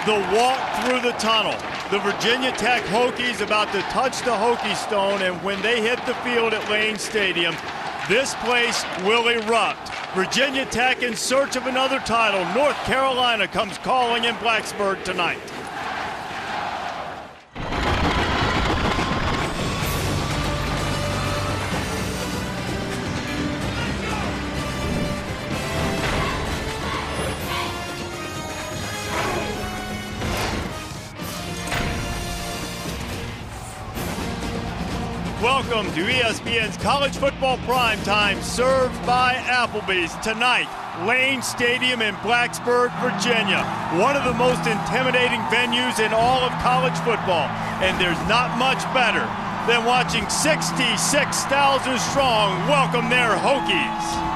the walk through the tunnel. The Virginia Tech Hokies about to touch the Hokie Stone, and when they hit the field at Lane Stadium, this place will erupt. Virginia Tech in search of another title. North Carolina comes calling in Blacksburg tonight. Welcome to ESPN's College Football Primetime, served by Applebee's. Tonight, Lane Stadium in Blacksburg, Virginia. One of the most intimidating venues in all of college football. And there's not much better than watching 66,000 strong welcome their Hokies.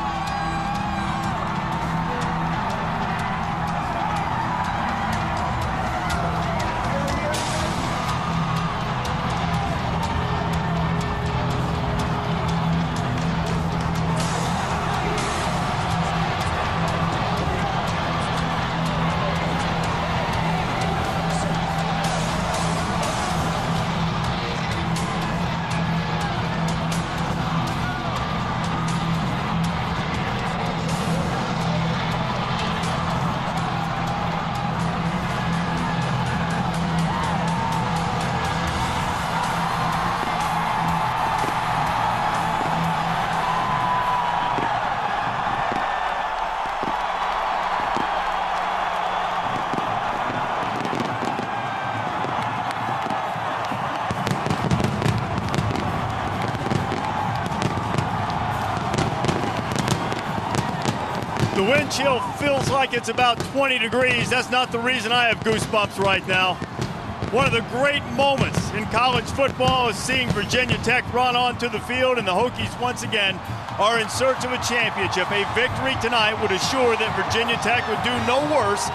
The wind chill feels like it's about 20 degrees. That's not the reason I have goosebumps right now. One of the great moments in college football is seeing Virginia Tech run onto the field, and the Hokies once again are in search of a championship. A victory tonight would assure that Virginia Tech would do no worse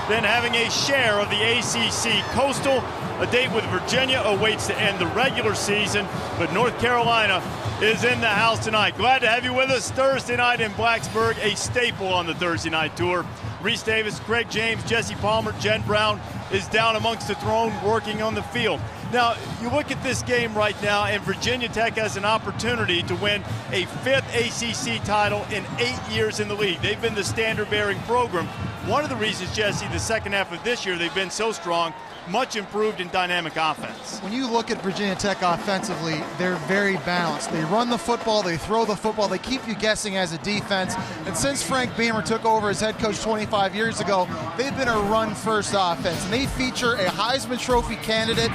than having a share of the ACC. Coastal, a date with Virginia, awaits to end the regular season, but North Carolina is in the house tonight. Glad to have you with us Thursday night in Blacksburg, a staple on the Thursday night tour. Reese Davis, Craig James, Jesse Palmer, Jen Brown is down amongst the throne working on the field. Now, you look at this game right now, and Virginia Tech has an opportunity to win a 5th ACC title in 8 years in the league. They've been the standard-bearing program. One of the reasons, Jesse, the second half of this year they've been so strong, much improved in dynamic offense. When you look at Virginia Tech offensively, they're very balanced. They run the football, they throw the football, they keep you guessing as a defense. And since Frank Beamer took over as head coach 25 years ago, they've been a run-first offense. And they feature a Heisman Trophy candidate,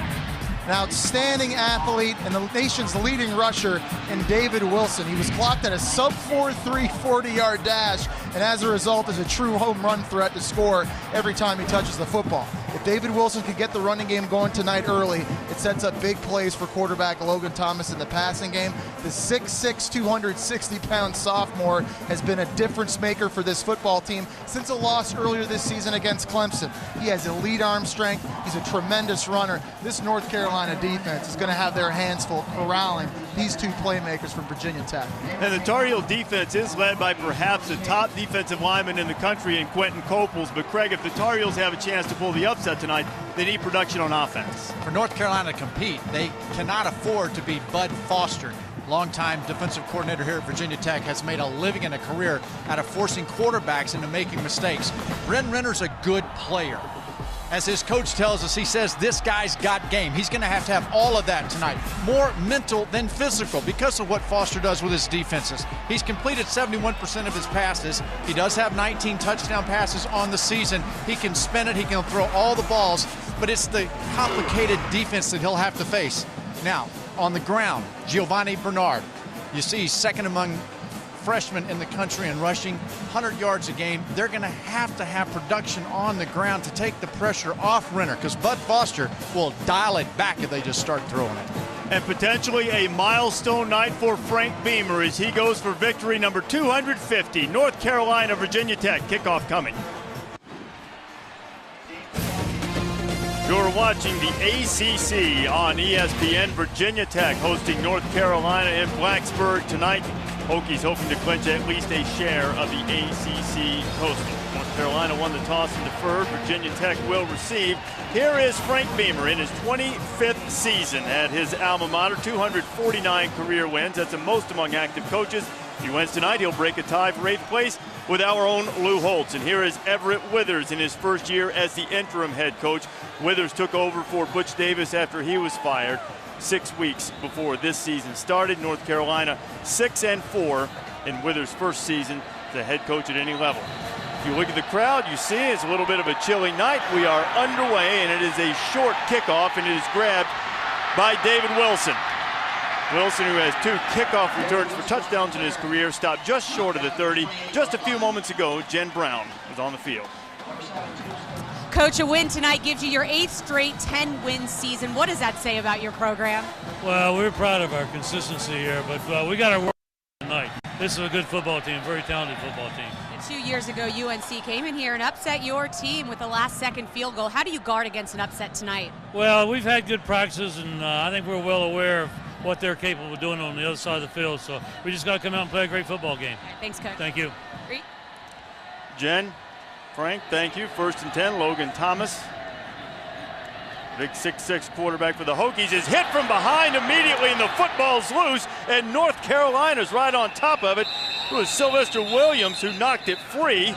an outstanding athlete, and the nation's leading rusher in David Wilson. He was clocked at a sub-4.3 40-yard dash, and as a result is a true home run threat to score every time he touches the football. If David Wilson could get the running game going tonight early, it sets up big plays for quarterback Logan Thomas in the passing game. The 6'6", 260-pound sophomore has been a difference maker for this football team since a loss earlier this season against Clemson. He has elite arm strength. He's a tremendous runner. This North Carolina defense is going to have their hands full corralling these two playmakers from Virginia Tech. And the Tar Heel defense is led by perhaps the top defensive lineman in the country in Quentin Coples. But Craig, if the Tar Heels have a chance to pull the upset tonight, they need production on offense. For North Carolina to compete, they cannot afford to be Bud Foster. Longtime defensive coordinator here at Virginia Tech, has made a living and a career out of forcing quarterbacks into making mistakes. Bryn Renner's a good player. As his coach tells us, he says this guy's got game. He's going to have all of that tonight. More mental than physical because of what Foster does with his defenses. He's completed 71% of his passes. He does have 19 touchdown passes on the season. He can spin it. He can throw all the balls, but it's the complicated defense that he'll have to face. Now, on the ground, Giovanni Bernard. You see he's second among freshmen in the country in rushing, 100 yards a game. They're going to have production on the ground to take the pressure off Renner, because Bud Foster will dial it back if they just start throwing it. And potentially a milestone night for Frank Beamer as he goes for victory number 250. North Carolina, Virginia Tech, kickoff coming. You're watching the ACC on ESPN. Virginia Tech hosting North Carolina in Blacksburg tonight. Hokies hoping to clinch at least a share of the ACC Coastal. North Carolina won the toss and deferred. Virginia Tech will receive. Here is Frank Beamer in his 25th season at his alma mater, 249 career wins. That's the most among active coaches. If he wins tonight, he'll break a tie for 8th place with our own Lou Holtz. And here is Everett Withers in his first year as the interim head coach. Withers took over for Butch Davis after he was fired 6 weeks before this season started. North Carolina 6-4 in Withers' first season as a head coach at any level. If you look at the crowd, you see it's a little bit of a chilly night. We are underway, and it is a short kickoff, and it is grabbed by David Wilson. Wilson, who has 2 kickoff returns for touchdowns in his career, stopped just short of the 30. Just a few moments ago, Jen Brown was on the field. Coach, a win tonight gives you your 8th straight 10-win season. What does that say about your program? Well, we're proud of our consistency here, but we got to work tonight. This is a good football team, very talented football team. And 2 years ago, UNC came in here and upset your team with the last-second field goal. How do you guard against an upset tonight? Well, we've had good practices, and I think we're well aware of what they're capable of doing on the other side of the field. So we just got to come out and play a great football game. Thanks, Coach. Thank you. Great. Jen, Frank, thank you. 1st and 10, Logan Thomas. Big 6'6" quarterback for the Hokies is hit from behind immediately, and the football's loose, and North Carolina's right on top of it. It was Sylvester Williams who knocked it free.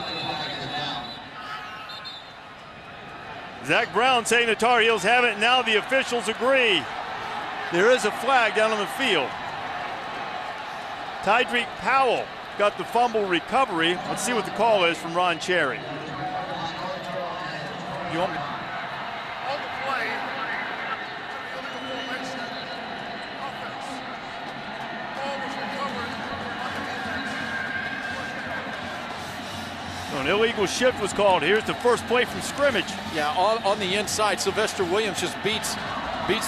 Zach Brown saying the Tar Heels have it. Now the officials agree. There is a flag down on the field. Tydreek Powell got the fumble recovery. Let's see what the call is from Ron Cherry. You want me? On the play, illegal formation, offense. Ball was recovered on the defense. So an illegal shift was called. Here's the first play from scrimmage. Yeah, on the inside, Sylvester Williams just beats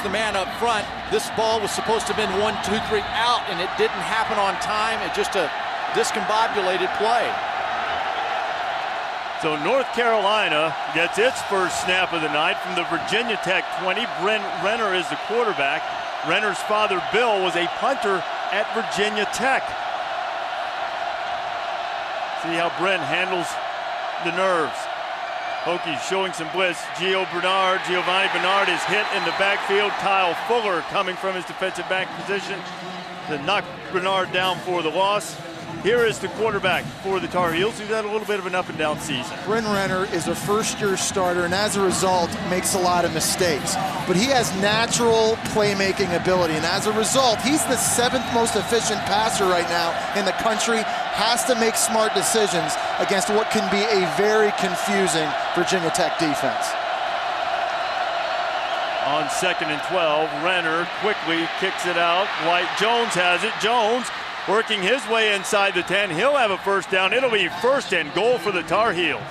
the man up front. This ball was supposed to have been 1, 2, 3 out, and it didn't happen on time. It's just a discombobulated play. So North Carolina gets its first snap of the night from the Virginia Tech 20. Bryn Renner is the quarterback. Renner's father, Bill, was a punter at Virginia Tech. See how Bryn handles the nerves. Hokies showing some blitz. Giovanni Bernard is hit in the backfield. Kyle Fuller coming from his defensive back position to knock Bernard down for the loss. Here is the quarterback for the Tar Heels, who's had a little bit of an up-and-down season. Bryn Renner is a first-year starter, and as a result, makes a lot of mistakes. But he has natural playmaking ability, and as a result, he's the 7th most efficient passer right now in the country. Has to make smart decisions against what can be a very confusing Virginia Tech defense. On 2nd and 12, Renner quickly kicks it out. White Jones has it. Jones working his way inside the 10. He'll have a first down. It'll be 1st and goal for the Tar Heels.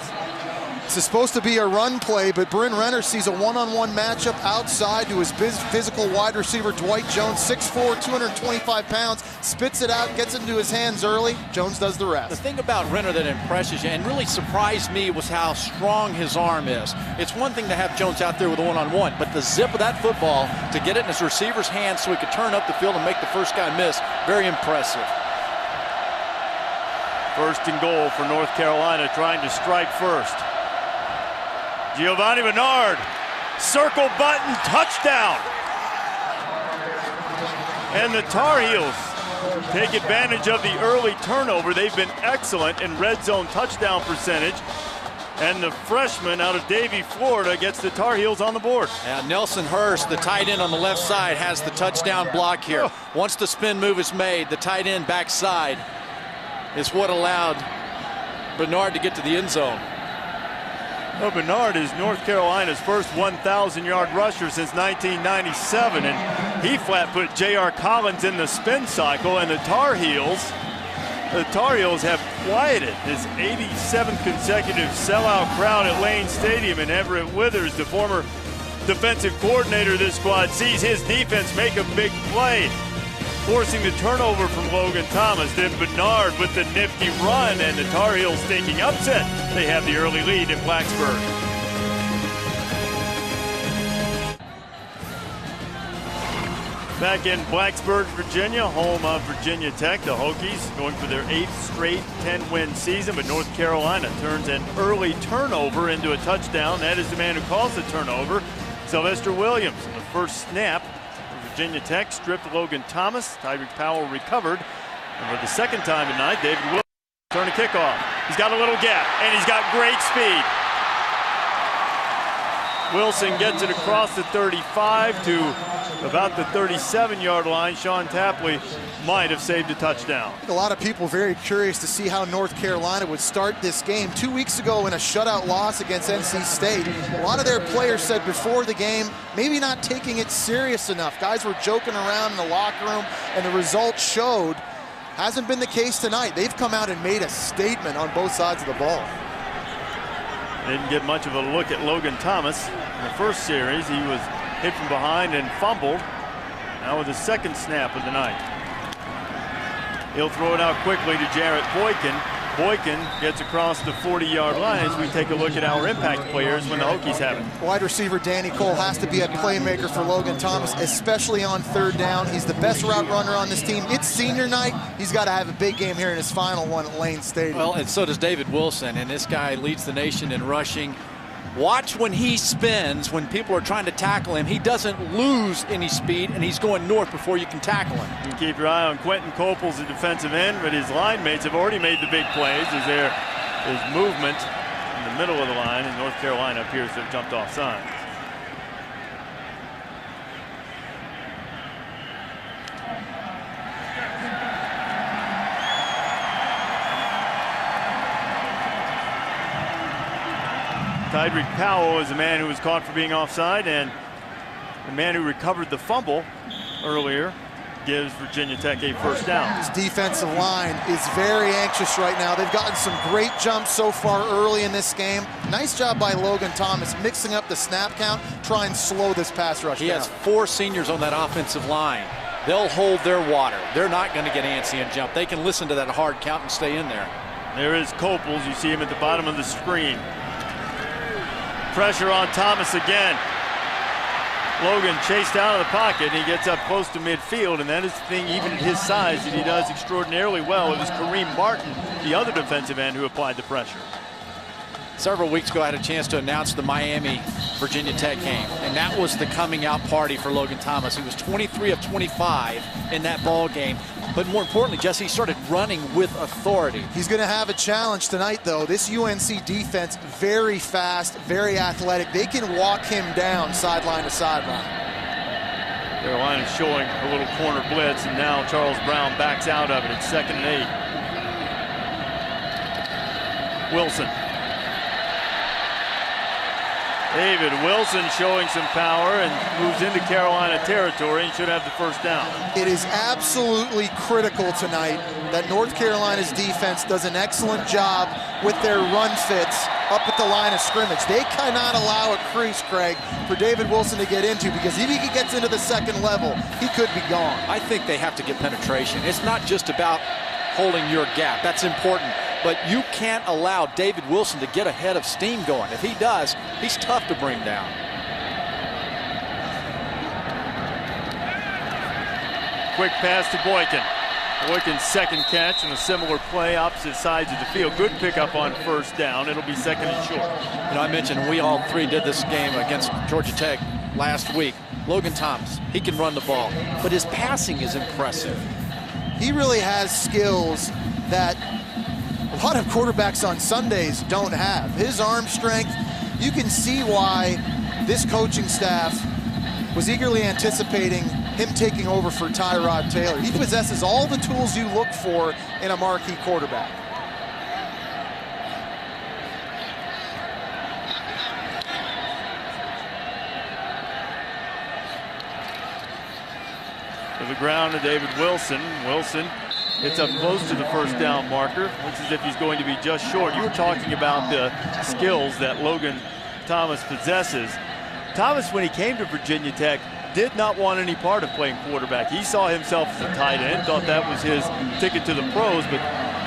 This is supposed to be a run play, but Bryn Renner sees a one-on-one matchup outside to his physical wide receiver, Dwight Jones, 6'4", 225 pounds, spits it out, gets it into his hands early. Jones does the rest. The thing about Renner that impresses you and really surprised me was how strong his arm is. It's one thing to have Jones out there with a one-on-one, but the zip of that football to get it in his receiver's hands so he could turn up the field and make the first guy miss, very impressive. 1st and goal for North Carolina, trying to strike first. Giovanni Bernard, circle button, touchdown. And the Tar Heels take advantage of the early turnover. They've been excellent in red zone touchdown percentage. And the freshman out of Davie, Florida, gets the Tar Heels on the board. Yeah, Nelson Hurst, the tight end on the left side, has the touchdown block here. Once the spin move is made, the tight end backside is what allowed Bernard to get to the end zone. Well, Bernard is North Carolina's first 1,000-yard rusher since 1997, and he flat put J.R. Collins in the spin cycle, and the Tar Heels have quieted his 87th consecutive sellout crowd at Lane Stadium. And Everett Withers, the former defensive coordinator of this squad, sees his defense make a big play, forcing the turnover from Logan Thomas. Then Bernard with the nifty run, and the Tar Heels thinking upset. They have the early lead in Blacksburg. Back in Blacksburg, Virginia, home of Virginia Tech, the Hokies going for their 8th straight 10-win season, but North Carolina turns an early turnover into a touchdown. That is the man who caused the turnover, Sylvester Williams. On the first snap, Virginia Tech stripped Logan Thomas. Tyreek Powell recovered. And for the second time tonight, David Wilson turned a kickoff. He's got a little gap, and he's got great speed. Wilson gets it across the 35 to about the 37-yard line. Sean Tapley might have saved a touchdown. A lot of people very curious to see how North Carolina would start this game. 2 weeks ago in a shutout loss against NC State, a lot of their players said before the game, maybe not taking it serious enough. Guys were joking around in the locker room, and the results showed. Hasn't been the case tonight. They've come out and made a statement on both sides of the ball. Didn't get much of a look at Logan Thomas. In the first series, he was hit from behind and fumbled. Now with the second snap of the night. He'll throw it out quickly to Jarrett Boykin. Boykin gets across the 40-yard line as we take a look at our impact players when the Hokies have it. Wide receiver Danny Cole has to be a playmaker for Logan Thomas, especially on third down. He's the best route runner on this team. It's senior night. He's got to have a big game here in his final one at Lane Stadium. Well, and so does David Wilson, and this guy leads the nation in rushing. Watch when he spins, when people are trying to tackle him. He doesn't lose any speed, and he's going north before you can tackle him. You keep your eye on Quentin Coples, the defensive end, but his line mates have already made the big plays as there is movement in the middle of the line, and North Carolina appears to have jumped off sides. Tyreek Powell is the man who was caught for being offside, and the man who recovered the fumble earlier gives Virginia Tech a first down. This defensive line is very anxious right now. They've gotten some great jumps so far early in this game. Nice job by Logan Thomas mixing up the snap count, try and slow this pass rush down. He has 4 seniors on that offensive line. They'll hold their water. They're not going to get antsy and jump. They can listen to that hard count and stay in there. There is Coples. You see him at the bottom of the screen. Pressure on Thomas again. Logan chased out of the pocket. He gets up close to midfield, and that is the thing, even at his size, that he does extraordinarily well. It was Kareem Martin, the other defensive end, who applied the pressure. Several weeks ago, I had a chance to announce the Miami-Virginia Tech game, and that was the coming out party for Logan Thomas. He was 23 of 25 in that ball game, but more importantly, Jesse, he started running with authority. He's going to have a challenge tonight, though. This UNC defense, very fast, very athletic. They can walk him down sideline to sideline. Carolina showing a little corner blitz, and now Charles Brown backs out of it. It's 2nd and 8. Wilson. David Wilson showing some power and moves into Carolina territory and should have the first down. It is absolutely critical tonight that North Carolina's defense does an excellent job with their run fits up at the line of scrimmage. They cannot allow a crease, Craig, for David Wilson to get into, because if he gets into the second level, he could be gone. I think they have to get penetration. It's not just about holding your gap. That's important. But you can't allow David Wilson to get ahead of steam going. If he does, he's tough to bring down. Quick pass to Boykin. Boykin's second catch on a similar play, opposite sides of the field. Good pickup on first down. It'll be 2nd and short. You know, I mentioned we all three did this game against Georgia Tech last week. Logan Thomas, he can run the ball, but his passing is impressive. He really has skills that a lot of quarterbacks on Sundays don't have. His arm strength, you can see why this coaching staff was eagerly anticipating him taking over for Tyrod Taylor. He possesses all the tools you look for in a marquee quarterback. To the ground to David Wilson. Wilson gets up close to the first down marker. Looks as if he's going to be just short. You were talking about the skills that Logan Thomas possesses. Thomas, when he came to Virginia Tech, did not want any part of playing quarterback. He saw himself as a tight end, thought that was his ticket to the pros, but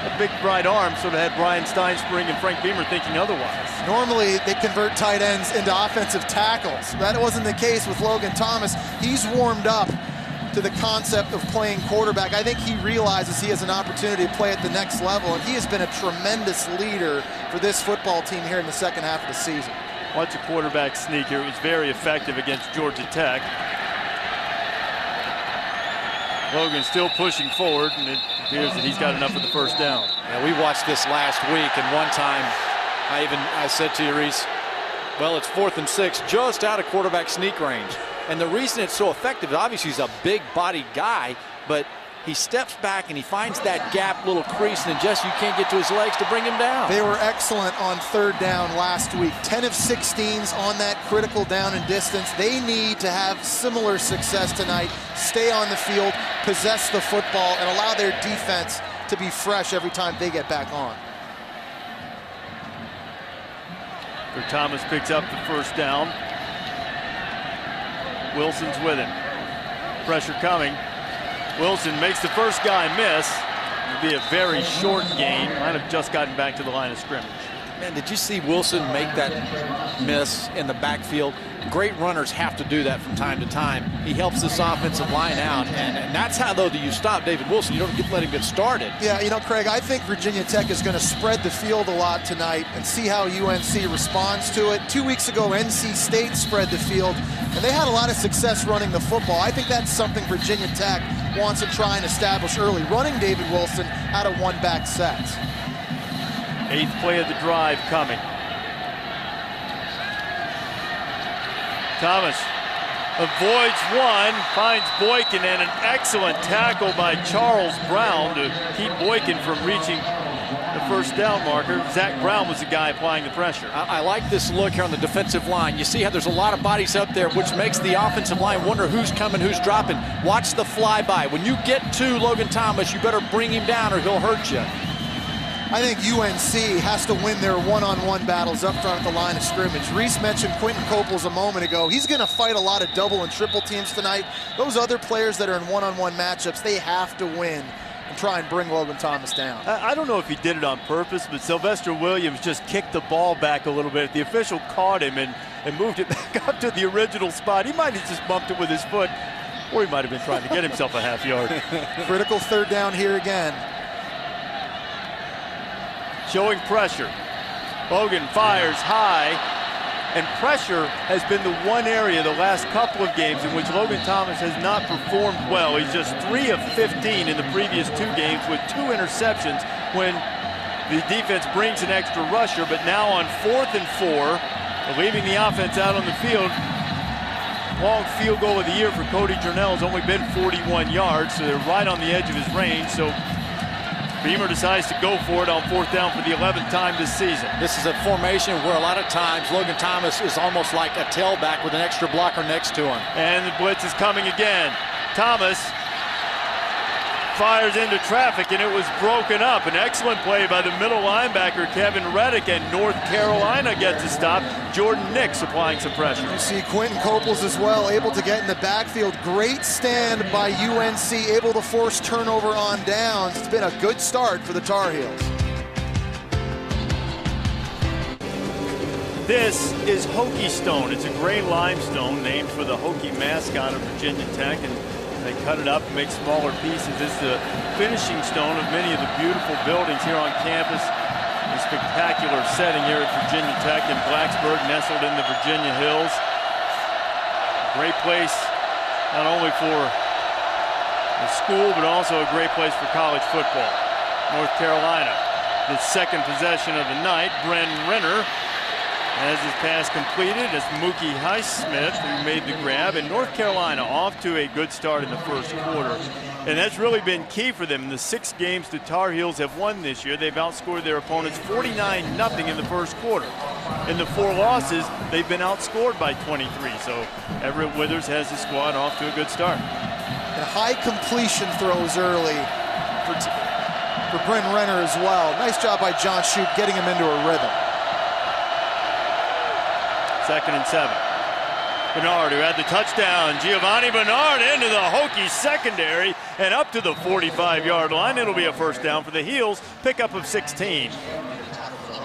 a big bright arm sort of had Brian Steinspring and Frank Beamer thinking otherwise. Normally, they convert tight ends into offensive tackles. That wasn't the case with Logan Thomas. He's warmed up to the concept of playing quarterback. I think he realizes he has an opportunity to play at the next level, and he has been a tremendous leader for this football team here in the second half of the season. Watch a quarterback sneak here. It was very effective against Georgia Tech. Logan still pushing forward, and it appears that he's got enough for the first down. Yeah, we watched this last week, and one time I said to you, Reese, well, it's 4th and 6, just out of quarterback sneak range. And the reason it's so effective is obviously he's a big-bodied guy, but he steps back and he finds that gap, little crease, and just you can't get to his legs to bring him down. They were excellent on 3rd down last week. 10 of 16s on that critical down and distance. They need to have similar success tonight. Stay on the field, possess the football, and allow their defense to be fresh every time they get back on. Thomas picks up the first down. Wilson's with him. Pressure coming. Wilson makes the first guy miss. It'll be a very short gain. Might have just gotten back to the line of scrimmage. Man, did you see Wilson make that miss in the backfield? Great runners have to do that from time to time. He helps this offensive line out, and that's how, though, do you stop David Wilson. You don't let him get started. Yeah, you know, Craig, I think Virginia Tech is going to spread the field a lot tonight and see how UNC responds to it. 2 weeks ago, NC State spread the field, and they had a lot of success running the football. I think that's something Virginia Tech wants to try and establish early, running David Wilson out of one-back sets. 8th play of the drive coming. Thomas avoids one, finds Boykin, and an excellent tackle by Charles Brown to keep Boykin from reaching the first down marker. Zach Brown was the guy applying the pressure. I like this look here on the defensive line. You see how there's a lot of bodies up there, which makes the offensive line wonder who's coming, who's dropping. Watch the flyby. When you get to Logan Thomas, you better bring him down or he'll hurt you. I think UNC has to win their one-on-one battles up front at the line of scrimmage. Reese mentioned Quentin Coples a moment ago. He's going to fight a lot of double and triple teams tonight. Those other players that are in one-on-one matchups, they have to win and try and bring Logan Thomas down. I don't know if he did it on purpose, but Sylvester Williams just kicked the ball back a little bit. The official caught him and moved it back up to the original spot. He might have just bumped it with his foot, or he might have been trying to get himself a half yard. Critical 3rd down here again. Showing pressure. Logan fires high, and pressure has been the one area the last couple of games in which Logan Thomas has not performed well. He's just 3 of 15 in the previous 2 games with 2 interceptions when the defense brings an extra rusher, but now on 4th and 4, leaving the offense out on the field. Long field goal of the year for Cody Journell has only been 41 yards, so they're right on the edge of his range. So Beamer decides to go for it on 4th down for the 11th time this season. This is a formation where a lot of times Logan Thomas is almost like a tailback with an extra blocker next to him. And the blitz is coming again. Thomas fires into traffic, and it was broken up. An excellent play by the middle linebacker, Kevin Reddick, and North Carolina gets a stop. Jordan Nix applying some pressure. You see Quentin Coples as well, able to get in the backfield. Great stand by UNC, able to force turnover on downs. It's been a good start for the Tar Heels. This is Hokie Stone. It's a gray limestone named for the Hokie mascot of Virginia Tech, and they cut it up and make smaller pieces. It's the finishing stone of many of the beautiful buildings here on campus. A spectacular setting here at Virginia Tech in Blacksburg, nestled in the Virginia Hills. Great place not only for the school, but also a great place for college football. North Carolina, the second possession of the night. Bren Renner has his pass completed. It's Mookie Highsmith who made the grab, and North Carolina off to a good start in the first quarter. And that's really been key for them. In the 6 games the Tar Heels have won this year, they've outscored their opponents 49-0 in the first quarter. In the 4 losses, they've been outscored by 23. So Everett Withers has the squad off to a good start. And high completion throws early for Bryn Renner as well. Nice job by John Shute getting him into a rhythm. 2nd and 7. Bernard, who had the touchdown. Giovanni Bernard into the Hokie secondary and up to the 45-yard line. It'll be a first down for the Heels. Pickup of 16.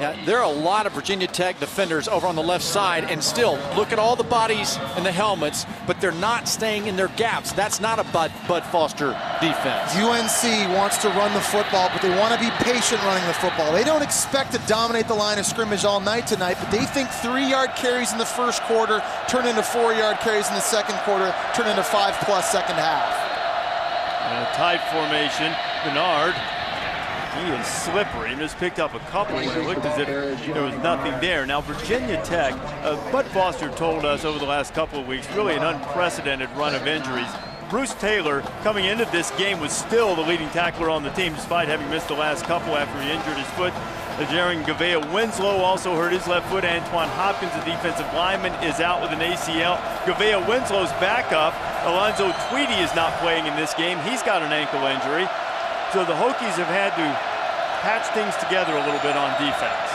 Yeah, there are a lot of Virginia Tech defenders over on the left side, and still, look at all the bodies and the helmets, but they're not staying in their gaps. That's not a Bud Foster defense. UNC wants to run the football, but they want to be patient running the football. They don't expect to dominate the line of scrimmage all night tonight, but they think 3-yard carries in the first quarter turn into 4-yard carries in the second quarter, turn into 5+ second half. And a tight formation. Bernard, he is slippery. He just picked up a couple when it looked as if there was nothing there. Now, Virginia Tech, Bud Foster told us over the last couple of weeks, really an unprecedented run of injuries. Bruce Taylor, coming into this game, was still the leading tackler on the team, despite having missed the last couple after he injured his foot. Jaron Gavea-Winslow also hurt his left foot. Antoine Hopkins, the defensive lineman, is out with an ACL. Gavea-Winslow's backup, Alonzo Tweedy, is not playing in this game. He's got an ankle injury. So the Hokies have had to patch things together a little bit on defense.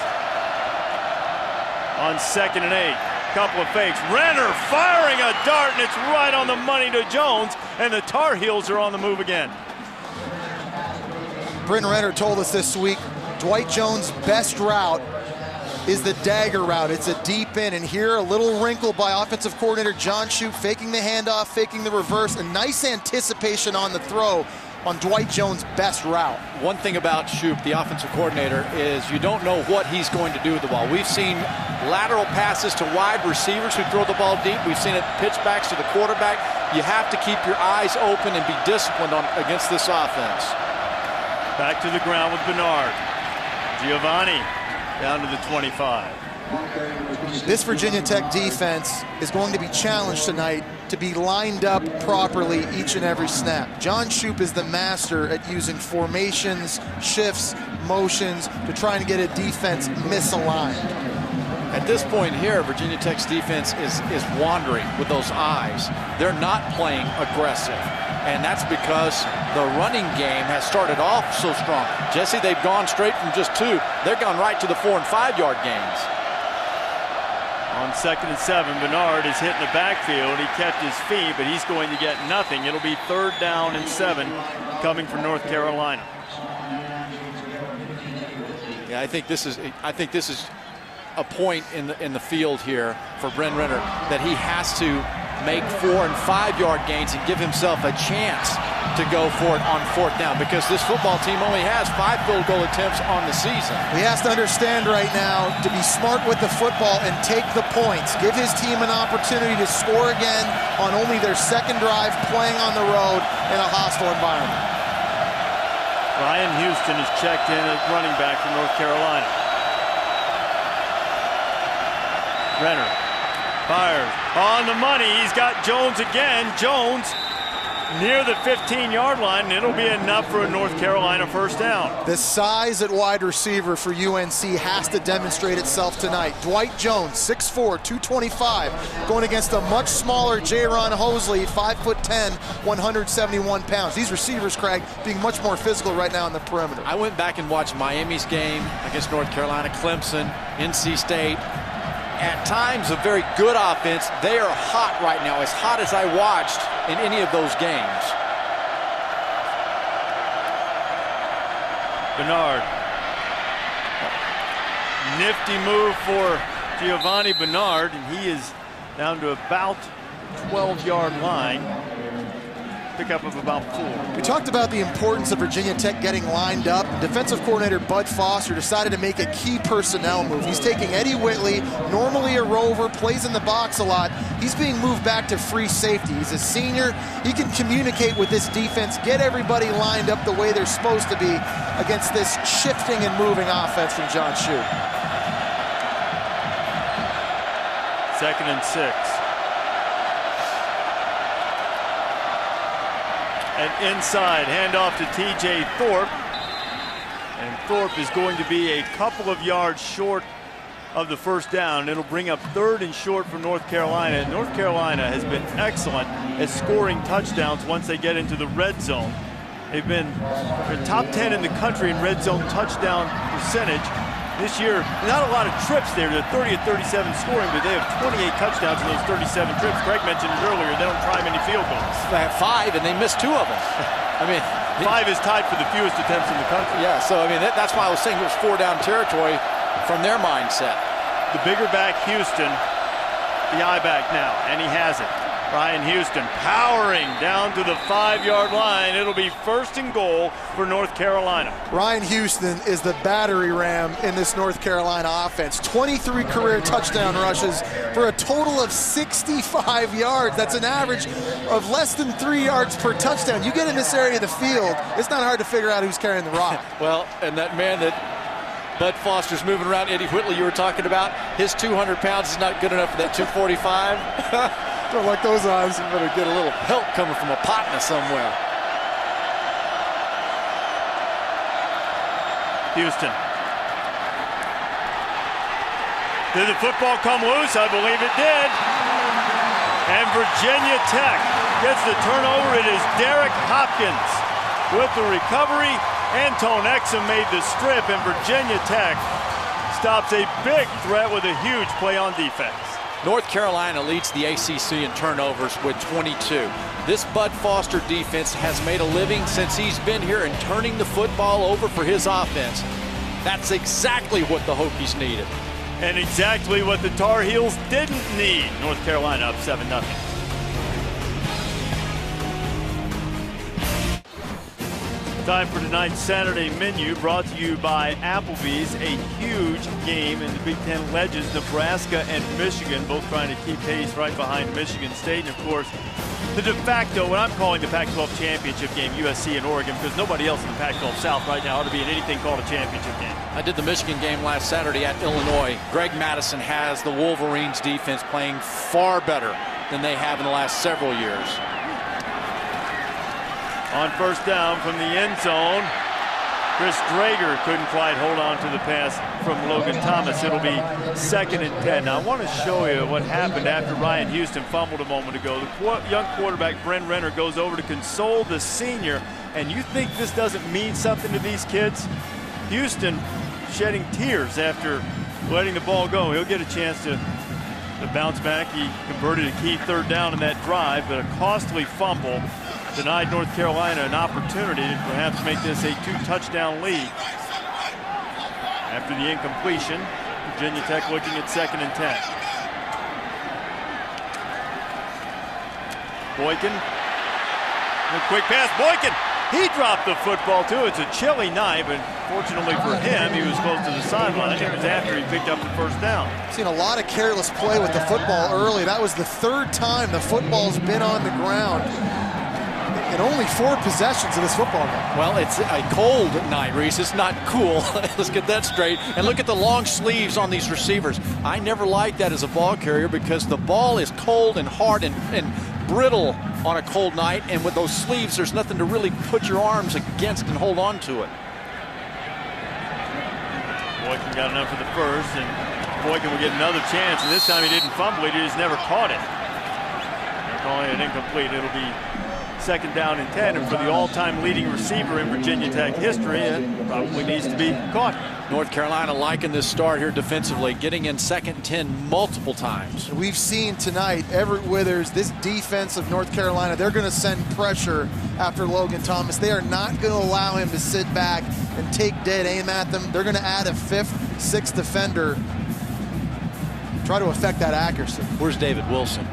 On 2nd and 8, couple of fakes. Renner firing a dart, and it's right on the money to Jones, and the Tar Heels are on the move again. Bryn Renner told us this week, Dwight Jones' best route is the dagger route. It's a deep in, and here a little wrinkle by offensive coordinator John Shoop, faking the handoff, faking the reverse, a nice anticipation on the throw on Dwight Jones' best route. One thing about Shoop, the offensive coordinator, is you don't know what he's going to do with the ball. We've seen lateral passes to wide receivers who throw the ball deep. We've seen it pitchbacks to the quarterback. You have to keep your eyes open and be disciplined against this offense. Back to the ground with Bernard. Giovanni down to the 25. This Virginia Tech defense is going to be challenged tonight to be lined up properly each and every snap. John Shoop is the master at using formations, shifts, motions to try and get a defense misaligned. At this point here, Virginia Tech's defense is wandering with those eyes. They're not playing aggressive, and that's because the running game has started off so strong. Jesse, they've gone straight from just 2. They're gone right to the 4- and 5-yard gains. On 2nd and 7, Bernard is hitting the backfield. He kept his feet, but he's going to get nothing. It'll be 3rd down and 7 coming from North Carolina. Yeah, I think this is a point in the field here for Bryn Renner that he has to make 4- and 5-yard gains and give himself a chance to go for it on 4th down, because this football team only has 5 field goal attempts on the season. He has to understand right now to be smart with the football and take the points. Give his team an opportunity to score again on only their 2nd drive, playing on the road in a hostile environment. Ryan Houston is checked in as running back from North Carolina. Renner fires on the money. He's got Jones again. Jones near the 15-yard line, and it'll be enough for a North Carolina 1st down. The size at wide receiver for UNC has to demonstrate itself tonight. Dwight Jones, 6'4", 225, going against a much smaller Jaron Hosley, 5'10", 171 pounds. These receivers, Craig, being much more physical right now on the perimeter. I went back and watched Miami's game against North Carolina, Clemson, NC State. At times, a very good offense. They are hot right now, as hot as I watched in any of those games. Bernard. Nifty move for Giovanni Bernard, and he is down to about 12-yard line. Pickup of about 4. We talked about the importance of Virginia Tech getting lined up. Defensive coordinator Bud Foster decided to make a key personnel move. He's taking Eddie Whitley, normally a rover, plays in the box a lot. He's being moved back to free safety. He's a senior. He can communicate with this defense, get everybody lined up the way they're supposed to be against this shifting and moving offense from John Shoop. 2nd and 6. And inside, handoff to TJ Thorpe. And Thorpe is going to be a couple of yards short of the 1st down. It'll bring up 3rd and short for North Carolina. And North Carolina has been excellent at scoring touchdowns once they get into the red zone. They've been top 10 in the country in red zone touchdown percentage. This year, not a lot of trips there. They're 30 of 37 scoring, but they have 28 touchdowns in those 37 trips. Craig mentioned it earlier. They don't try many field goals. They have 5, and they missed 2 of them. I mean, 5 is tied for the fewest attempts in the country. Yeah, so I mean, that's why I was saying it was 4-down territory. from their mindset. The bigger back Houston, the eye back now, and he has it. Ryan Houston powering down to the 5-yard line. It'll be 1st and goal for North Carolina. Ryan Houston is the battering ram in this North Carolina offense. 23 career touchdown rushes for a total of 65 yards. That's an average of less than 3 yards per touchdown. You get in this area of the field, it's not hard to figure out who's carrying the rock. Well, and that man that Bud Foster's moving around, Eddie Whitley, you were talking about, his 200 pounds is not good enough for that 245. Don't like those odds. You better get a little help coming from a partner somewhere. Houston. Did the football come loose? I believe it did. And Virginia Tech gets the turnover. It is Derek Hopkins with the recovery. Antone Exum made the strip, and Virginia Tech stops a big threat with a huge play on defense. North Carolina leads the ACC in turnovers with 22. This Bud Foster defense has made a living since he's been here in turning the football over for his offense. That's exactly what the Hokies needed. And exactly what the Tar Heels didn't need. North Carolina up 7-0. Time for tonight's Saturday menu, brought to you by Applebee's. A huge game in the Big Ten Legends. Nebraska and Michigan both trying to keep pace right behind Michigan State. And of course, the de facto, what I'm calling the Pac-12 championship game, USC and Oregon, because nobody else in the Pac-12 South right now ought to be in anything called a championship game. I did the Michigan game last Saturday at Illinois. Greg Madison has the Wolverines defense playing far better than they have in the last several years. On 1st down from the end zone, Chris Drager couldn't quite hold on to the pass from Logan Thomas. It'll be 2nd and 10. Now I want to show you what happened after Ryan Houston fumbled a moment ago. The young quarterback, Bren Renner, goes over to console the senior. And you think this doesn't mean something to these kids? Houston shedding tears after letting the ball go. He'll get a chance to bounce back. He converted a key 3rd down in that drive, but a costly fumble denied North Carolina an opportunity to perhaps make this a 2-touchdown lead. After the incompletion, Virginia Tech looking at 2nd and 10. Boykin, a quick pass. Boykin, he dropped the football too. It's a chilly night, but fortunately for him, he was close to the sideline. It was after he picked up the 1st down. Seen a lot of careless play with the football early. That was the 3rd time the football's been on the ground in only 4 possessions of this football game. Well, it's a cold night, Reese. It's not cool. Let's get that straight. And look at the long sleeves on these receivers. I never liked that as a ball carrier because the ball is cold and hard and brittle on a cold night. And with those sleeves, there's nothing to really put your arms against and hold on to it. Boykin got enough for the 1st, and Boykin will get another chance. And this time he didn't fumble it. He just never caught it. They're calling it incomplete. It'll be 2nd down and 10, and for the all-time leading receiver in Virginia Tech history, it probably needs to be caught. North Carolina liking this start here defensively, getting in 2nd and 10 multiple times. We've seen tonight, Everett Withers, this defense of North Carolina, they're going to send pressure after Logan Thomas. They are not going to allow him to sit back and take dead aim at them. They're going to add a 5th, 6th defender, try to affect that accuracy. Where's David Wilson?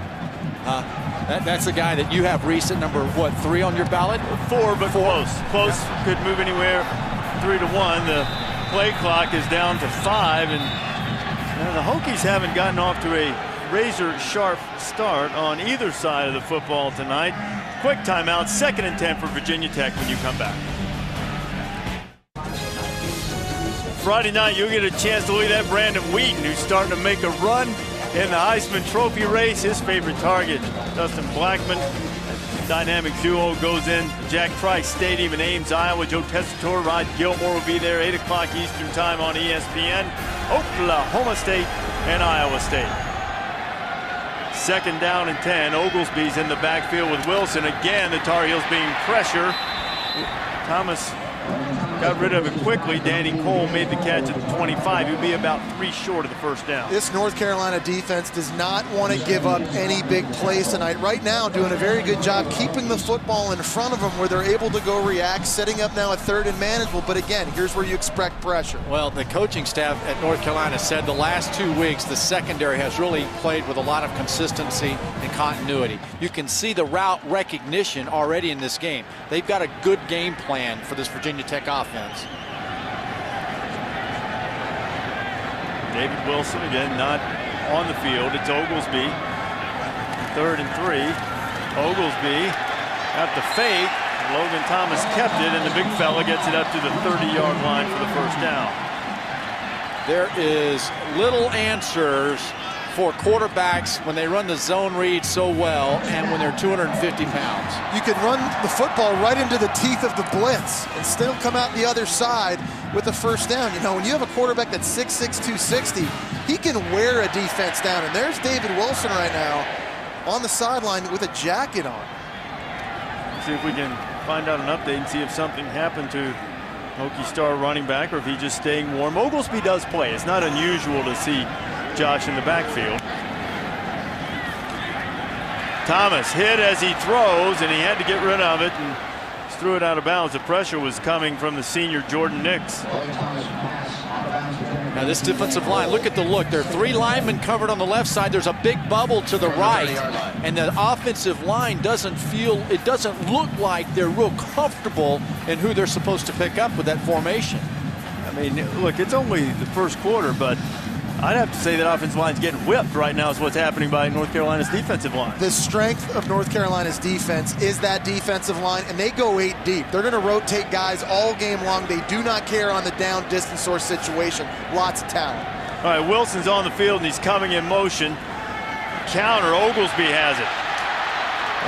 That's the guy that you have, Reese, at number, what, 3 on your ballot? 4, but close. Close. Yeah. Could move anywhere 3-1. The play clock is down to 5, and the Hokies haven't gotten off to a razor-sharp start on either side of the football tonight. Quick timeout, 2nd and 10 for Virginia Tech when you come back. Friday night, you'll get a chance to look at that Brandon Wheaton, who's starting to make a run in the Heisman Trophy race. His favorite target, Dustin Blackman. Dynamic duo goes in Jack Trice Stadium in Ames, Iowa. Joe Tessitore, Rod Gilmore will be there, 8 o'clock Eastern time on ESPN. Oklahoma State and Iowa State. 2nd down and 10. Oglesby's in the backfield with Wilson. Again, the Tar Heels being pressure. Thomas got rid of it quickly. Danny Cole made the catch at the 25. He'd be about 3 short of the first down. This North Carolina defense does not want to give up any big plays tonight. Right now, doing a very good job keeping the football in front of them where they're able to go react, setting up now a 3rd and manageable. But again, here's where you expect pressure. Well, the coaching staff at North Carolina said the last 2 weeks, the secondary has really played with a lot of consistency and continuity. You can see the route recognition already in this game. They've got a good game plan for this Virginia Tech offense. David Wilson again not on the field. It's Oglesby. 3rd and 3. Oglesby at the fake. Logan Thomas kept it, and the big fella gets it up to the 30-yard line for the first down. There is little answers for quarterbacks when they run the zone read so well and when they're 250 pounds. You can run the football right into the teeth of the blitz and still come out the other side with a first down. You know, when you have a quarterback that's 6'6", 260, he can wear a defense down. And there's David Wilson right now on the sideline with a jacket on. See if we can find out an update and see if something happened to Hokie star running back or if he's just staying warm. Oglesby does play. It's not unusual to see Josh in the backfield. Thomas hit as he throws, and he had to get rid of it and threw it out of bounds. The pressure was coming from the senior Jordan Nix. Now this defensive line, look at the look. There are 3 linemen covered on the left side. There's a big bubble to the right, and the offensive line doesn't look like they're real comfortable in who they're supposed to pick up with that formation. I mean, look, it's only the first quarter, but I'd have to say that offensive line's getting whipped right now is what's happening by North Carolina's defensive line. The strength of North Carolina's defense is that defensive line, and they go 8 deep. They're going to rotate guys all game long. They do not care on the down, distance, or situation. Lots of talent. All right, Wilson's on the field, and he's coming in motion. Counter, Oglesby has it.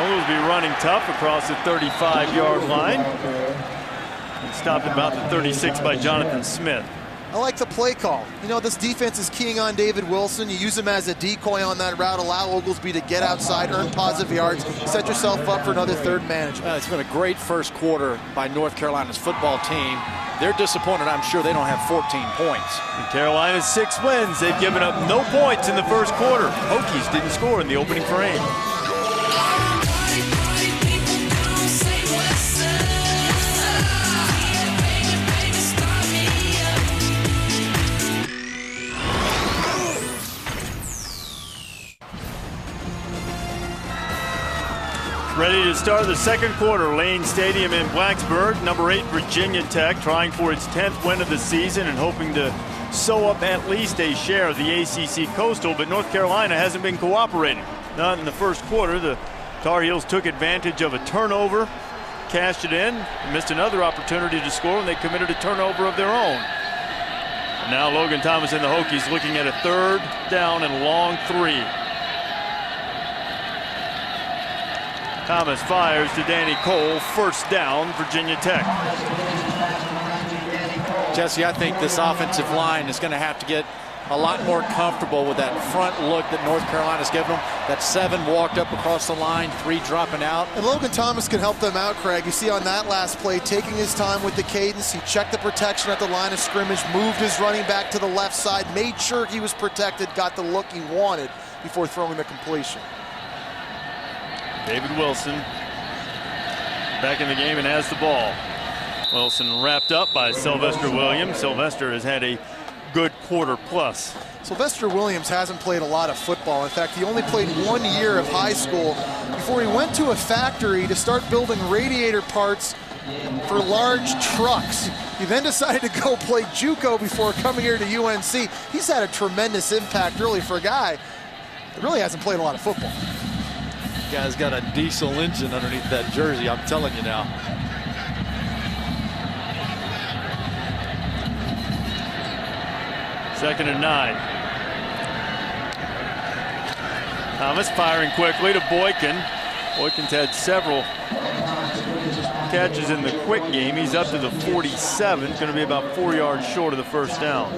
Oglesby running tough across the 35-yard line. And stopped at about the 36 by Jonathan Smith. I like the play call. You know, this defense is keying on David Wilson. You use him as a decoy on that route, allow Oglesby to get outside, earn positive yards, set yourself up for another 3rd management. It's been a great first quarter by North Carolina's football team. They're disappointed, I'm sure, they don't have 14 points. And Carolina's 6 wins. They've given up no points in the first quarter. Hokies didn't score in the opening frame. Ready to start the second quarter. Lane Stadium in Blacksburg. Number 8 Virginia Tech trying for its 10th win of the season and hoping to sew up at least a share of the ACC Coastal, but North Carolina hasn't been cooperating. Not in the first quarter. The Tar Heels took advantage of a turnover, cashed it in, and missed another opportunity to score when they committed a turnover of their own. Now Logan Thomas and the Hokies looking at a 3rd down and long 3. Thomas fires to Danny Cole. First down, Virginia Tech. Jesse, I think this offensive line is going to have to get a lot more comfortable with that front look that North Carolina's given them. That 7 walked up across the line, 3 dropping out. And Logan Thomas can help them out, Craig. You see on that last play, taking his time with the cadence. He checked the protection at the line of scrimmage, moved his running back to the left side, made sure he was protected, got the look he wanted before throwing the completion. David Wilson back in the game and has the ball. Wilson wrapped up by Sylvester Williams. Sylvester has had a good quarter plus. Sylvester Williams hasn't played a lot of football. In fact, he only played 1 year of high school before he went to a factory to start building radiator parts for large trucks. He then decided to go play JUCO before coming here to UNC. He's had a tremendous impact, really, for a guy that really hasn't played a lot of football. Guy's got a diesel engine underneath that jersey, I'm telling you now. Second and 9. Thomas firing quickly to Boykin. Boykin's had several catches in the quick game. He's up to the 47. It's going to be about 4 yards short of the first down.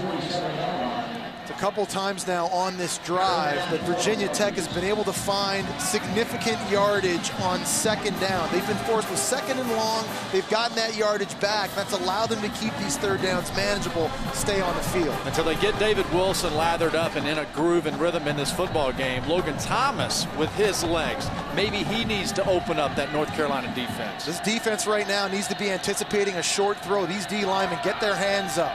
It's a couple times now on this drive that Virginia Tech has been able to find significant yardage on second down. They've been forced with second and long. They've gotten that yardage back. That's allowed them to keep these third downs manageable, stay on the field. Until they get David Wilson lathered up and in a groove and rhythm in this football game. Logan Thomas with his legs. Maybe he needs to open up that North Carolina defense. This defense right now needs to be anticipating a short throw. These D linemen get their hands up.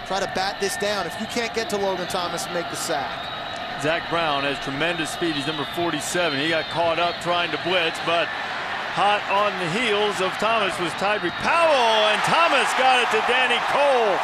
Try to bat this down. If you can't get to Logan Thomas, make the sack. Zach Brown has tremendous speed. He's number 47. He got caught up trying to blitz, but hot on the heels of Thomas was Tyreek Powell, and Thomas got it to Danny Cole.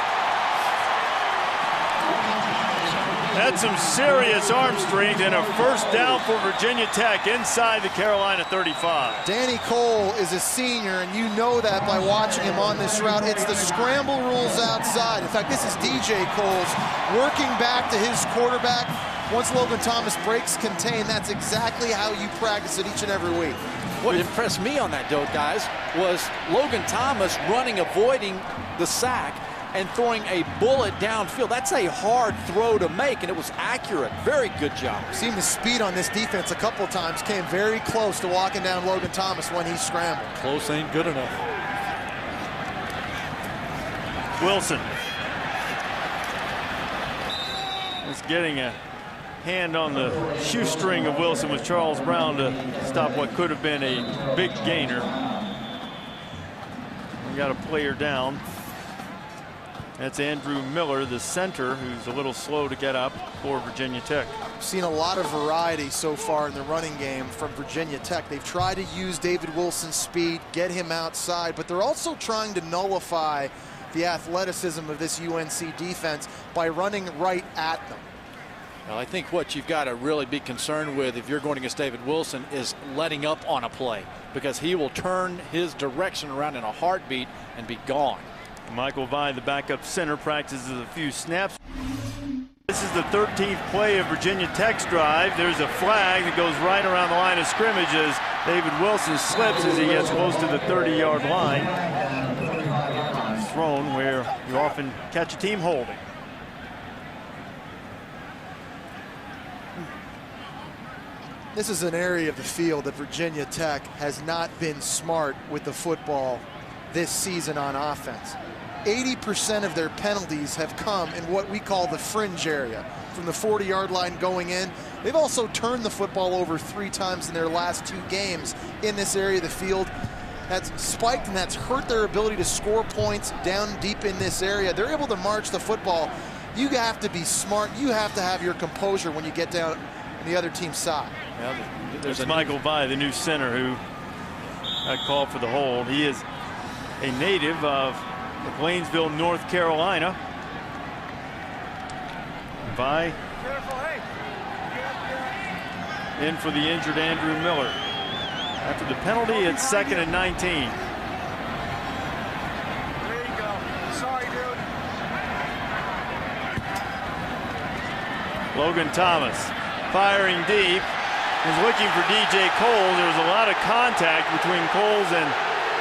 That's some serious arm strength and a first down for Virginia Tech inside the Carolina 35. Danny Cole is a senior, and you know that by watching him on this route. It's the scramble rules outside. In fact, this is DJ Cole's working back to his quarterback. Once Logan Thomas breaks contain, that's exactly how you practice it each and every week. What impressed me on that, guys, was Logan Thomas running, avoiding the sack, and throwing a bullet downfield. That's a hard throw to make, and it was accurate. Very good job. Seen the speed on this defense a couple of times. Came very close to walking down Logan Thomas when he scrambled. Close ain't good enough. Wilson is getting a hand on the shoestring of Wilson with Charles Brown to stop what could have been a big gainer. We got a player down. That's Andrew Miller, the center, who's a little slow to get up for Virginia Tech. Seen a lot of variety so far in the running game from Virginia Tech. They've tried to use David Wilson's speed, get him outside, but they're also trying to nullify the athleticism of this UNC defense by running right at them. Well, I think what you've got to really be concerned with if you're going against David Wilson is letting up on a play, because he will turn his direction around in a heartbeat and be gone. Michael Vine, the backup center, practices a few snaps. This is the 13th play of Virginia Tech's drive. There's a flag that goes right around the line of scrimmage as David Wilson slips as he gets close to the 30-yard line. It's thrown where you often catch a team holding. This is an area of the field that Virginia Tech has not been smart with the football this season on offense. 80% of their penalties have come in what we call the fringe area, from the 40-yard line going in. They've also turned the football over 3 times in their last 2 games in this area of the field. That's spiked, and that's hurt their ability to score points down deep in this area. They're able to march the football. You have to be smart. You have to have your composure when you get down on the other team's side. Well, there's Michael Vine, the new center, who got called for the hold. He is a native of Plainsville, North Carolina. Vine in for the injured Andrew Miller. After the penalty, it's 2nd and 19. There you go. Sorry, dude. Logan Thomas firing deep. Is looking for DJ Coles. There was a lot of contact between Coles and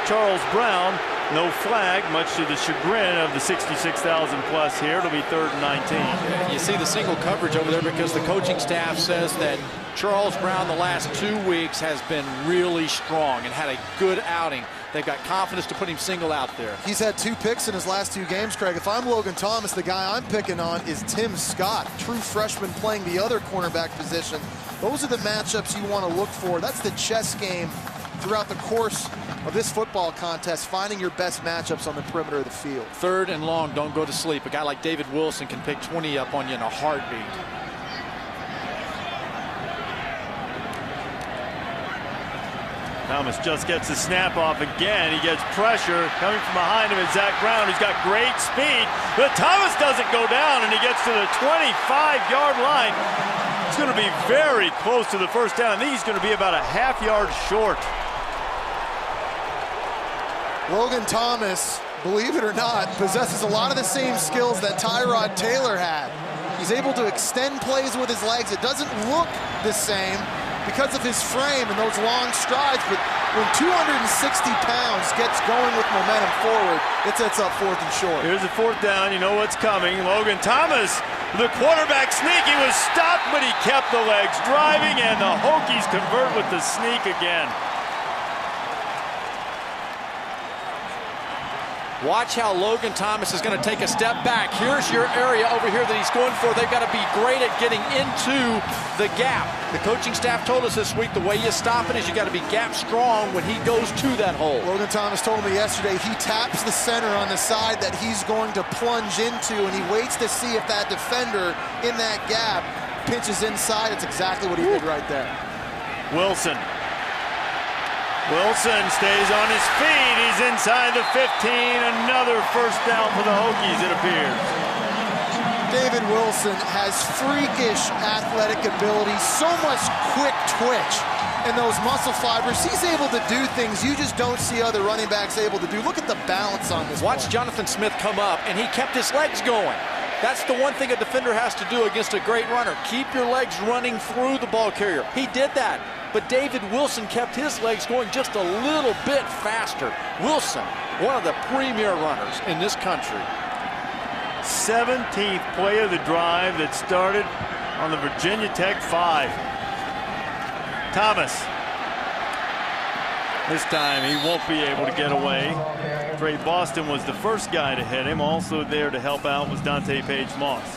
Charles Brown. No flag, much to the chagrin of the 66,000 plus here. It'll be 3rd and 19. You see the single coverage over there because the coaching staff says that Charles Brown the last 2 weeks has been really strong and had a good outing. They've got confidence to put him single out there. He's had 2 picks in his last 2 games, Craig. If I'm Logan Thomas, the guy I'm picking on is Tim Scott, true freshman playing the other cornerback position. Those are the matchups you want to look for. That's the chess game throughout the course of this football contest, finding your best matchups on the perimeter of the field. 3rd and long, don't go to sleep. A guy like David Wilson can pick 20 up on you in a heartbeat. Thomas just gets the snap off again. He gets pressure coming from behind him is Zach Brown, who's got great speed. But Thomas doesn't go down, and he gets to the 25-yard line. It's going to be very close to the first down. I think he's going to be about a half-yard short. Logan Thomas, believe it or not, possesses a lot of the same skills that Tyrod Taylor had. He's able to extend plays with his legs. It doesn't look the same because of his frame and those long strides, but when 260 pounds gets going with momentum forward, it sets up 4th and short. Here's the 4th down. You know what's coming. Logan Thomas The quarterback sneak, he was stopped, but he kept the legs driving, and the Hokies convert with the sneak again. Watch how Logan Thomas is going to take a step back. Here's your area over here that he's going for. They've got to be great at getting into the gap. The coaching staff told us this week the way you stop it is you got to be gap strong when he goes to that hole. Logan Thomas told me yesterday he taps the center on the side that he's going to plunge into, and he waits to see if that defender in that gap pinches inside. It's exactly what he did right there. Wilson stays on his feet. He's inside the 15. Another first down for the Hokies, it appears. David Wilson has freakish athletic ability, so much quick twitch and those muscle fibers. He's able to do things you just don't see other running backs able to do. Look at the balance on this. Watch Jonathan Smith come up, and he kept his legs going. That's the one thing a defender has to do against a great runner. Keep your legs running through the ball carrier. He did that. But David Wilson kept his legs going just a little bit faster. Wilson, one of the premier runners in this country. 17th play of the drive that started on the Virginia Tech 5. Thomas. This time he won't be able to get away. Trey Boston was the first guy to hit him. Also there to help out was Dante Page-Moss.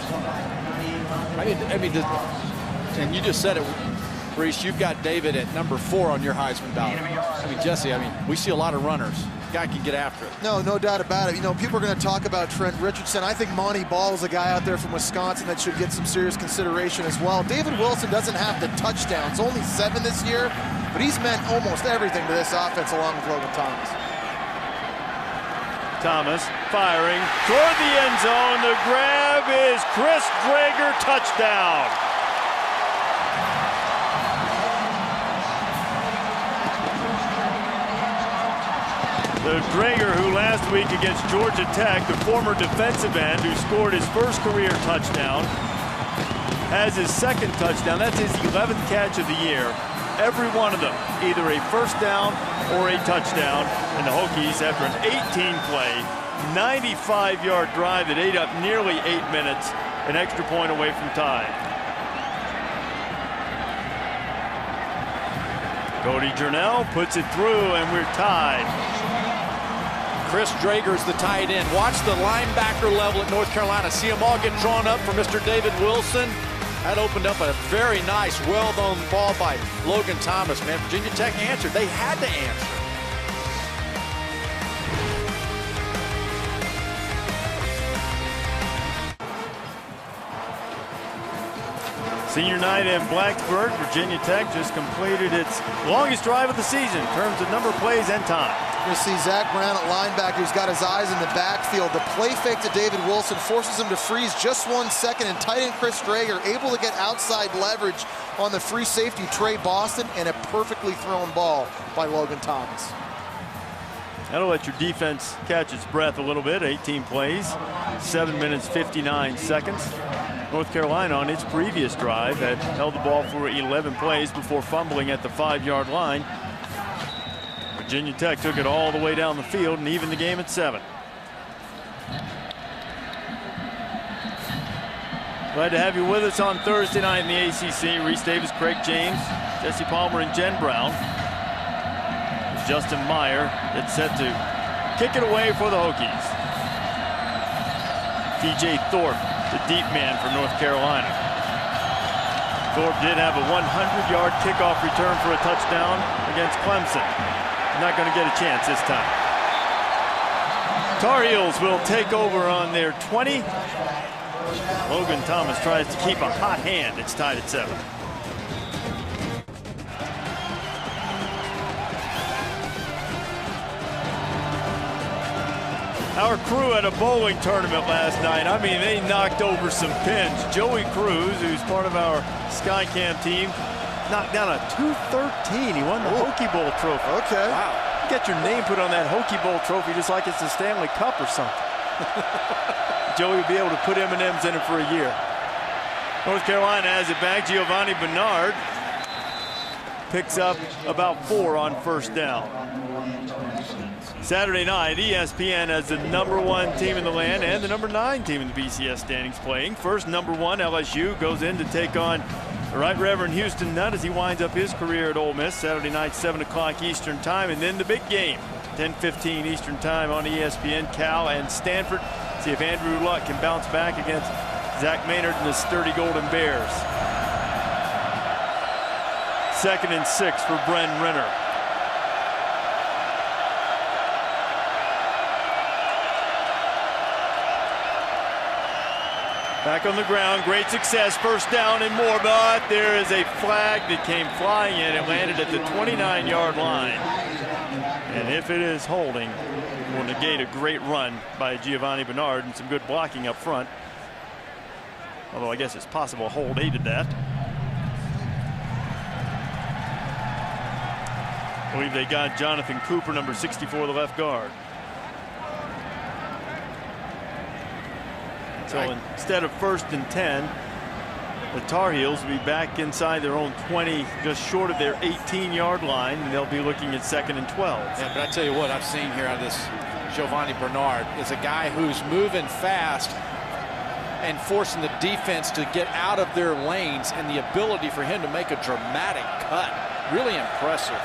And you just said it, Reese, you've got David at number 4 on your Heisman ballot. Jesse, we see a lot of runners. Guy can get after it. No doubt about it. You know, people are going to talk about Trent Richardson. I think Monty Ball is a guy out there from Wisconsin that should get some serious consideration as well. David Wilson doesn't have the touchdowns, only 7 this year, but he's meant almost everything to this offense along with Logan Thomas. Thomas firing toward the end zone. The grab is Chris Drager, touchdown. The Drager, who last week against Georgia Tech, the former defensive end who scored his first career touchdown, has his second touchdown. That's his 11th catch of the year. Every one of them, either a first down or a touchdown. And the Hokies, after an 18-play, 95-yard drive that ate up nearly 8 minutes, an extra point away from tie. Cody Journell puts it through, and we're tied. Chris Drager's the tight end. Watch the linebacker level at North Carolina. See them all get drawn up for Mr. David Wilson. That opened up a very nice, well-known ball by Logan Thomas, man. Virginia Tech answered. They had to answer. Senior night in Blacksburg. Virginia Tech just completed its longest drive of the season in terms of number of plays and time. You see Zach Brown at linebacker, who's got his eyes in the backfield. The play fake to David Wilson forces him to freeze just 1 second, and tight end Chris Drager able to get outside leverage on the free safety Trey Boston, and a perfectly thrown ball by Logan Thomas. That'll let your defense catch its breath a little bit. 18 plays, 7 minutes, 59 seconds. North Carolina on its previous drive had held the ball for 11 plays before fumbling at the 5-yard line. Virginia Tech took it all the way down the field and evened the game at 7. Glad to have you with us on Thursday night in the ACC. Reese Davis, Craig James, Jesse Palmer, and Jen Brown. Justin Meyer gets set to kick it away for the Hokies. TJ Thorpe, the deep man for North Carolina. Thorpe did have a 100-yard kickoff return for a touchdown against Clemson. Not going to get a chance this time. Tar Heels will take over on their 20. Logan Thomas tries to keep a hot hand. It's tied at 7. Our crew at a bowling tournament last night. I mean, they knocked over some pins. Joey Cruz, who's part of our Skycam team, knocked down a 213. He won the Hokie Bowl trophy. Okay. Wow. Get your name put on that Hokie Bowl trophy just like it's the Stanley Cup or something. Joey will be able to put M&Ms in it for a year. North Carolina has it back. Giovanni Bernard picks up about 4 on first down. Saturday night, ESPN has the #1 team in the land and the #9 team in the BCS standings playing. First, #1 LSU goes in to take on the Right Reverend Houston Nutt as he winds up his career at Ole Miss. Saturday night, 7 o'clock Eastern time, and then the big game, 10:15 Eastern time on ESPN. Cal and Stanford. See if Andrew Luck can bounce back against Zach Maynard and the sturdy Golden Bears. 2nd and 6 for Bren Renner. Back on the ground, great success, first down and more, but there is a flag that came flying in. It landed at the 29-yard line. And if it is holding, it will negate a great run by Giovanni Bernard and some good blocking up front. Although I guess it's possible a hold aided that. I believe they got Jonathan Cooper, number 64, the left guard. So instead of 1st and 10, the Tar Heels will be back inside their own 20, just short of their 18-yard line, and they'll be looking at 2nd and 12. Yeah, but I tell you what I've seen here out of this Giovanni Bernard is a guy who's moving fast and forcing the defense to get out of their lanes, and the ability for him to make a dramatic cut. Really impressive.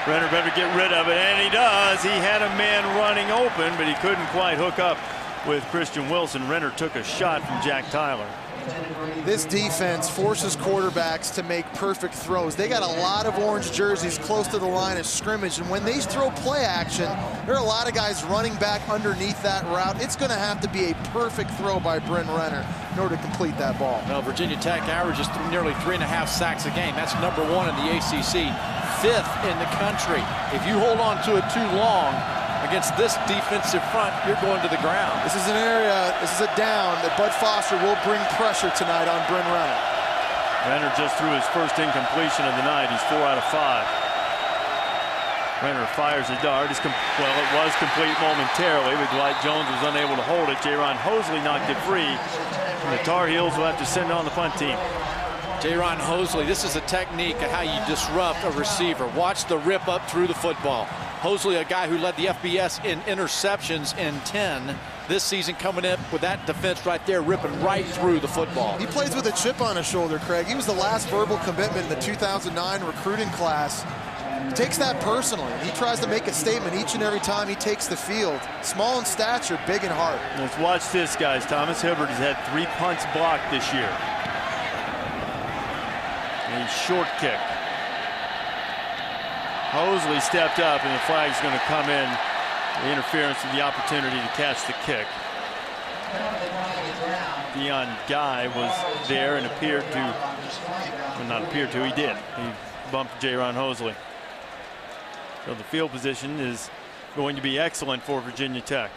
Renner better get rid of it, and he does. He had a man running open, but he couldn't quite hook up with Christian Wilson. Renner took a shot from Jack Tyler. This defense forces quarterbacks to make perfect throws. They got a lot of orange jerseys close to the line of scrimmage, and when they throw play action, there are a lot of guys running back underneath that route. It's going to have to be a perfect throw by Bren Renner in order to complete that ball. Well, Virginia Tech averages nearly 3.5 sacks a game. That's #1 in the ACC, 5th in the country. If you hold on to it too long against this defensive front, you're going to the ground. This is an area, this is a down that Bud Foster will bring pressure tonight on Bren Renner. Renner just threw his first incompletion of the night. He's 4 out of 5. Renner fires a dart. Well, it was complete momentarily, but Dwight Jones was unable to hold it. Jaron Hosley knocked it free. And the Tar Heels will have to send on the punt team. Jaron Hosley, this is a technique of how you disrupt a receiver. Watch the rip up through the football. Hosley, a guy who led the FBS in interceptions in 10 this season, coming in with that defense right there, ripping right through the football. He plays with a chip on his shoulder, Craig. He was the last verbal commitment in the 2009 recruiting class. He takes that personally. He tries to make a statement each and every time he takes the field. Small in stature, big in heart. Let's watch this, guys. Thomas Hibbert has had 3 punts blocked this year. A short kick. Hosley stepped up, and the flag's going to come in. The interference with the opportunity to catch the kick. Dion Guy was there and appeared to, well, not appeared to, he did. He bumped Jaron Hosley. So the field position is going to be excellent for Virginia Tech.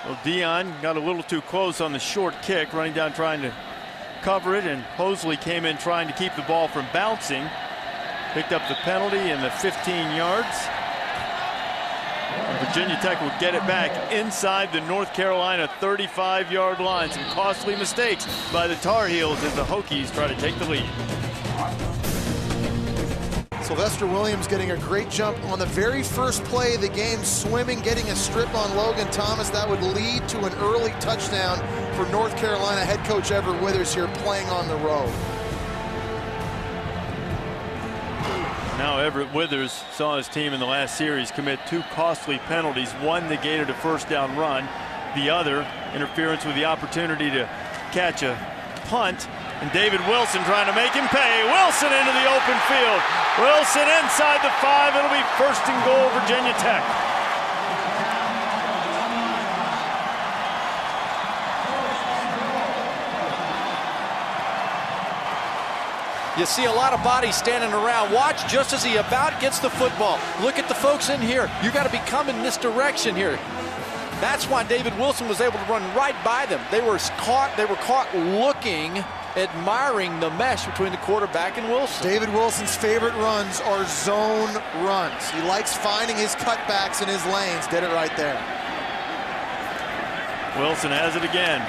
Well, Dion got a little too close on the short kick, running down trying to cover it, and Hosley came in trying to keep the ball from bouncing. Picked up the penalty in the 15 yards. And Virginia Tech will get it back inside the North Carolina 35-yard line. Some costly mistakes by the Tar Heels as the Hokies try to take the lead. Sylvester Williams getting a great jump on the very first play of the game, swimming, getting a strip on Logan Thomas. That would lead to an early touchdown for North Carolina head coach Everett Withers here playing on the road. Now Everett Withers saw his team in the last series commit 2 costly penalties. One negated a first down run. The other, interference with the opportunity to catch a punt. And David Wilson trying to make him pay. Wilson into the open field. Wilson inside the 5. It'll be 1st and goal, Virginia Tech. You see a lot of bodies standing around. Watch just as he about gets the football. Look at the folks in here. You got to be coming this direction here. That's why David Wilson was able to run right by them. They were caught looking, admiring the mesh between the quarterback and Wilson. David Wilson's favorite runs are zone runs. He likes finding his cutbacks in his lanes. Did it right there. Wilson has it again.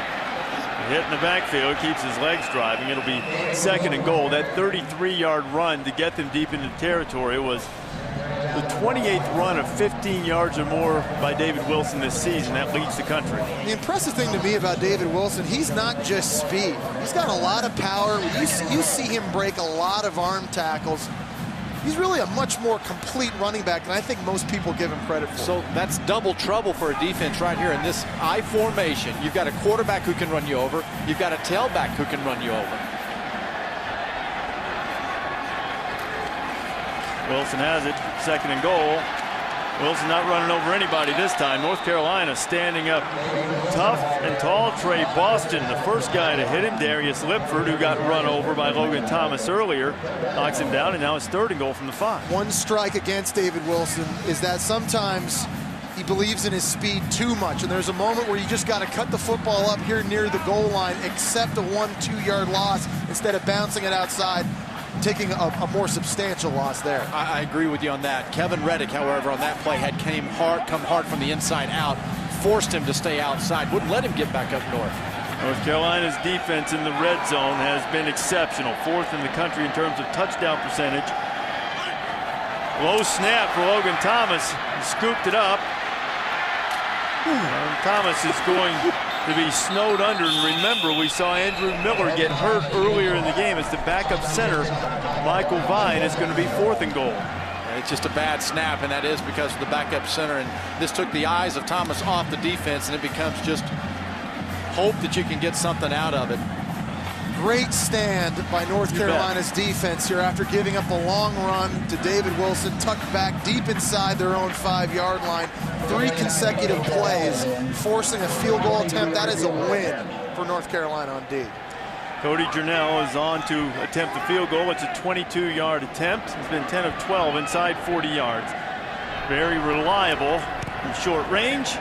Hit in the backfield, keeps his legs driving. It'll be 2nd and goal. That 33-yard run to get them deep into the territory was the 28th run of 15 yards or more by David Wilson this season. That leads the country. The impressive thing to me about David Wilson, he's not just speed. He's got a lot of power. You see him break a lot of arm tackles. He's really a much more complete running back than I think most people give him credit for. So that's double trouble for a defense right here in this I formation. You've got a quarterback who can run you over. You've got a tailback who can run you over. Wilson has it, 2nd and goal. Wilson not running over anybody this time. North Carolina standing up tough and tall. Trey Boston, the first guy to hit him. Darius Lipford, who got run over by Logan Thomas earlier, knocks him down, and now it's 3rd and goal from the 5. One strike against David Wilson is that sometimes he believes in his speed too much, and there's a moment where you just got to cut the football up here near the goal line, accept a 1-2 yard loss instead of bouncing it outside, taking a more substantial loss there. I agree with you on that. Kevin Reddick, however, on that play had come hard from the inside out, forced him to stay outside, wouldn't let him get back up north. North Carolina's defense in the red zone has been exceptional. 4th in the country in terms of touchdown percentage. Low snap for Logan Thomas. He scooped it up. And Thomas is going to be snowed under. And remember, we saw Andrew Miller get hurt earlier in the game as the backup center. Michael Vine is going to be 4th and goal. It's just a bad snap, and that is because of the backup center. And this took the eyes of Thomas off the defense, and it becomes just hope that you can get something out of it. Great stand by North Carolina's defense here after giving up a long run to David Wilson, tucked back deep inside their own 5-yard line. 3 consecutive plays, forcing a field goal attempt. That is a win for North Carolina on D. Cody Jernell is on to attempt the field goal. It's a 22-yard attempt. He's been 10 of 12 inside 40 yards. Very reliable in short range.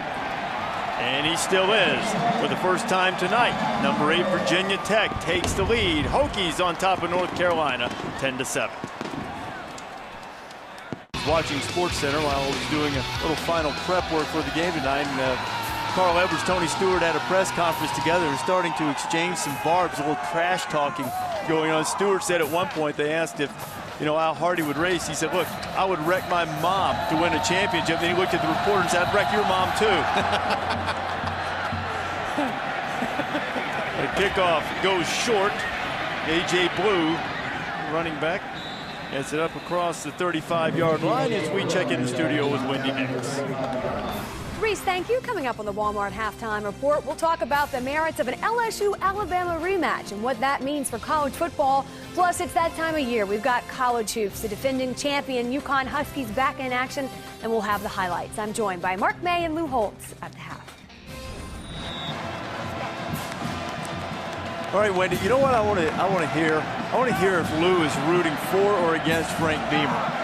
And he still is for the first time tonight. Number 8, Virginia Tech takes the lead. Hokies on top of North Carolina, 10-7. Watching SportsCenter while I was doing a little final prep work for the game tonight. And Carl Edwards, Tony Stewart had a press conference together and starting to exchange some barbs, a little trash talking going on. Stewart said at one point they asked if, Al Hardy would race. He said, look, I would wreck my mom to win a championship. Then he looked at the reporter and said, I'd wreck your mom too. The kickoff goes short. A.J. Blue, running back, gets it up across the 35-yard line as we check in the studio with Wendy Nix. Reese, thank you. Coming up on the Walmart Halftime Report, we'll talk about the merits of an LSU-Alabama rematch and what that means for college football. Plus, it's that time of year. We've got college hoops. The defending champion UConn Huskies back in action, and we'll have the highlights. I'm joined by Mark May and Lou Holtz at the half. All right, Wendy, you know what I want to hear? I want to hear if Lou is rooting for or against Frank Beamer.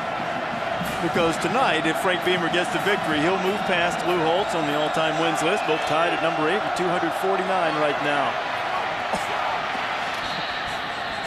Because tonight, if Frank Beamer gets the victory, he'll move past Lou Holtz on the all-time wins list, both tied at number 8 with 249 right now.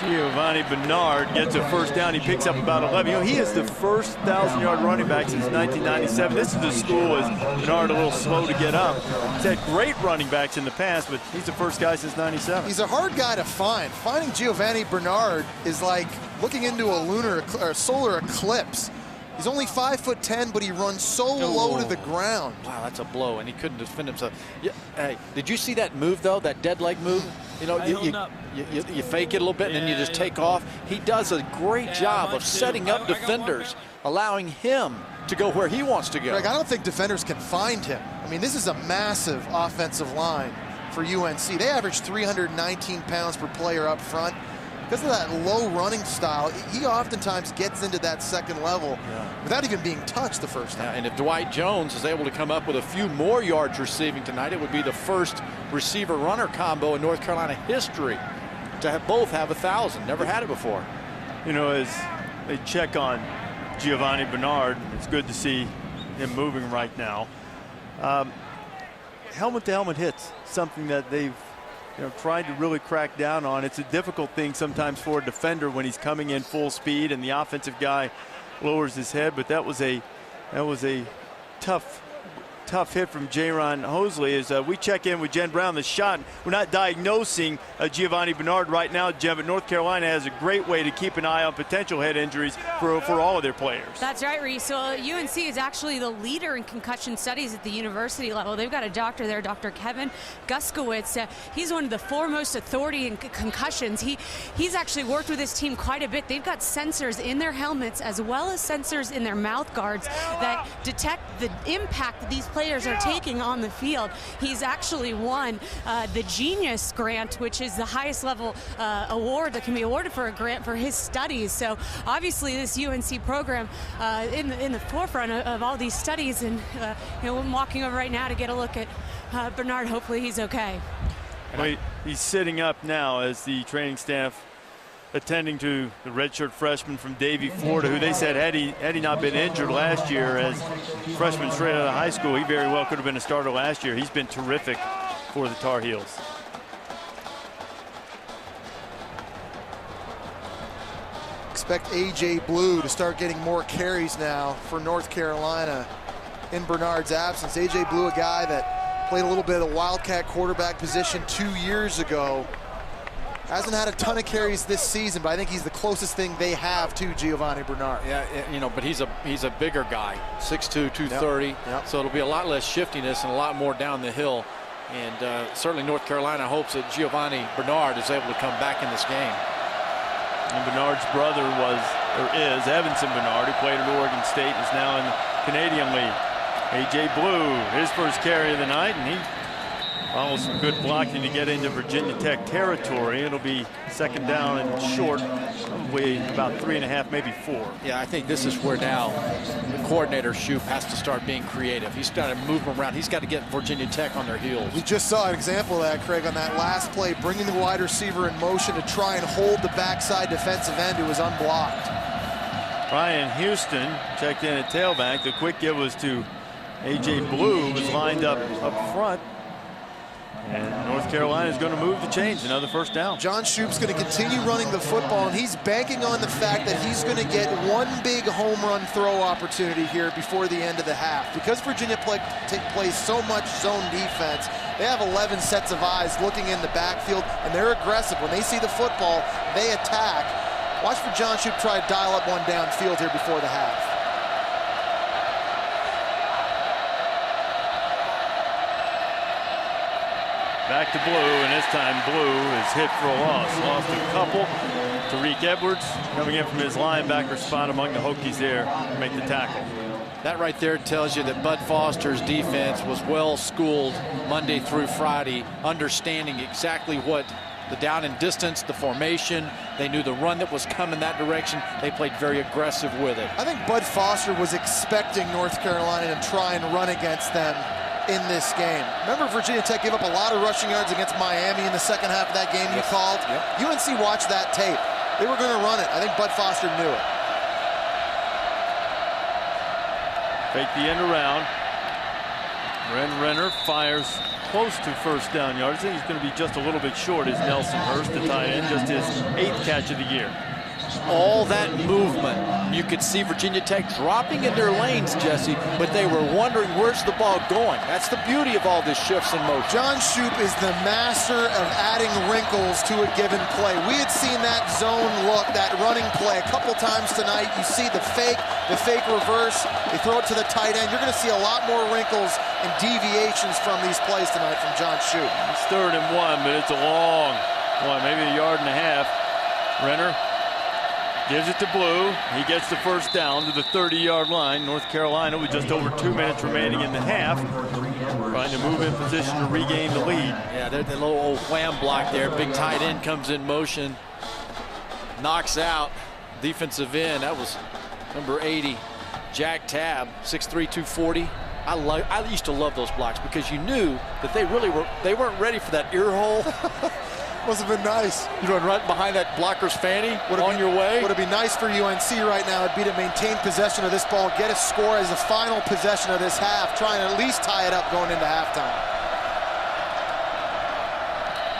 Giovanni Bernard gets a first down. He picks up about 11. He is the first 1,000-yard running back since 1997. This is the school as Bernard a little slow to get up. He's had great running backs in the past, but he's the first guy since 97. He's a hard guy to find. Finding Giovanni Bernard is like looking into a lunar or solar eclipse. He's only 5'10", but he runs so low to the ground. Wow, that's a blow, and he couldn't defend himself. Yeah, hey, did you see that move, though, that dead leg move? You fake it a little bit, and then you just take off. He does a great job of setting up defenders, allowing him to go where he wants to go. Greg, I don't think defenders can find him. I mean, this is a massive offensive line for UNC. They average 319 pounds per player up front. Because of that low running style, he oftentimes gets into that second level without even being touched the first time. Yeah, and if Dwight Jones is able to come up with a few more yards receiving tonight, it would be the first receiver-runner combo in North Carolina history to both have 1,000. Never had it before. As they check on Giovanni Bernard, it's good to see him moving right now. helmet-to-helmet hits, something that they've tried to really crack down on. It's a difficult thing sometimes for a defender when he's coming in full speed and the offensive guy lowers his head, but that was a tough hit from Jaron Hosley. As we check in with Jen Brown, the shot, we're not diagnosing Giovanni Bernard right now, Jen, but North Carolina has a great way to keep an eye on potential head injuries for all of their players. That's right, Reese. So UNC is actually the leader in concussion studies at the university level. They've got a doctor there, Dr. Kevin Guskowitz. He's one of the foremost authority in concussions. He's actually worked with his team quite a bit. They've got sensors in their helmets as well as sensors in their mouth guards that detect the impact that these players are taking on the field. He's actually won the Genius Grant, which is the highest level award that can be awarded for a grant for his studies. So obviously this UNC program in the forefront of all these studies, and I'm walking over right now to get a look at Bernard. Hopefully he's okay. Well, he's sitting up now as the training staff attending to the redshirt freshman from Davie, Florida, who they said had he not been injured last year as freshman straight out of high school, he very well could have been a starter last year. He's been terrific for the Tar Heels. Expect A.J. Blue to start getting more carries now for North Carolina in Bernard's absence. A.J. Blue, a guy that played a little bit of Wildcat quarterback position 2 years ago. Hasn't had a ton of carries this season, but I think he's the closest thing they have to Giovanni Bernard. Yeah, but he's a bigger guy, 6'2", 230. Yep. So it'll be a lot less shiftiness and a lot more down the hill. And certainly North Carolina hopes that Giovanni Bernard is able to come back in this game. And Bernard's brother is Evanson Bernard, who played at Oregon State and is now in the Canadian League. A.J. Blue, his first carry of the night, and he follows some good blocking to get into Virginia Tech territory. It'll be second down and short, probably about 3.5, maybe 4. Yeah, I think this is where now the coordinator, Shoop, has to start being creative. He's got to move them around. He's got to get Virginia Tech on their heels. We just saw an example of that, Craig, on that last play, bringing the wide receiver in motion to try and hold the backside defensive end who was unblocked. Ryan Houston checked in at tailback. The quick give was to A.J. Blue, who was lined up front. And North Carolina is going to move the chains, another first down. John Shoop's going to continue running the football, and he's banking on the fact that he's going to get one big home run throw opportunity here before the end of the half. Because Virginia plays so much zone defense, they have 11 sets of eyes looking in the backfield, and they're aggressive. When they see the football, they attack. Watch for John Shoop try to dial up one downfield here before the half. Back to Blue, and this time Blue is hit for a loss. Lost a couple. Tariq Edwards coming in from his linebacker spot among the Hokies there to make the tackle. That right there tells you that Bud Foster's defense was well schooled Monday through Friday, understanding exactly what the down and distance, the formation. They knew the run that was coming that direction. They played very aggressive with it. I think Bud Foster was expecting North Carolina to try and run against them in this game. Remember, Virginia Tech gave up a lot of rushing yards against Miami in the second half of that game you called? Yep. UNC watched that tape. They were going to run it. I think Bud Foster knew it. Fake the end around. Renner fires close to first down yards. I think he's going to be just a little bit short as Nelson Hurst, the tight end, just his 8th catch of the year. All that movement, you could see Virginia Tech dropping in their lanes, Jesse, but they were wondering where's the ball going. That's the beauty of all this shifts in motion. John Shoop is the master of adding wrinkles to a given play. We had seen that zone look, that running play a couple times tonight. You see the fake reverse, they throw it to the tight end. You're going to see a lot more wrinkles and deviations from these plays tonight from John Shoop. It's 3rd and 1, but it's a long one, maybe a yard and a half. Renner gives it to Blue. He gets the first down to the 30-yard line. North Carolina with just over 2 minutes remaining in the half, trying to move in position to regain the lead. Yeah, the little old wham block there. Big tight end comes in motion, knocks out defensive end. That was number 80, Jack Tabb, 6'3", 240. I used to love those blocks because you knew that they weren't ready for that ear hole. Must have been nice. You run right behind that blocker's fanny on your way. Would it be nice for UNC right now? It'd be to maintain possession of this ball, get a score as the final possession of this half, try and at least tie it up going into halftime.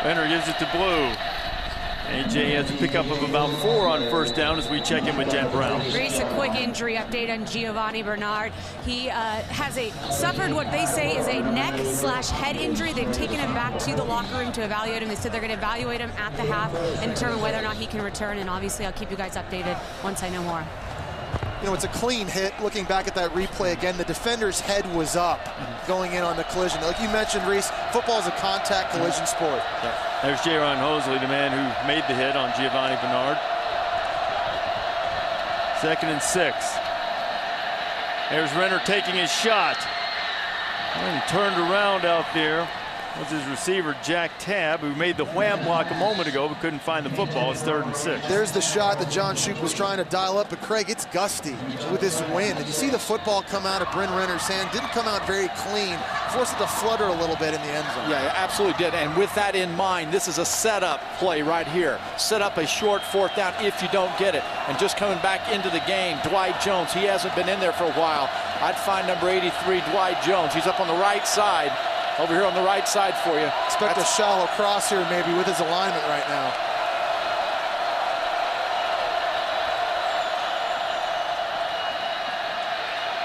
Renner gives it to Blue. AJ has a pickup of about 4 on first down as we check in with Jen Brown. Reese, a quick injury update on Giovanni Bernard. He suffered what they say is a neck/head injury. They've taken him back to the locker room to evaluate him. They said they're going to evaluate him at the half and determine whether or not he can return. And obviously, I'll keep you guys updated once I know more. You know, it's a clean hit. Looking back at that replay again, the defender's head was up going in on the collision. Like you mentioned, Reese, football is a contact collision sport. Yeah. There's Jaron Hosley, the man who made the hit on Giovanni Bernard. 2nd and 6. There's Renner taking his shot. And turned around out there was his receiver, Jack Tabb, who made the wham block a moment ago but couldn't find the football. It's 3rd and 6. There's the shot that John Shoop was trying to dial up, but Craig, it's gusty with this wind. And you see the football come out of Bryn Renner's hand. Didn't come out very clean. Forced it to flutter a little bit in the end zone. Yeah, it absolutely did. And with that in mind, this is a setup play right here. Set up a short 4th down if you don't get it. And just coming back into the game, Dwight Jones. He hasn't been in there for a while. I'd find number 83, Dwight Jones. He's up on the right side. Over here on the right side for you. Expect a shallow cross here maybe with his alignment right now.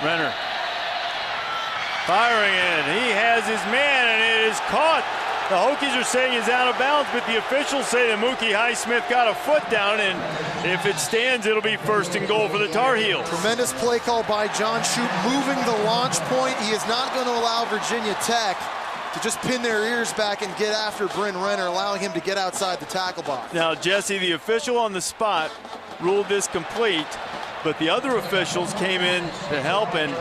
Renner firing in. He has his man, and it is caught. The Hokies are saying he's out of bounds, but the officials say that Mookie Highsmith got a foot down, and if it stands, it'll be 1st and goal for the Tar Heels. Tremendous play call by John Shoop, moving the launch point. He is not going to allow Virginia Tech to just pin their ears back and get after Bryn Renner, allowing him to get outside the tackle box. Now, Jesse, the official on the spot ruled this complete, but the other officials came in to help, and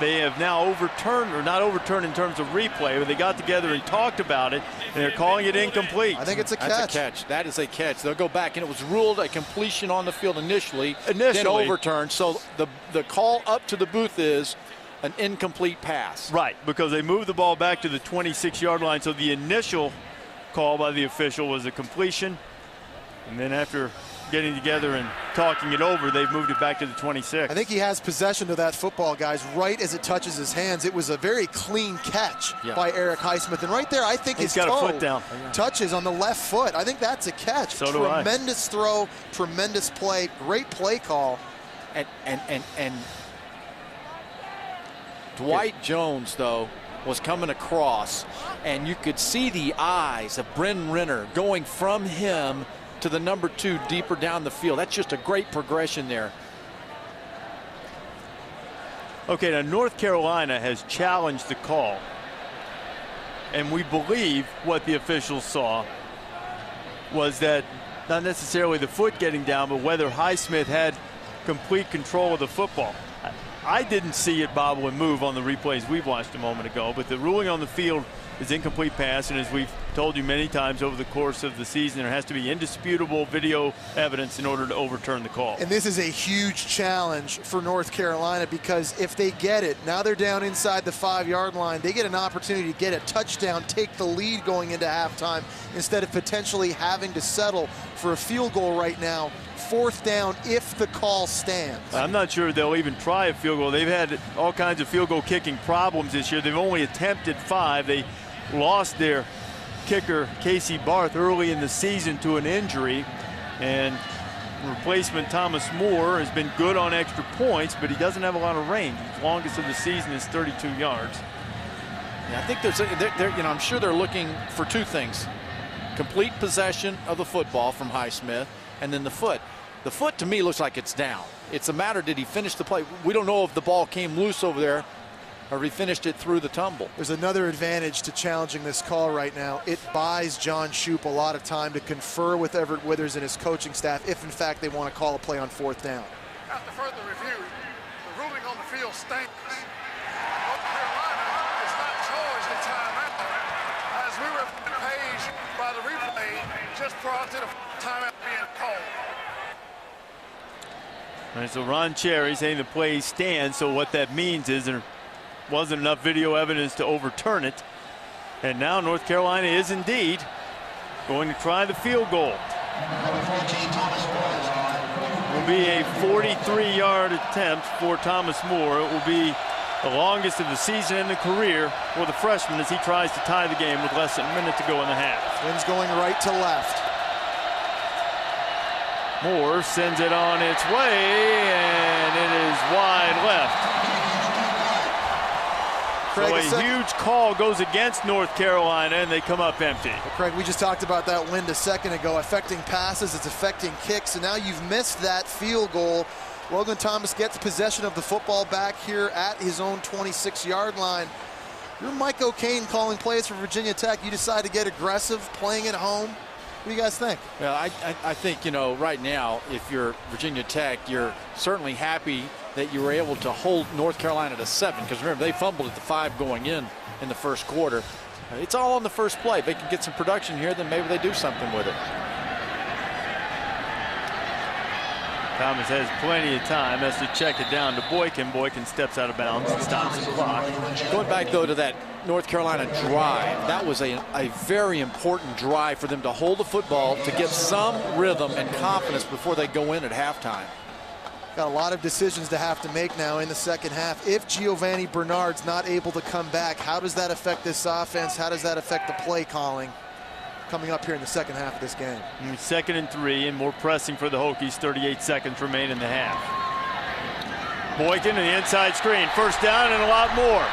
they have now overturned, or not overturned in terms of replay, but they got together and talked about it, and they're calling it incomplete. I think it's a catch. That's a catch. That is a catch. They'll go back, and it was ruled a completion on the field initially. Then overturned. So the call up to the booth is an incomplete pass. Right, because they moved the ball back to the 26-yard line, so the initial call by the official was a completion, and then after getting together and talking it over, they've moved it back to the 26. I think he has possession of that football, guys, right as it touches his hands. It was a very clean catch by Eric Highsmith. And right there, I think his toe got a foot down. Touches on the left foot. I think that's a catch. So do I. Tremendous throw, tremendous play, great play call. And Dwight Jones, though, was coming across, and you could see the eyes of Bryn Renner going from him to the number 2 deeper down the field. That's just a great progression there. Okay, now North Carolina has challenged the call, and we believe what the officials saw was that not necessarily the foot getting down, but whether Highsmith had complete control of the football. I didn't see it bobble and move on the replays we've watched a moment ago, but the ruling on the field is incomplete pass, and as we've told you many times over the course of the season, there has to be indisputable video evidence in order to overturn the call. And this is a huge challenge for North Carolina, because if they get it, now they're down inside the 5-yard line. They get an opportunity to get a touchdown, take the lead going into halftime, instead of potentially having to settle for a field goal right now. 4th down if the call stands. I'm not sure they'll even try a field goal. They've had all kinds of field goal kicking problems this year. They've only attempted 5. They lost their kicker, Casey Barth, early in the season to an injury, and replacement Thomas Moore has been good on extra points, but he doesn't have a lot of range. His longest of the season is 32 yards. Yeah, I think I'm sure they're looking for 2 things: complete possession of the football from Highsmith, and then the foot. The foot, to me, looks like it's down. It's a matter, did he finish the play? We don't know if the ball came loose over there or he finished it through the tumble. There's another advantage to challenging this call right now. It buys John Shoop a lot of time to confer with Everett Withers and his coaching staff if, in fact, they want to call a play on 4th down. After further review, the ruling on the field stinks. North Carolina is not charged a timeout, as we were paged by the replay just prior to the timeout being called. All right, so Ron Cherry saying the play stands, so what that means is there wasn't enough video evidence to overturn it. And now North Carolina is indeed going to try the field goal. It will be a 43-yard attempt for Thomas Moore. It will be The longest of the season in the career for the freshman as he tries to tie the game with less than a minute to go in the half. Flynn's going right to left. Moore sends it on its way, and it is wide left. Craig, so a huge call goes against North Carolina, and they come up empty. Well, Craig, we just talked about that wind a second ago, affecting passes, it's affecting kicks, and now you've missed that field goal. Logan Thomas gets possession of the football back here at his own 26-yard line. You're Mike O'Kane calling plays for Virginia Tech. You decide to get aggressive, playing at home. What do you guys think? Well, I think, you know, right now, if you're Virginia Tech, you're certainly happy that you were able to hold North Carolina to 7, because remember, they fumbled at the 5 going in the first quarter. It's all on the first play. If they can get some production here, then maybe they do something with it. Thomas has plenty of time, has to check it down to Boykin. Boykin steps out of bounds and stops the clock. Going back, though, to that North Carolina drive, that was a very important drive for them to hold the football, to get some rhythm and confidence before they go in at halftime. Got a lot of decisions to have to make now in the second half. If Giovanni Bernard's not able to come back, how does that affect this offense? How does that affect the play calling coming up here in the second half of this game? 2nd and 3, and more pressing for the Hokies. 38 seconds remain in the half. Boykin and the inside screen. First down and a lot more.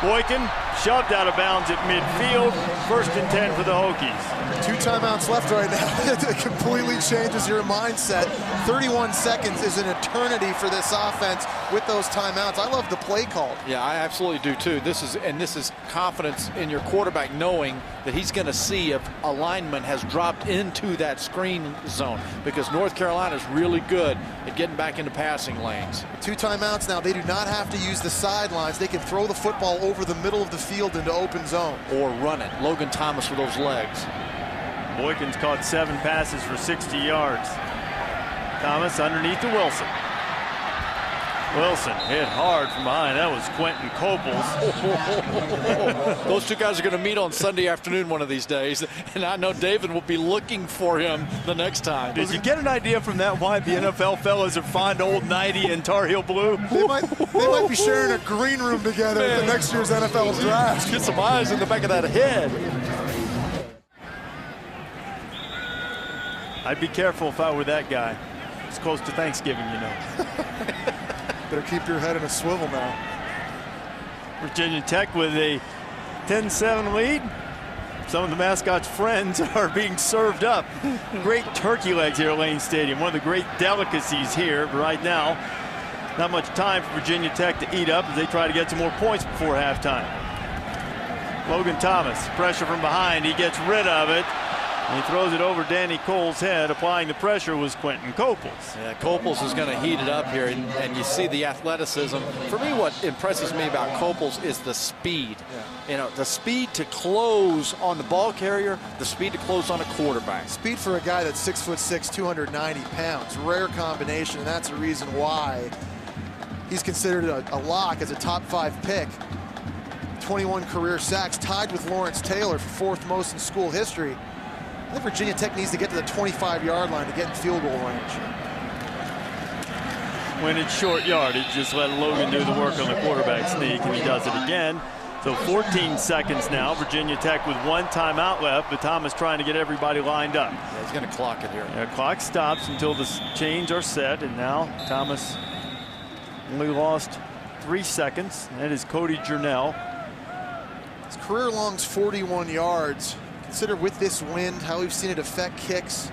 Boykin shoved out of bounds at midfield. 1st and 10 for the Hokies. 2 timeouts left right now. It completely changes your mindset. 31 seconds is an eternity for this offense with those timeouts. I love the play call. Yeah, I absolutely do too. This is confidence in your quarterback, knowing that he's going to see if a lineman has dropped into that screen zone, because North Carolina is really good at getting back into passing lanes. 2 timeouts now. They do not have to use the sidelines. They can throw the football over the middle of the field into open zone. Or run it. Logan Thomas with those legs. Boykin's caught 7 passes for 60 yards. Thomas underneath to Wilson. Wilson hit hard from behind. That was Quentin Coples. Those 2 guys are going to meet on Sunday afternoon one of these days, and I know David will be looking for him the next time. Did you get an idea from that why the NFL fellas are fond of Old 90 and Tar Heel Blue? They might be sharing a green room together at the next year's NFL draft. Get some eyes in the back of that head. I'd be careful if I were that guy. It's close to Thanksgiving, you know. Better keep your head in a swivel now. Virginia Tech with a 10-7 lead. Some of the mascot's friends are being served up. Great turkey legs here at Lane Stadium. One of the great delicacies here. But right now, not much time for Virginia Tech to eat up as they try to get some more points before halftime. Logan Thomas, pressure from behind. He gets rid of it. And he throws it over Danny Cole's head. Applying the pressure was Quentin Coples. Yeah, Coples is going to heat it up here, and you see the athleticism. For me, what impresses me about Coples is the speed. Yeah. You know, the speed to close on the ball carrier, the speed to close on a quarterback. Speed for a guy that's 6'6", 290 pounds. Rare combination, and that's the reason why he's considered a lock as a top 5 pick. 21 career sacks, tied with Lawrence Taylor for 4th most in school history. I think Virginia Tech needs to get to the 25-yard line to get in field goal range. When it's short yardage, just let Logan do the work on the quarterback sneak, and he does it again. So 14 seconds now. Virginia Tech with 1 timeout left, but Thomas trying to get everybody lined up. Yeah, he's going to clock it here. Yeah, clock stops until the chains are set, and now Thomas only lost 3 seconds. That is Cody Journell. His career long's 41 yards. Consider with this wind how we've seen it affect kicks.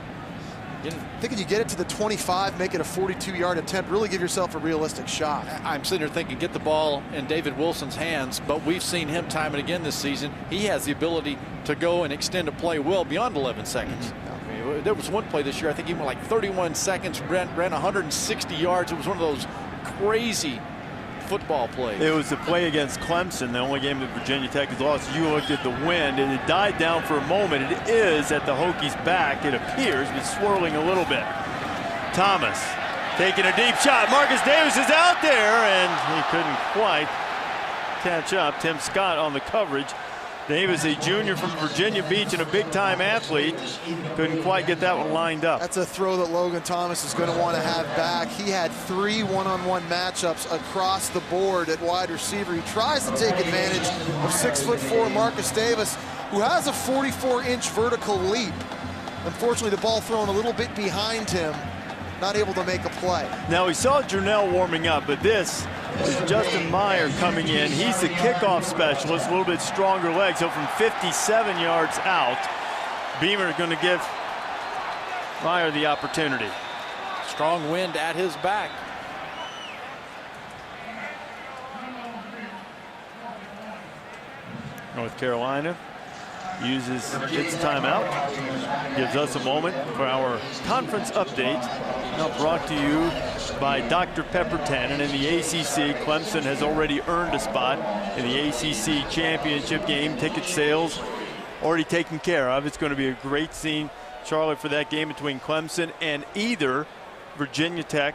Thinking you get it to the 25, make it a 42-yard attempt, really give yourself a realistic shot. I'm sitting here thinking, get the ball in David Wilson's hands, but we've seen him time and again this season. He has the ability to go and extend a play well beyond 11 seconds. I mean, there was one play this year, I think he went like 31 seconds, ran 160 yards. It was one of those crazy football plays. It was the play against Clemson, the only game that Virginia Tech has lost. You looked at the wind, and it died down for a moment. It is at the Hokies' back, it appears, but swirling a little bit. Thomas taking a deep shot. Marcus Davis is out there, and he couldn't quite catch up. Tim Scott on the coverage. Davis, a junior from Virginia Beach and a big-time athlete, couldn't quite get that one lined up. That's a throw that Logan Thomas is going to want to have back. He had 3 one-on-one matchups across the board at wide receiver. He tries to take advantage of 6'4" Marcus Davis, who has a 44-inch vertical leap. Unfortunately, the ball thrown a little bit behind him, not able to make a play. Now, we saw Jernell warming up, but this is Justin Meyer coming in. He's the kickoff specialist, a little bit stronger legs. So from 57 yards out, Beamer is going to give Meyer the opportunity. Strong wind at his back. North Carolina uses its timeout, gives us a moment for our conference update. Now brought to you by Dr. Pepper 10. And in the ACC, Clemson has already earned a spot in the ACC championship game. Ticket sales already taken care of. It's going to be a great scene, Charlotte, for that game between Clemson and either Virginia Tech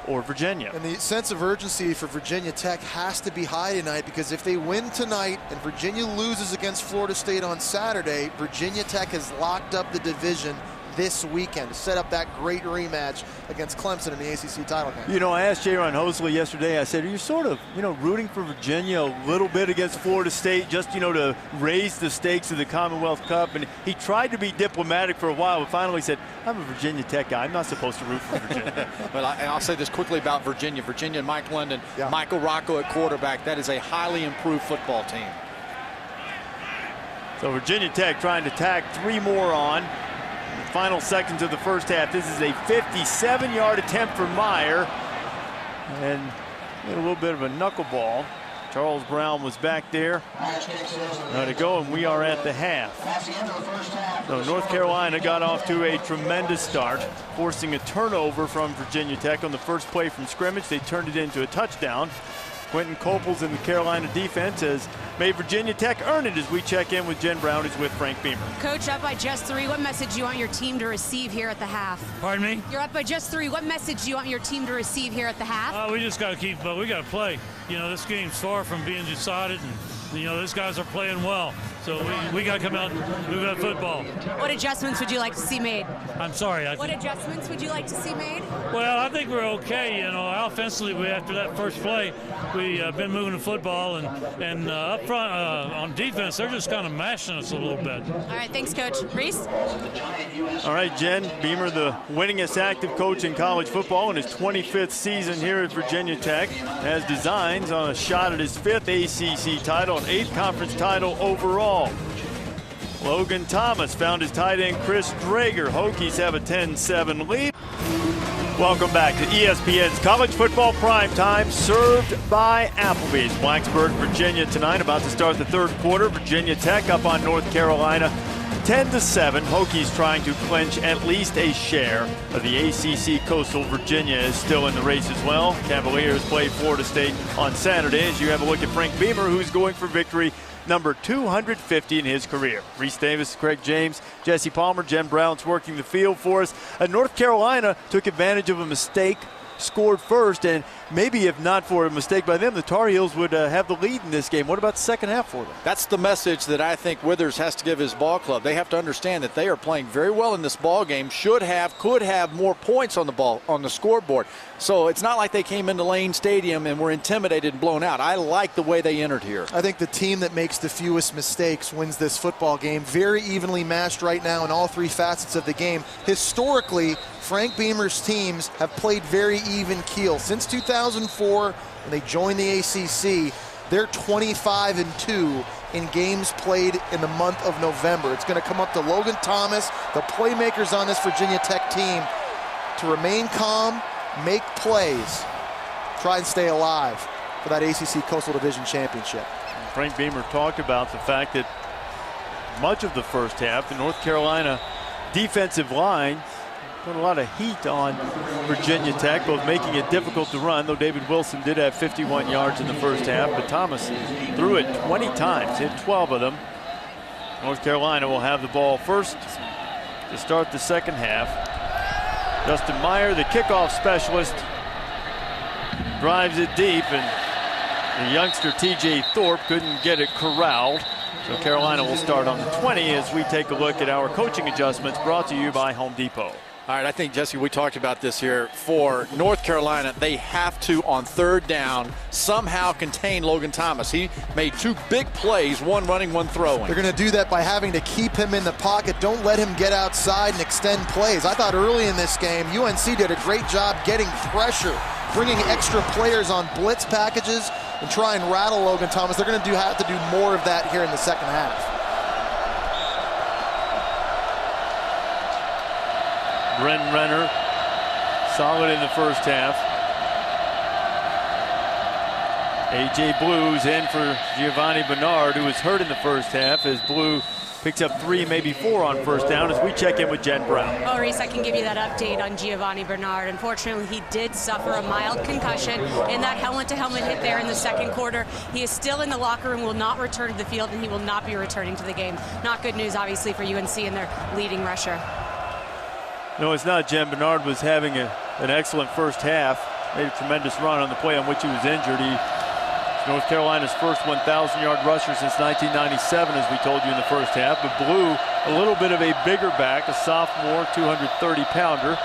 or Virginia. And the sense of urgency for Virginia Tech has to be high tonight, because if they win tonight and Virginia loses against Florida State on Saturday, Virginia Tech has locked up the division this weekend to set up that great rematch against Clemson in the ACC title game. You know, I asked Jaron Hosley yesterday, I said, are you sort of, rooting for Virginia a little bit against Florida State, just, to raise the stakes of the Commonwealth Cup? And he tried to be diplomatic for a while, but finally said, I'm a Virginia Tech guy. I'm not supposed to root for Virginia. Well, I'll say this quickly about Virginia. Virginia and Mike London, Michael Rocco at quarterback. That is a highly improved football team. So Virginia Tech trying to tack 3 more on. The final seconds of the first half. This is a 57-yard attempt for Meyer. And a little bit of a knuckleball. Charles Brown was back there. Now to go, and we are at the half. So North Carolina got off to a tremendous start, forcing a turnover from Virginia Tech on the first play from scrimmage. They turned it into a touchdown. Quentin Coples in the Carolina defense has made Virginia Tech earn it as we check in with Jen Brown, who's with Frank Beamer. Coach, up by just 3. What message do you want your team to receive here at the half? Pardon me? You're up by just 3. What message do you want your team to receive here at the half? We just got to keep, we got to play. This game's far from being decided, and these guys are playing well. So we got to come out and move that football. What adjustments would you like to see made? I'm sorry. What adjustments would you like to see made? Well, I think we're okay. Offensively, after that first play, we been moving the football, and up front on defense, they're just kind of mashing us a little bit. All right, thanks, Coach. Reese? All right, Jen, Beamer, the winningest active coach in college football in his 25th season here at Virginia Tech, has designs on a shot at his 5th ACC title and 8th conference title overall. Logan Thomas found his tight end Chris Drager. Hokies have a 10-7 lead. Welcome back to ESPN's College Football Primetime, served by Applebee's. Blacksburg, Virginia tonight, about to start the third quarter. Virginia Tech up on North Carolina 10-7. Hokies trying to clinch at least a share of the ACC. Coastal Virginia is still in the race as well. Cavaliers play Florida State on Saturday as you have a look at Frank Beamer, who's going for victory number 250 in his career. Reese Davis, Craig James, Jesse Palmer, Jen Brown's working the field for us. North Carolina took advantage of a mistake, scored first, and maybe if not for a mistake by them, the Tar Heels would have the lead in this game. What about the second half for them? That's the message that I think Withers has to give his ball club. They have to understand that they are playing very well in this ball game, could have more points on the scoreboard. So it's not like they came into Lane Stadium and were intimidated and blown out. I like the way they entered here. I think the team that makes the fewest mistakes wins this football game. Very evenly matched right now in all 3 facets of the game. Historically, Frank Beamer's teams have played very even keel. Since 2004, when they joined the ACC, they're 25-2 in games played in the month of November. It's going to come up to Logan Thomas, the playmakers on this Virginia Tech team, to remain calm, make plays, try and stay alive for that ACC Coastal Division Championship. Frank Beamer talked about the fact that much of the first half, the North Carolina defensive line put a lot of heat on Virginia Tech, both making it difficult to run, though David Wilson did have 51 yards in the first half, but Thomas threw it 20 times, hit 12 of them. North Carolina will have the ball first to start the second half. Justin Meyer, the kickoff specialist, drives it deep, and the youngster TJ Thorpe couldn't get it corralled. So Carolina will start on the 20 as we take a look at our coaching adjustments brought to you by Home Depot. All right, I think, Jesse, we talked about this here. For North Carolina, they have to, on third down, somehow contain Logan Thomas. He made 2 big plays, one running, one throwing. They're going to do that by having to keep him in the pocket. Don't let him get outside and extend plays. I thought early in this game, UNC did a great job getting pressure, bringing extra players on blitz packages and try and rattle Logan Thomas. They're going to have to do more of that here in the second half. Bren Renner, solid in the first half. A.J. Blue's in for Giovanni Bernard, who was hurt in the first half, as Blue picks up 3, maybe 4 on first down as we check in with Jen Brown. Oh, Reese, I can give you that update on Giovanni Bernard. Unfortunately, he did suffer a mild concussion in that helmet-to-helmet hit there in the second quarter. He is still in the locker room, will not return to the field, and he will not be returning to the game. Not good news, obviously, for UNC and their leading rusher. No, it's not. Jen Bernard was having an excellent first half. Made a tremendous run on the play on which he was injured. He's North Carolina's first 1,000-yard rusher since 1997, as we told you in the first half. But Blue, a little bit of a bigger back, a sophomore, 230-pounder.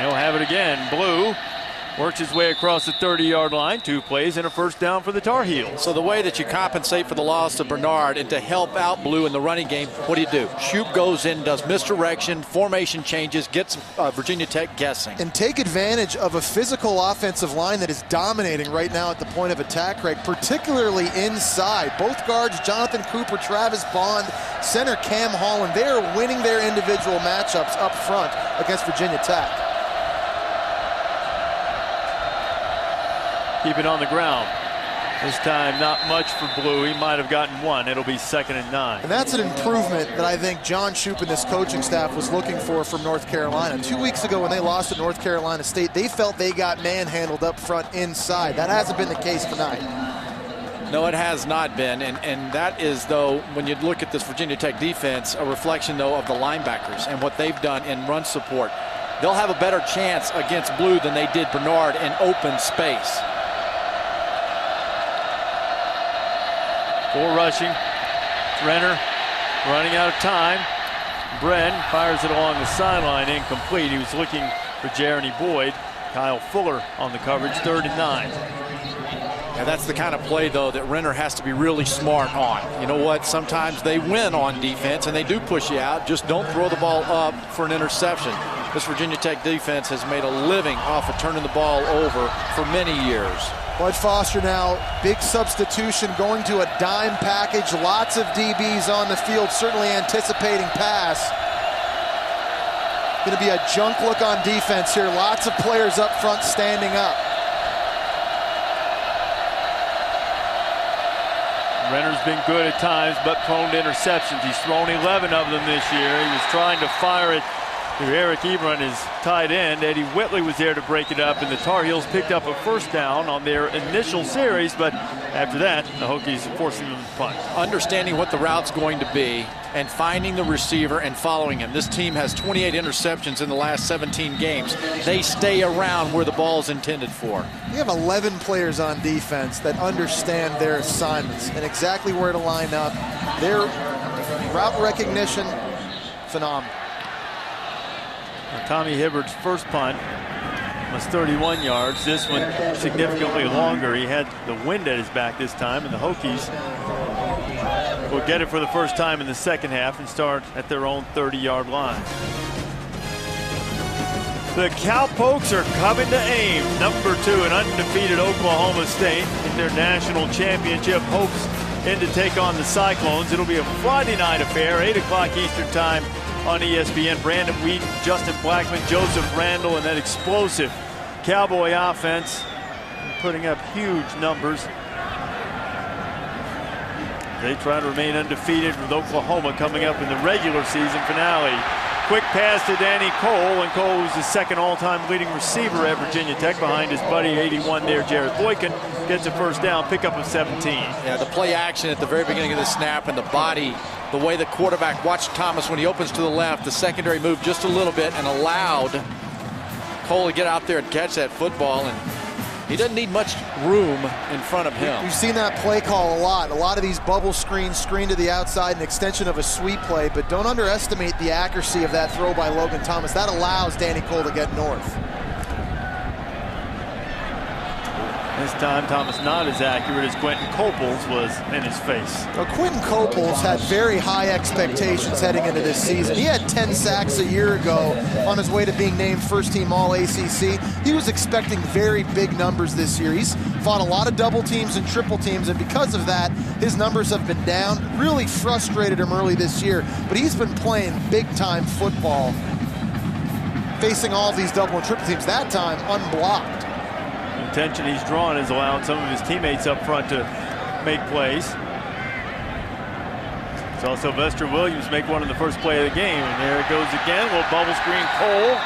He'll have it again. Blue works his way across the 30-yard line, 2 plays and a first down for the Tar Heels. So the way that you compensate for the loss of Bernard and to help out Blue in the running game, what do? Shoop goes in, does misdirection, formation changes, gets Virginia Tech guessing. And take advantage of a physical offensive line that is dominating right now at the point of attack, Craig, particularly inside. Both guards, Jonathan Cooper, Travis Bond, center Cam Holland, they are winning their individual matchups up front against Virginia Tech. Keep it on the ground. This time, not much for Blue. He might have gotten 1. It'll be 2nd and 9. And that's an improvement that I think John Shoop and this coaching staff was looking for from North Carolina. 2 weeks ago when they lost at North Carolina State, they felt they got manhandled up front inside. That hasn't been the case tonight. No, it has not been, and that is, though, when you look at this Virginia Tech defense, a reflection, though, of the linebackers and what they've done in run support. They'll have a better chance against Blue than they did Bernard in open space. 4 rushing. Renner running out of time. Bren fires it along the sideline, incomplete. He was looking for Jeremy Boyd. Kyle Fuller on the coverage, 3rd and 9. Yeah, that's the kind of play, though, that Renner has to be really smart on. You know what? Sometimes they win on defense, and they do push you out. Just don't throw the ball up for an interception. This Virginia Tech defense has made a living off of turning the ball over for many years. Bud Foster now, big substitution, going to a dime package. Lots of DBs on the field, certainly anticipating pass. Going to be a junk look on defense here. Lots of players up front standing up. Renner's been good at times, but prone to interceptions. He's thrown 11 of them this year. He was trying to fire it to Eric Ebron, his tight end. Eddie Whitley was there to break it up, and the Tar Heels picked up a first down on their initial series, but after that, the Hokies forcing them to punt. Understanding what the route's going to be and finding the receiver and following him. This team has 28 interceptions in the last 17 games. They stay around where the ball is intended for. You have 11 players on defense that understand their assignments and exactly where to line up. Their route recognition, phenomenal. Tommy Hibbard's first punt was 31 yards. This one significantly longer. He had the wind at his back this time, and the Hokies will get it for the first time in the second half and start at their own 30-yard line. The Cowpokes are coming to aim. Number 2, an undefeated Oklahoma State in their national championship hopes in to take on the Cyclones. It'll be a Friday night affair, 8 o'clock Eastern time on ESPN. Brandon Wheaton, Justin Blackman, Joseph Randall, and that explosive Cowboy offense putting up huge numbers. They try to remain undefeated with Oklahoma coming up in the regular season finale. Quick pass to Danny Cole, and Cole was the second all-time leading receiver at Virginia Tech behind his buddy 81 there, Jared Boykin. Gets a first down, pickup of 17. Yeah, the play action at the very beginning of the snap and the body, the way the quarterback watched Thomas when he opens to the left, the secondary moved just a little bit and allowed Cole to get out there and catch that football. And He doesn't need much room in front of him. We've seen that play call a lot. A lot of these bubble screens, screen to the outside, an extension of a sweep play, but don't underestimate the accuracy of that throw by Logan Thomas. That allows Danny Cole to get north. This time, Thomas not as accurate as Quentin Coples was in his face. Now, Quentin Coples had very high expectations heading into this season. He had 10 sacks a year ago on his way to being named first-team All-ACC. He was expecting very big numbers this year. He's fought a lot of double teams and triple teams, and because of that, his numbers have been down. Really frustrated him early this year, but he's been playing big-time football, facing all of these double and triple teams, that time unblocked. The attention he's drawn is allowing some of his teammates up front to make plays. Saw Sylvester Williams make one in the first play of the game, and there it goes again. A little bubble screen, Cole.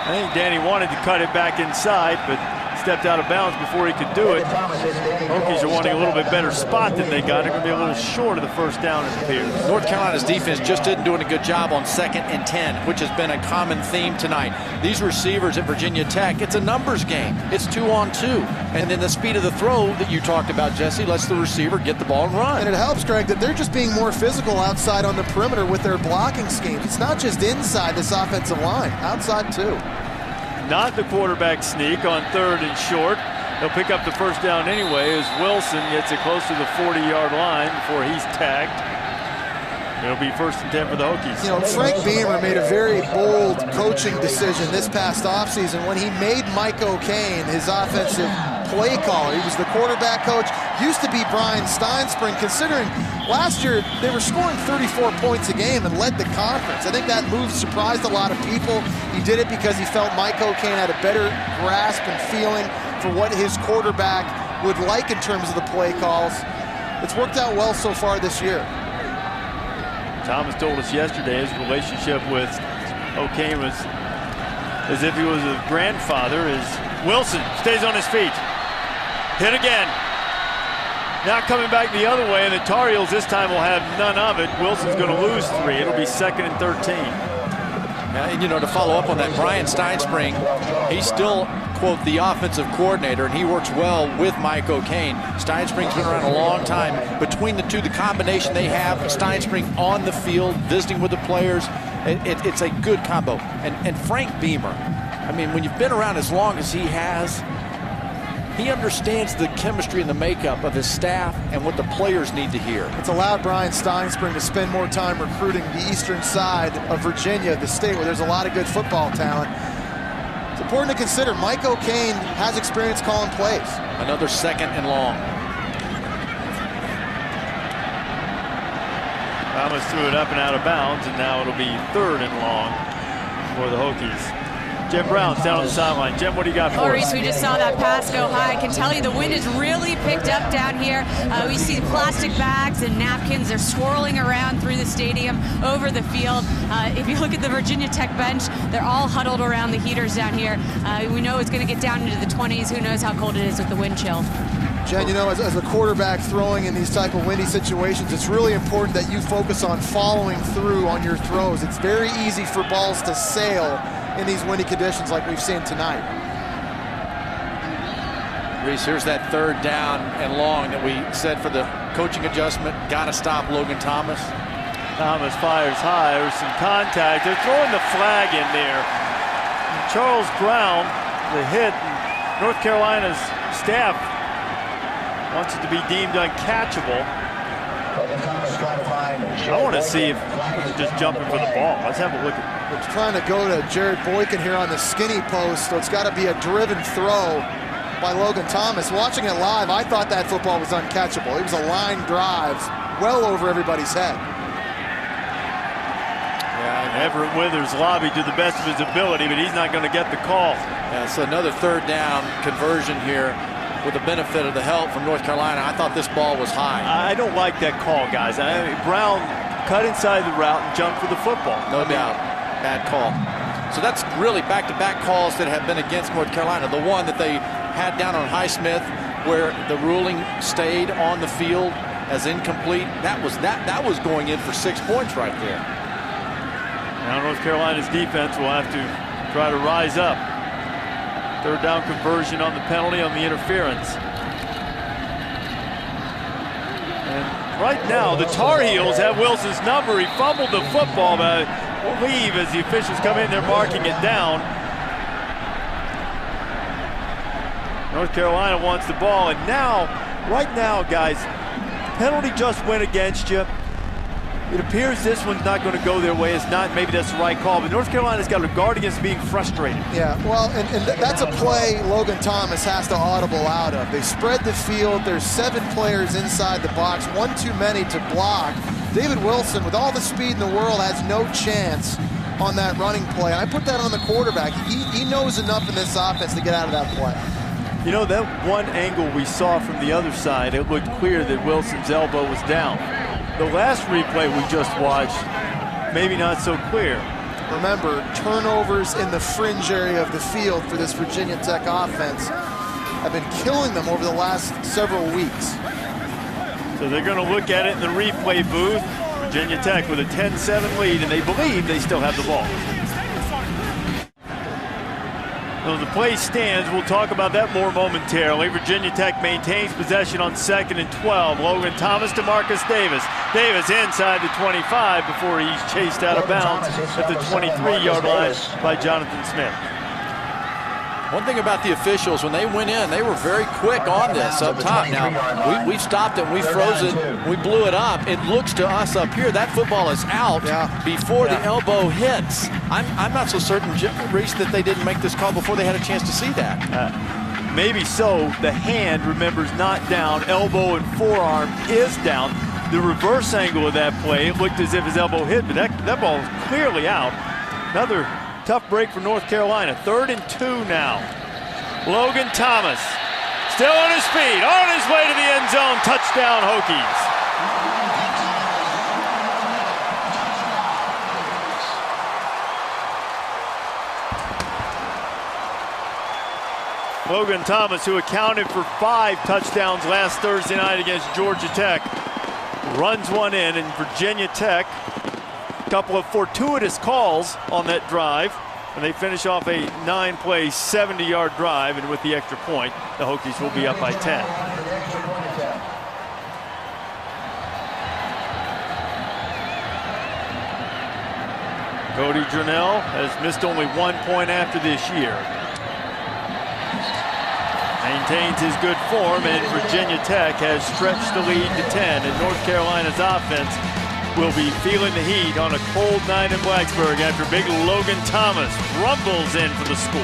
I think Danny wanted to cut it back inside, but stepped out of bounds before he could do it. Hokies are wanting a little bit better spot than they got. They're going to be a little short of the first down, it appears. North Carolina's defense just isn't doing a good job on 2nd and 10, which has been a common theme tonight. These receivers at Virginia Tech, it's a numbers game. It's 2-on-2. And then the speed of the throw that you talked about, Jesse, lets the receiver get the ball and run. And it helps, Greg, that they're just being more physical outside on the perimeter with their blocking schemes. It's not just inside this offensive line, outside too. Not the quarterback sneak on 3rd and short. They'll pick up the first down anyway as Wilson gets it close to the 40-yard line before he's tagged. It'll be 1st and 10 for the Hokies. You know, Frank Beamer made a very bold coaching decision this past offseason when he made Mike O'Kane his offensive play caller. He was the quarterback coach. Used to be Brian Steinspring, considering last year they were scoring 34 points a game and led the conference. I think that move surprised a lot of people. He did it because he felt Mike O'Kane had a better grasp and feeling for what his quarterback would like in terms of the play calls. It's worked out well so far this year. Thomas told us yesterday his relationship with O'Kane was as if he was a grandfather. As Wilson stays on his feet. Hit again. Now coming back the other way, and the Tar Heels this time will have none of it. Wilson's going to lose 3. It'll be 2nd and 13. And, you know, to follow up on that, Brian Steinspring, he's still, quote, the offensive coordinator, and he works well with Mike O'Kane. Steinspring's been around a long time. Between the two, the combination they have, Steinspring on the field, visiting with the players, it's a good combo. And Frank Beamer, I mean, when you've been around as long as he has, he understands the chemistry and the makeup of his staff and what the players need to hear. It's allowed Brian Steinspring to spend more time recruiting the eastern side of Virginia, the state where there's a lot of good football talent. It's important to consider Mike O'Kane has experience calling plays. Another 2nd and long. Thomas threw it up and out of bounds, and now it'll be 3rd and long for the Hokies. Jim Brown's down on the sideline. Jim, what do you got for us? Reese, we just saw that pass go high. I can tell you the wind is really picked up down here. We see plastic bags and napkins. They're swirling around through the stadium, over the field. If you look at the Virginia Tech bench, they're all huddled around the heaters down here. We know it's going to get down into the 20s. Who knows how cold it is with the wind chill. Jen, you know, as a quarterback throwing in these type of windy situations, it's really important that you focus on following through on your throws. It's very easy for balls to sail in these windy conditions like we've seen tonight. Reese, here's that 3rd down and long that we said for the coaching adjustment. Got to stop Logan Thomas. Thomas fires high. There's some contact. They're throwing the flag in there. And Charles Brown, the hit. North Carolina's staff wants it to be deemed uncatchable. I want to see if he's just jumping for the ball. Let's have a look at it. It's trying to go to Jared Boykin here on the skinny post, so it's got to be a driven throw by Logan Thomas. Watching it live, I thought that football was uncatchable. It was a line drive well over everybody's head. Yeah, and Everett Withers lobbied to the best of his ability, but he's not going to get the call. Yeah, so another 3rd down conversion here with the benefit of the help from North Carolina. I thought this ball was high. I don't like that call, guys. Brown cut inside the route and jumped for the football. No doubt. Bad call. So that's really back-to-back calls that have been against North Carolina. The one that they had down on Highsmith, where the ruling stayed on the field as incomplete. That was going in for 6 points right there. Now North Carolina's defense will have to try to rise up. Third down conversion on the penalty on the interference. And right now, the Tar Heels have Wilson's number. He fumbled the football, but I believe as the officials come in, they're marking it down. North Carolina wants the ball, and now, right now, guys, penalty just went against you. It appears this one's not going to go their way. It's not. Maybe that's the right call. But North Carolina's got to guard against being frustrated. Yeah, well, and that's a play Logan Thomas has to audible out of. They spread the field. There's 7 players inside the box, one too many to block. David Wilson, with all the speed in the world, has no chance on that running play. And I put that on the quarterback. He knows enough in this offense to get out of that play. You know, that one angle we saw from the other side, it looked clear that Wilson's elbow was down. The last replay we just watched, maybe not so clear. Remember, turnovers in the fringe area of the field for this Virginia Tech offense have been killing them over the last several weeks. So they're going to look at it in the replay booth. Virginia Tech with a 10-7 lead, and they believe they still have the ball. So the play stands. We'll talk about that more momentarily. Virginia Tech maintains possession on 2nd and 12. Logan Thomas to Marcus Davis. Davis inside the 25 before he's chased out of bounds at the 23-yard line by Jonathan Smith. One thing about the officials, when they went in, they were very quick on this up top. Now, we stopped it, we froze it, we blew it up. It looks to us up here, that football is out before the elbow hits. I'm not so certain, Reese, that they didn't make this call before they had a chance to see that. Maybe so. The hand, remember, is not down. Elbow and forearm is down. The reverse angle of that play, it looked as if his elbow hit, but that ball is clearly out. Another tough break for North Carolina. 3rd and 2 now. Logan Thomas still on his feet, on his way to the end zone. Touchdown, Hokies. Logan Thomas, who accounted for 5 touchdowns last Thursday night against Georgia Tech, runs one in, and Virginia Tech, a couple of fortuitous calls on that drive, and they finish off a 9-play, 70-yard drive, and with the extra point, the Hokies will be up by 10. Cody Durnell has missed only 1 point after this year. Maintains his good form, and Virginia Tech has stretched the lead to 10, and North Carolina's offense will be feeling the heat on a cold night in Blacksburg after big Logan Thomas rumbles in for the score.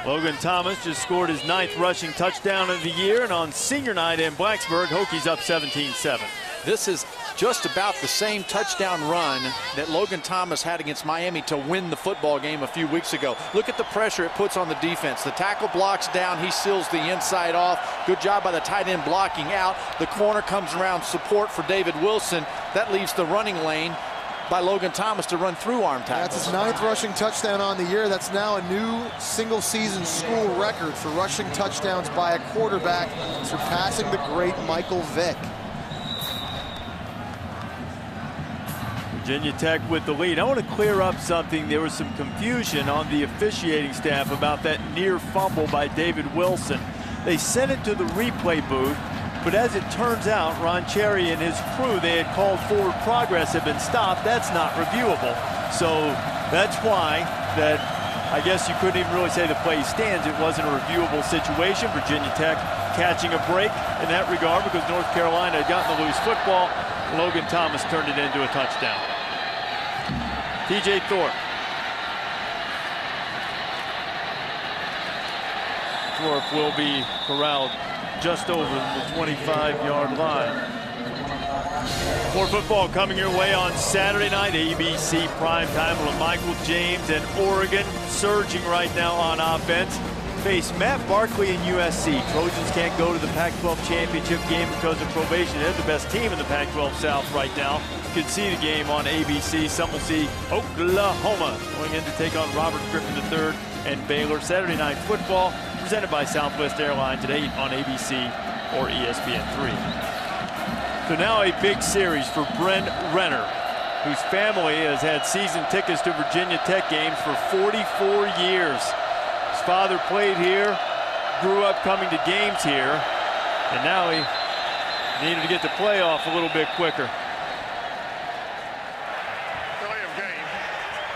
Logan Thomas just scored his 9th rushing touchdown of the year, and on senior night in Blacksburg, Hokies up 17-7. This is just about the same touchdown run that Logan Thomas had against Miami to win the football game a few weeks ago. Look at the pressure it puts on the defense. The tackle blocks down. He seals the inside off. Good job by the tight end blocking out. The corner comes around, support for David Wilson. That leaves the running lane by Logan Thomas to run through arm tackles. That's his 9th rushing touchdown on the year. That's now a new single-season school record for rushing touchdowns by a quarterback, surpassing the great Michael Vick. Virginia Tech with the lead. I want to clear up something. There was some confusion on the officiating staff about that near fumble by David Wilson. They sent it to the replay booth, but as it turns out, Ron Cherry and his crew, they had called forward progress, had been stopped. That's not reviewable. So that's why that I guess you couldn't even really say the play stands. It wasn't a reviewable situation. Virginia Tech catching a break in that regard because North Carolina had gotten the loose football. Logan Thomas turned it into a touchdown. TJ Thorpe. Thorpe will be corralled just over the 25-yard line. More football coming your way on Saturday night. ABC primetime with Michael James and Oregon surging right now on offense. Face Matt Barkley and USC. Trojans can't go to the Pac-12 championship game because of probation. They're the best team in the Pac-12 South right now. You can see the game on ABC. Some will see Oklahoma going in to take on Robert Griffin III and Baylor. Saturday Night Football presented by Southwest Airlines at 8 on ABC or ESPN3. So now a big series for Brent Renner. whose family has had season tickets to Virginia Tech games for 44 years. His father played here, grew up coming to games here, and now he needed to get the playoff a little bit quicker. Delay of game,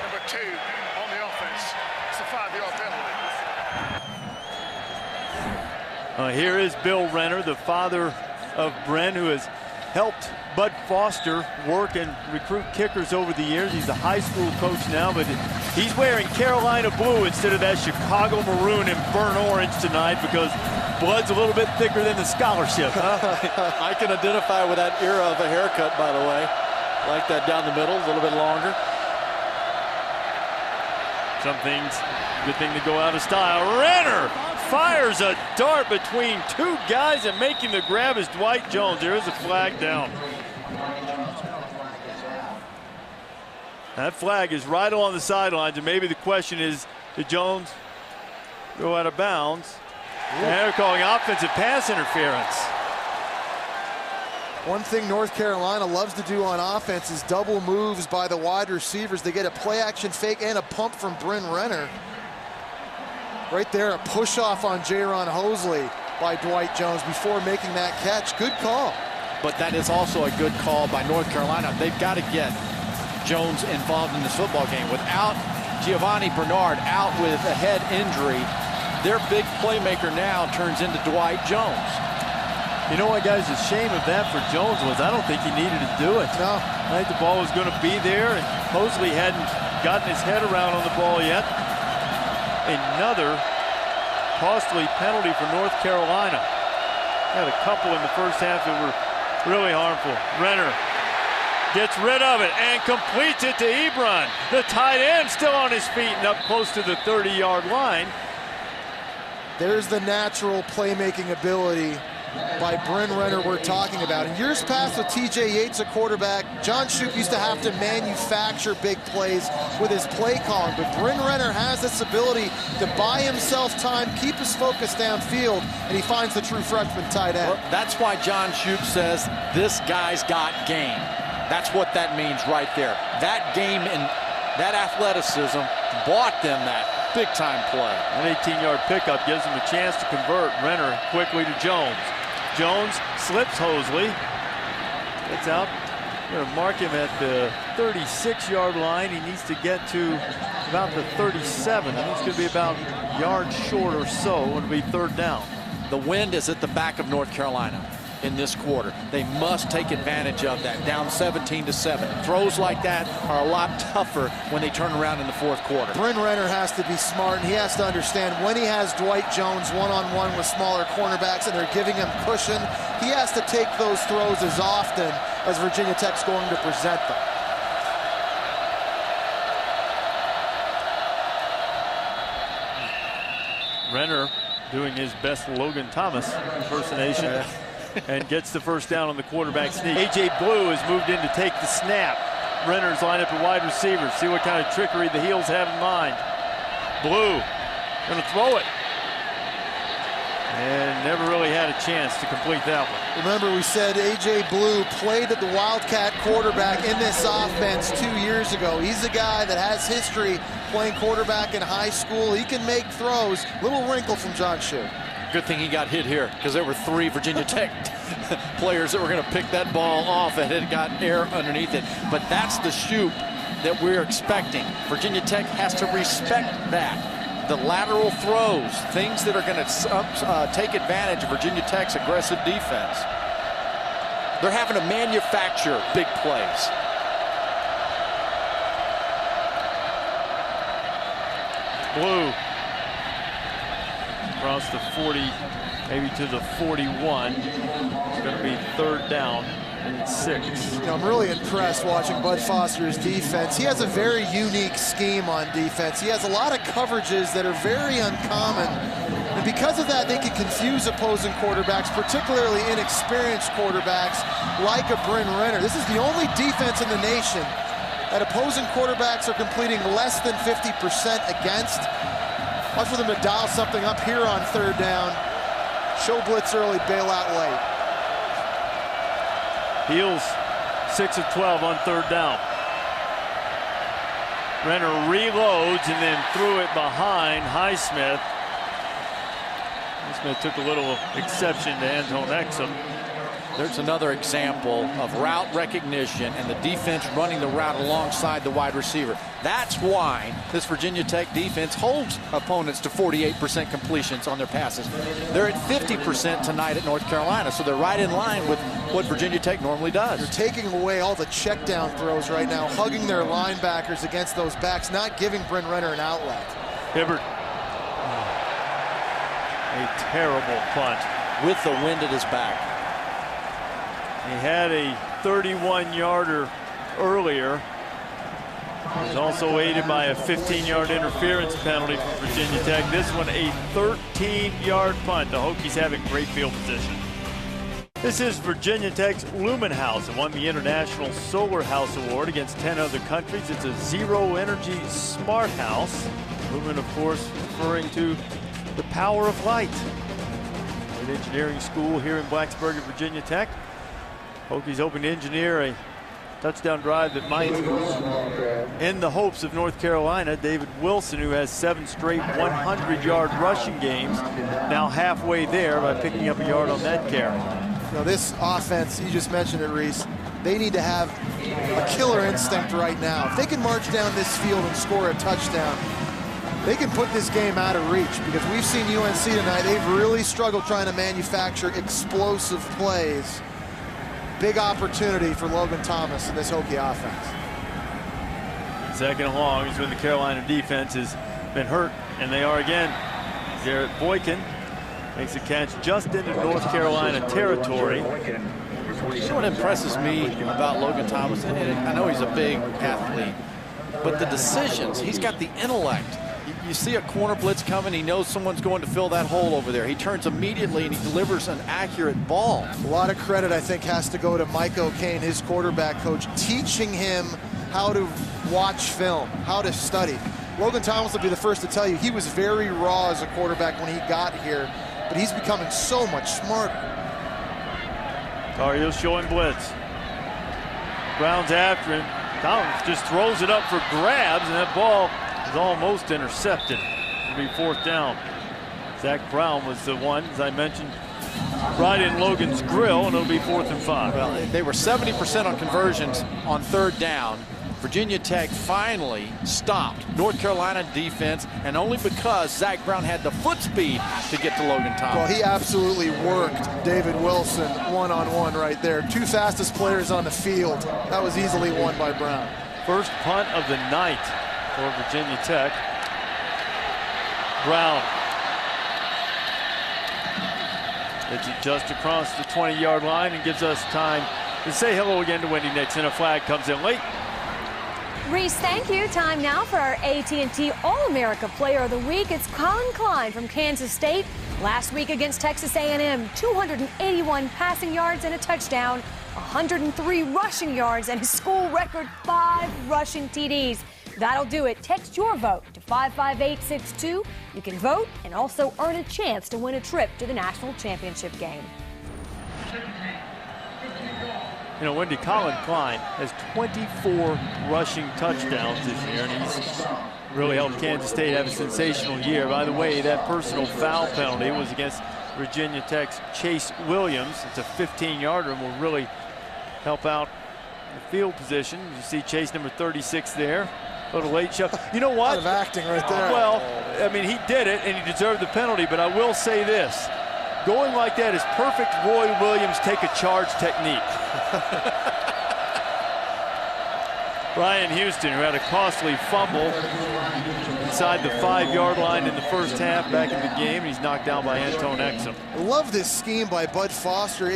number 2 on the offense. It's a 5-yard penalty. Here is Bill Renner, the father of Bren, who has helped Bud Foster work and recruit kickers over the years. He's a high school coach now, but he's wearing Carolina blue instead of that Chicago maroon and burnt orange tonight because blood's a little bit thicker than the scholarship, huh? I can identify with that era of a haircut, by the way. Like that down the middle, a little bit longer. Some things, good thing to go out of style. Renner fires a dart between 2 guys, and making the grab is Dwight Jones. There is a flag down. That flag is right along the sidelines, and maybe the question is, did Jones go out of bounds? And they're calling offensive pass interference. One thing North Carolina loves to do on offense is double moves by the wide receivers. They get a play action fake and a pump from Bryn Renner. Right there, a push off on Jaron Hosley by Dwight Jones before making that catch. Good call. But that is also a good call by North Carolina. They've got to get Jones involved in this football game. Without Giovanni Bernard out with a head injury, their big playmaker now turns into Dwight Jones. You know what, guys, the shame of that for Jones was I don't think he needed to do it. No. I think the ball was going to be there, and Hosley hadn't gotten his head around on the ball yet. Another costly penalty for North Carolina. Had a couple in the first half that were really harmful. Renner gets rid of it and completes it to Ebron. The tight end still on his feet and up close to the 30-yard line. There's the natural playmaking ability by Bryn Renner we're talking about. In years past with TJ Yates, a quarterback, John Shoop used to have to manufacture big plays with his play calling, but Bryn Renner has this ability to buy himself time, keep his focus downfield, and he finds the true freshman tight end. Well, that's why John Shoop says this guy's got game. That's what that means right there. That game and that athleticism bought them that big-time play. An 18-yard pickup gives him a chance to convert. Renner quickly to Jones. Jones slips Hosley. Gets out. We're going to mark him at the 36-yard line. He needs to get to about the 37. I think it's going to be about a yard short or so. It'll be 3rd down. The wind is at the back of North Carolina in this quarter. They must take advantage of that. Down 17-7. Throws like that are a lot tougher when they turn around in the 4th quarter. Bryn Renner has to be smart, and he has to understand when he has Dwight Jones one-on-one with smaller cornerbacks and they're giving him cushion, he has to take those throws as often as Virginia Tech's going to present them. Renner doing his best Logan Thomas impersonation. And gets the first down on the quarterback sneak. A.J. Blue has moved in to take the snap. Renner's lined up at wide receiver. See what kind of trickery the Heels have in mind. Blue going to throw it. And never really had a chance to complete that one. Remember, we said A.J. Blue played at the Wildcat quarterback in this offense 2 years ago. He's a guy that has history playing quarterback in high school. He can make throws. Little wrinkle from John Shoop. Good thing he got hit here, because there were 3 Virginia Tech players that were going to pick that ball off and it got air underneath it. But that's the Shoop that we're expecting. Virginia Tech has to respect that. The lateral throws, things that are going to take advantage of Virginia Tech's aggressive defense. They're having to manufacture big plays. Blue across the 40, maybe to the 41. It's going to be 3rd down and 6. You know, I'm really impressed watching Bud Foster's defense. He has a very unique scheme on defense. He has a lot of coverages that are very uncommon. And because of that, they can confuse opposing quarterbacks, particularly inexperienced quarterbacks like a Bryn Renner. This is the only defense in the nation that opposing quarterbacks are completing less than 50% against. Watch for them to dial something up here on 3rd down. Show blitz early, bail out late. Heels 6 of 12 on 3rd down. Renner reloads and then threw it behind Highsmith. Highsmith took a little exception to Anton Exum. There's another example of route recognition and the defense running the route alongside the wide receiver. That's why this Virginia Tech defense holds opponents to 48% completions on their passes. They're at 50% tonight at North Carolina, so they're right in line with what Virginia Tech normally does. They're taking away all the check down throws right now, hugging their linebackers against those backs, not giving Bryn Renner an outlet. Hibbert. A terrible punt. With the wind at his back. He had a 31-yarder earlier. He was also aided by a 15-yard interference penalty from Virginia Tech. This one a 13-yard punt. The Hokies having great field position. This is Virginia Tech's Lumen House. It won the International Solar House Award against 10 other countries. It's a zero-energy smart house. Lumen, of course, referring to the power of light. An engineering school here in Blacksburg at Virginia Tech. Hokies hoping to engineer a touchdown drive that might end the hopes of North Carolina. David Wilson, who has 7 straight 100-yard rushing games, now halfway there by picking up a yard on that carry. Now this offense, you just mentioned it, Reese, they need to have a killer instinct right now. If they can march down this field and score a touchdown, they can put this game out of reach, because we've seen UNC tonight. They've really struggled trying to manufacture explosive plays. Big opportunity for Logan Thomas in this Hokie offense. Second and long is when the Carolina defense has been hurt, and they are again. Garrett Boykin makes a catch just into North Carolina territory. You know what impresses me about Logan Thomas? And I know he's a big athlete, but the decisions, he's got the intellect. You see a corner blitz coming, he knows someone's going to fill that hole over there. He turns immediately and he delivers an accurate ball. A lot of credit, I think, has to go to Mike O'Kane, his quarterback coach, teaching him how to watch film, how to study. Logan Thomas will be the first to tell you he was very raw as a quarterback when he got here, but he's becoming so much smarter. Tar Heels showing blitz. Brown's after him. Thomas just throws it up for grabs, and that ball is almost intercepted. It'll be 4th down. Zach Brown was the one, as I mentioned, right in Logan's grill, and it'll be 4th and 5. Well, they were 70% on conversions on 3rd down. Virginia Tech finally stopped North Carolina defense, and only because Zach Brown had the foot speed to get to Logan Thomas. Well, he absolutely worked David Wilson one-on-one right there. 2 fastest players on the field. That was easily won by Brown. First punt of the night for Virginia Tech. Brown. It's just across the 20-yard line and gives us time to say hello again to Wendy Nixon. A flag comes in late. Reese, thank you. Time now for our AT&T All-America Player of the Week. It's Collin Klein from Kansas State. Last week against Texas A&M, 281 passing yards and a touchdown, 103 rushing yards, and his school record 5 rushing TDs. That'll do it. Text your vote to 55862. You can vote and also earn a chance to win a trip to the national championship game. You know, Wendy, Collin Klein has 24 rushing touchdowns this year, and he's really helped Kansas State have a sensational year. By the way, that personal foul penalty was against Virginia Tech's Chase Williams. It's a 15-yarder and will really help out the field position. You see Chase number 36 there. A little late shove. You know what? A lot of acting right there. Well, I mean, he did it, and he deserved the penalty, but I will say this. Going like that is perfect Roy Williams take a charge technique. Brian Houston, who had a costly fumble inside the 5-yard line in the first half back in the game, and he's knocked down by Anton Exum. I love this scheme by Bud Foster.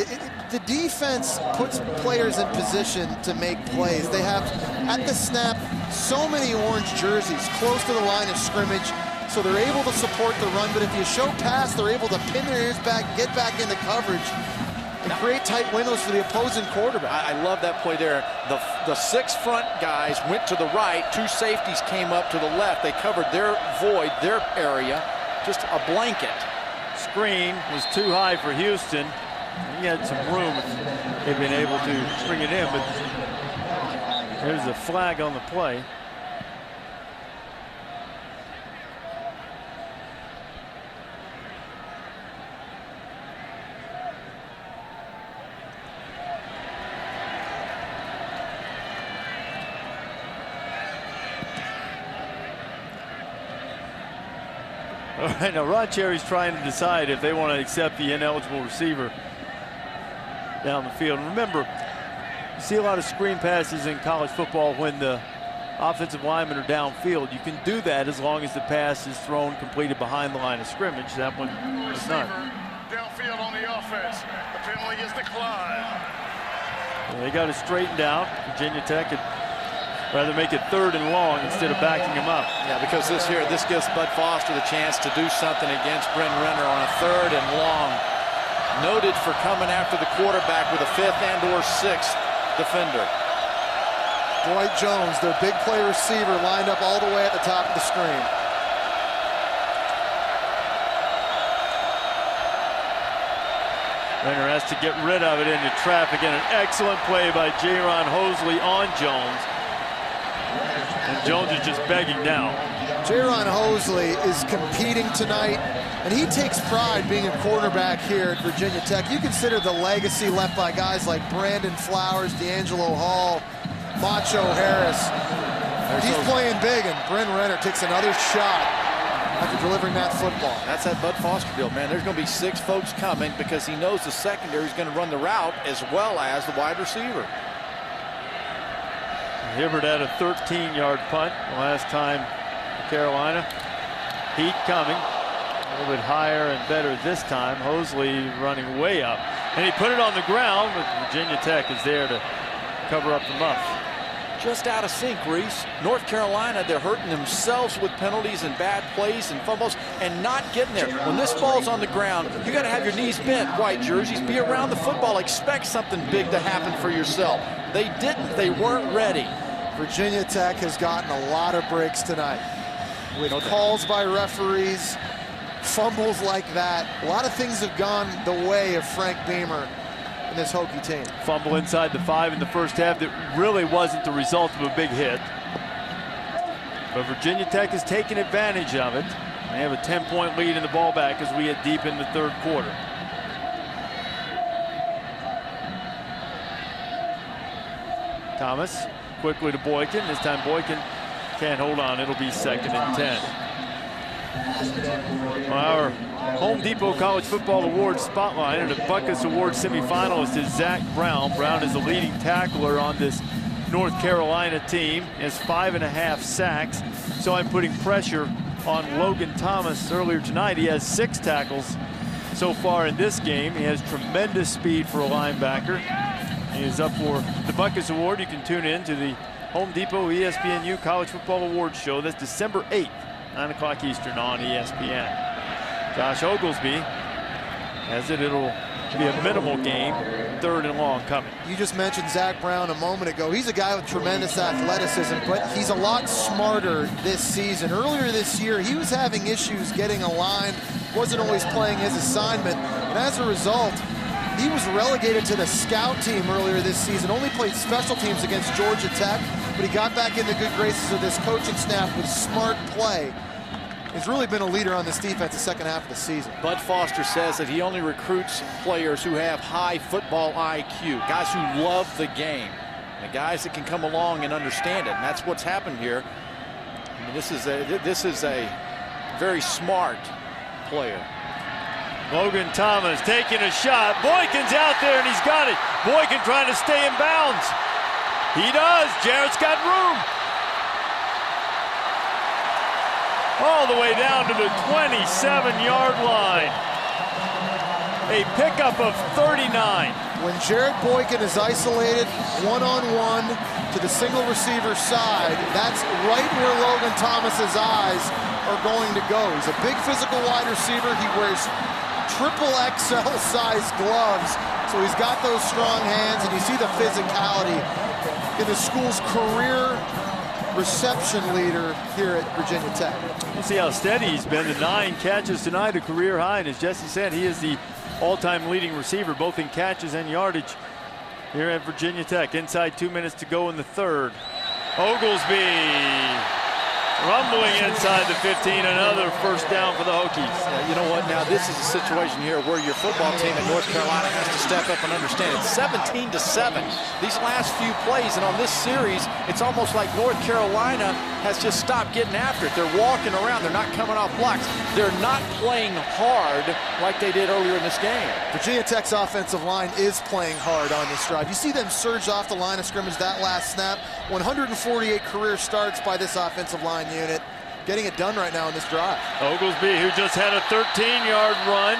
The defense puts players in position to make plays. They have, at the snap, so many orange jerseys close to the line of scrimmage, so they're able to support the run, but if you show pass, they're able to pin their ears back, get back into coverage, and create tight windows for the opposing quarterback. I love that play there. The 6 front guys went to the right, 2 safeties came up to the left. They covered their void, their area, just a blanket. Screen was too high for Houston. He had some room if they'd been able to bring it in, but there's a flag on the play. All right, now Ron Cherry's trying to decide if they want to accept the ineligible receiver down the field. And remember, you see a lot of screen passes in college football when the offensive linemen are downfield. You can do that as long as the pass is thrown completed behind the line of scrimmage. That one is not. Downfield on the offense. The penalty is declined. Well, they got it straightened out. Virginia Tech would rather make it 3rd and long instead of backing him up. Yeah, because this gives Bud Foster the chance to do something against Bryn Renner on a 3rd and long. Noted for coming after the quarterback with a 5th and/or 6th defender. Dwight Jones, their big play receiver, lined up all the way at the top of the screen. Renner has to get rid of it into traffic, and an excellent play by Jaron Hosley on Jones. And Jones is just begging now. Jaron Hosley is competing tonight, and he takes pride being a quarterback here at Virginia Tech. You consider the legacy left by guys like Brandon Flowers, D'Angelo Hall, Macho Harris. He's playing big, and Bryn Renner takes another shot after delivering that football. That's that Bud Foster deal, man. There's going to be 6 folks coming because he knows the secondary is going to run the route as well as the wide receiver. Hibbert had a 13-yard punt the last time for Carolina. Heat coming. A little bit higher and better this time. Hosley running way up. And he put it on the ground, but Virginia Tech is there to cover up the muff. Just out of sync, Reese. North Carolina, they're hurting themselves with penalties and bad plays and fumbles and not getting there. When this ball's on the ground, you got to have your knees bent, white jerseys. Be around the football. Expect something big to happen for yourself. They didn't. They weren't ready. Virginia Tech has gotten a lot of breaks tonight with calls by referees, fumbles like that. A lot of things have gone the way of Frank Beamer and this Hokie team. Fumble inside the 5 in the first half that really wasn't the result of a big hit. But Virginia Tech has taken advantage of it. They have a 10-point lead in the ball back as we get deep in the 3rd quarter. Thomas quickly to Boykin. This time Boykin can't hold on. It'll be 2nd and 10. Our Home Depot College Football Awards spotlight and a Butkus Award semifinalist is Zach Brown. Brown is the leading tackler on this North Carolina team. He has 5.5 sacks. So I'm putting pressure on Logan Thomas earlier tonight. He has 6 tackles so far in this game. He has tremendous speed for a linebacker. He is up for the Butkus Award. You can tune in to the Home Depot ESPNU College Football Awards show. That's December 8th, 9 o'clock Eastern on ESPN. Josh Oglesby has it. It'll be a minimal game. 3rd and long coming. You just mentioned Zach Brown a moment ago. He's a guy with tremendous athleticism, but he's a lot smarter this season. Earlier this year, he was having issues getting aligned, wasn't always playing his assignment, and as a result, he was relegated to the scout team earlier this season, only played special teams against Georgia Tech, but he got back in the good graces of this coaching staff with smart play. He's really been a leader on this defense the second half of the season. Bud Foster says that he only recruits players who have high football IQ, guys who love the game, and guys that can come along and understand it, and that's what's happened here. I mean, this is a very smart player. Logan Thomas taking a shot. Boykin's out there and he's got it. Boykin trying to stay in bounds. He does. Jarrett's got room. All the way down to the 27-yard line. A pickup of 39. When Jarrett Boykin is isolated one-on-one to the single receiver side, that's right where Logan Thomas's eyes are going to go. He's a big physical wide receiver. He wears triple XL size gloves, so he's got those strong hands, and you see the physicality in the school's career reception leader here at Virginia Tech. We'll see how steady he's been. The 9 catches tonight, a career high, and as Jesse said, he is the all-time leading receiver, both in catches and yardage here at Virginia Tech. Inside 2 minutes to go in the 3rd. Oglesby Rumbling inside the 15, another first down for the Hokies. Yeah, you know what? Now this is a situation here where your football team in North Carolina has to step up and understand it's 17-7. These last few plays, and on this series, it's almost like North Carolina has just stopped getting after it. They're walking around. They're not coming off blocks. They're not playing hard like they did earlier in this game. Virginia Tech's offensive line is playing hard on this drive. You see them surge off the line of scrimmage that last snap. 148 career starts by this offensive line unit. Getting it done right now in this drive. Oglesby, who just had a 13-yard run,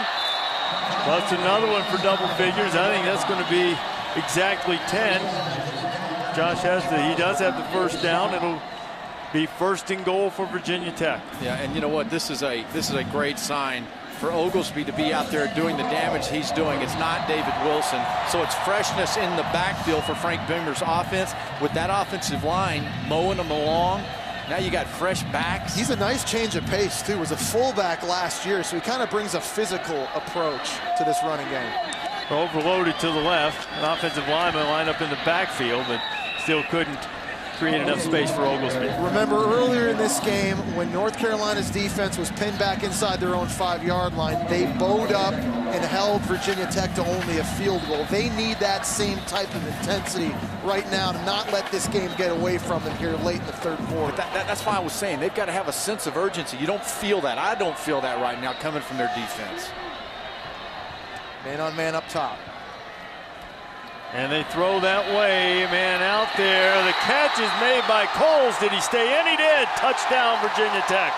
plus another one for double figures. I think that's going to be exactly 10. Josh he does have the first down. It'll be first and goal for Virginia Tech. Yeah, and you know what? This is a great sign for Oglesby to be out there doing the damage he's doing. It's not David Wilson, so it's freshness in the backfield for Frank Beamer's offense with that offensive line mowing them along. Now you got fresh backs. He's a nice change of pace, too. Was a fullback last year, so he kind of brings a physical approach to this running game. Overloaded to the left. An offensive lineman lined up in the backfield, but still couldn't create enough space for Oglesby. Remember earlier in this game when North Carolina's defense was pinned back inside their own 5-yard line, they bowed up and held Virginia Tech to only a field goal. They need that same type of intensity right now to not let this game get away from them here late in the third quarter. That's why I was saying they've got to have a sense of urgency. You don't feel that. I don't feel that right now coming from their defense. Man on man up top. And they throw that way, man out there. The catch is made by Coles. Did he stay in? He did. Touchdown, Virginia Tech.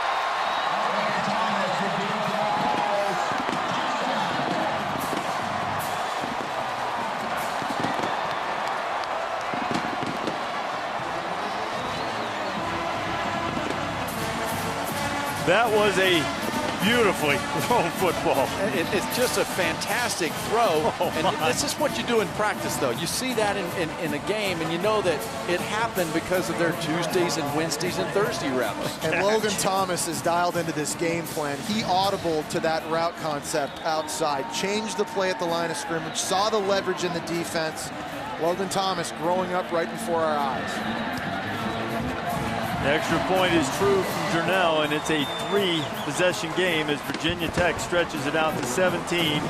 That was a beautifully thrown football. It's just a fantastic throw. And this is what you do in practice, though. You see that in a game, and you know that it happened because of their Tuesdays and Wednesdays and Thursday reps. And Logan Thomas is dialed into this game plan. He audibled to that route concept outside, changed the play at the line of scrimmage, saw the leverage in the defense. Logan Thomas growing up right before our eyes. The extra point is true from Jernell, and it's a 3-possession game as Virginia Tech stretches it out to 17.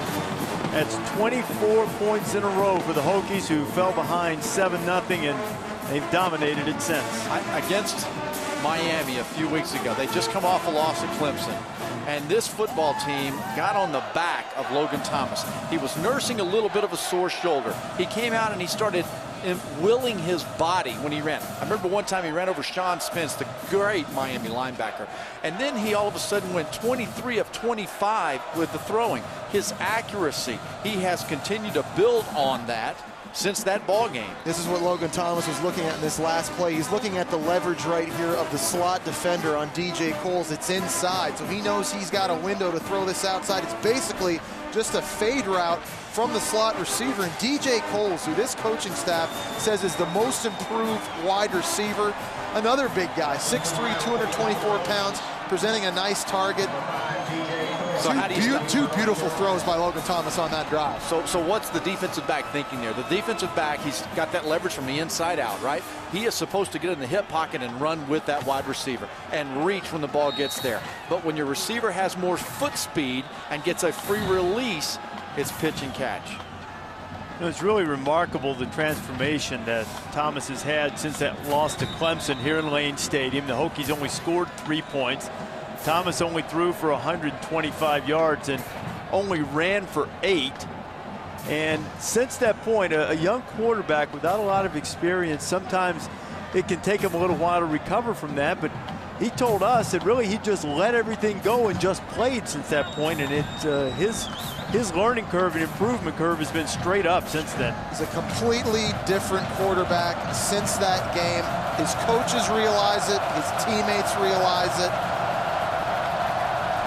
That's 24 points in a row for the Hokies, who fell behind 7-0, and they've dominated it since. Against Miami a few weeks ago, they just come off a loss at Clemson. And this football team got on the back of Logan Thomas. He was nursing a little bit of a sore shoulder. He came out and he started willing his body when he ran. I remember one time he ran over Sean Spence, the great Miami linebacker. And then he all of a sudden went 23 of 25 with the throwing. His accuracy, he has continued to build on that since that ball game. This is what Logan Thomas was looking at in this last play. He's looking at the leverage right here of the slot defender on DJ Coles. It's inside, so he knows he's got a window to throw this outside. It's basically just a fade route from the slot receiver. And DJ Coles, who this coaching staff says is the most improved wide receiver, another big guy, 6'3", 224 pounds, presenting a nice target. So two beautiful throws by Logan Thomas on that drive. So what's the defensive back thinking there? The defensive back, he's got that leverage from the inside out, right? He is supposed to get in the hip pocket and run with that wide receiver and reach when the ball gets there. But when your receiver has more foot speed and gets a free release, it's pitch and catch. It's really remarkable the transformation that Thomas has had since that loss to Clemson here in Lane Stadium. The Hokies only scored 3 points. Thomas only threw for 125 yards and only ran for 8. And since that point, a young quarterback without a lot of experience, sometimes it can take him a little while to recover from that. But he told us that really he just let everything go and just played since that point. And his learning curve and improvement curve has been straight up since then. He's a completely different quarterback since that game. His coaches realize it. His teammates realize it.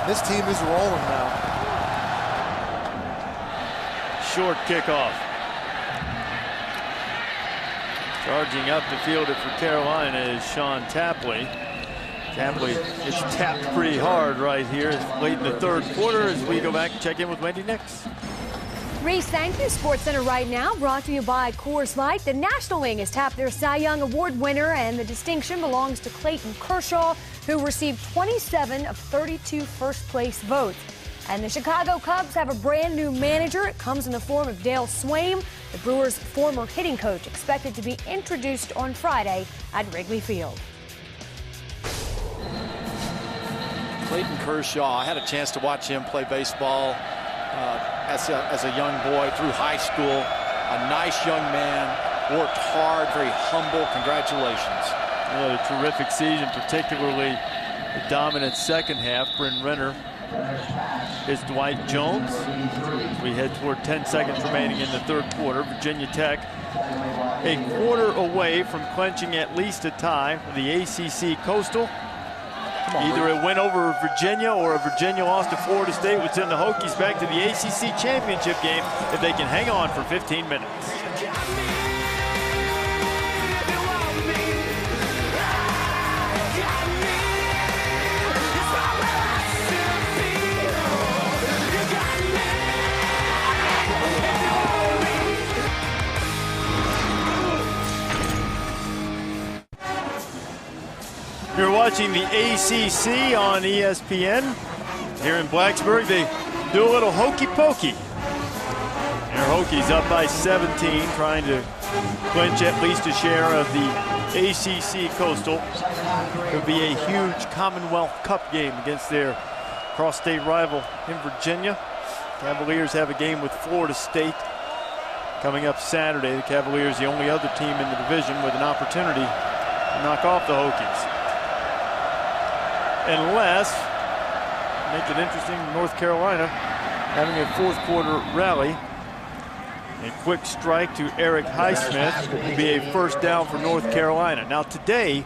This team is rolling now. Short kickoff. Charging up the field for Carolina is Sean Tapley. Tapley is tapped pretty hard right here late in the third quarter as we go back and check in with Wendy Nix. Reese, thank you. Sports Center right now brought to you by Coors Light. The National League has tapped their Cy Young Award winner, and the distinction belongs to Clayton Kershaw, who received 27 of 32 first-place votes. And the Chicago Cubs have a brand new manager. It comes in the form of Dale Swaim, the Brewers' former hitting coach, expected to be introduced on Friday at Wrigley Field. Clayton Kershaw, I had a chance to watch him play baseball as a young boy through high school. A nice young man, worked hard, very humble. Congratulations. A terrific season, particularly the dominant second half. Bryn Renner is Dwight Jones. We head toward 10 seconds remaining in the third quarter. Virginia Tech a quarter away from clenching at least a tie for the ACC Coastal. Either a win over Virginia or a Virginia loss to Florida State would send the Hokies back to the ACC championship game if they can hang on for 15 minutes. You're watching the ACC on ESPN. Here in Blacksburg, they do a little hokey pokey. Their Hokies up by 17, trying to clinch at least a share of the ACC Coastal. It would be a huge Commonwealth Cup game against their cross-state rival in Virginia. Cavaliers have a game with Florida State coming up Saturday. The Cavaliers, the only other team in the division with an opportunity to knock off the Hokies. Unless, make it interesting, North Carolina having a fourth quarter rally. A quick strike to Eric Highsmith will be a first down for North Carolina. Now today,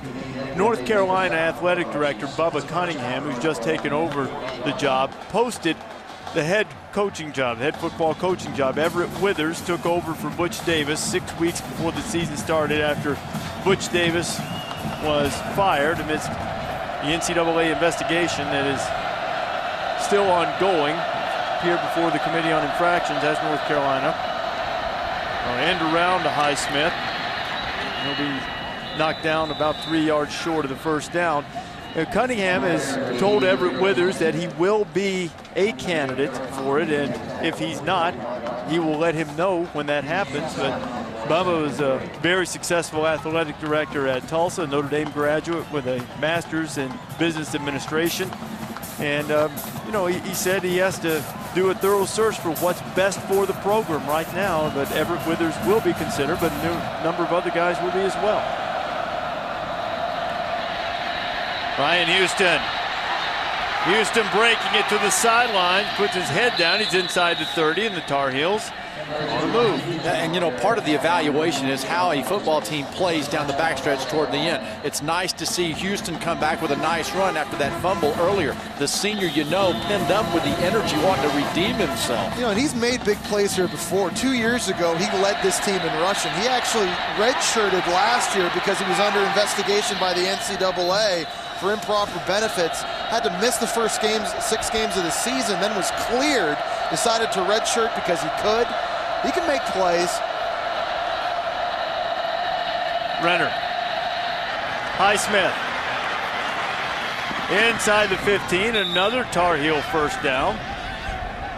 North Carolina Athletic Director Bubba Cunningham, who's just taken over the job, posted the head coaching job, head football coaching job. Everett Withers took over for Butch Davis 6 weeks before the season started after Butch Davis was fired amidst the NCAA investigation that is still ongoing. Appeared before the Committee on Infractions as North Carolina. End around to Highsmith. He'll be knocked down about 3 yards short of the first down. Cunningham has told Everett Withers that he will be a candidate for it, and if he's not, he will let him know when that happens. But Bubba was a very successful athletic director at Tulsa, a Notre Dame graduate with a master's in business administration. And, he said he has to do a thorough search for what's best for the program right now. But Everett Withers will be considered, but a number of other guys will be as well. Ryan Houston. Houston breaking it to the sideline, puts his head down. He's inside the 30, and the Tar Heels on the move. And, part of the evaluation is how a football team plays down the backstretch toward the end. It's nice to see Houston come back with a nice run after that fumble earlier. The senior, pinned up with the energy, wanting to redeem himself. And he's made big plays here before. 2 years ago, he led this team in rushing. He actually redshirted last year because he was under investigation by the NCAA for improper benefits. Had to miss the first 6 games of the season, then was cleared. Decided to redshirt because he could. He can make plays. Renner. Highsmith. Inside the 15, another Tar Heel first down.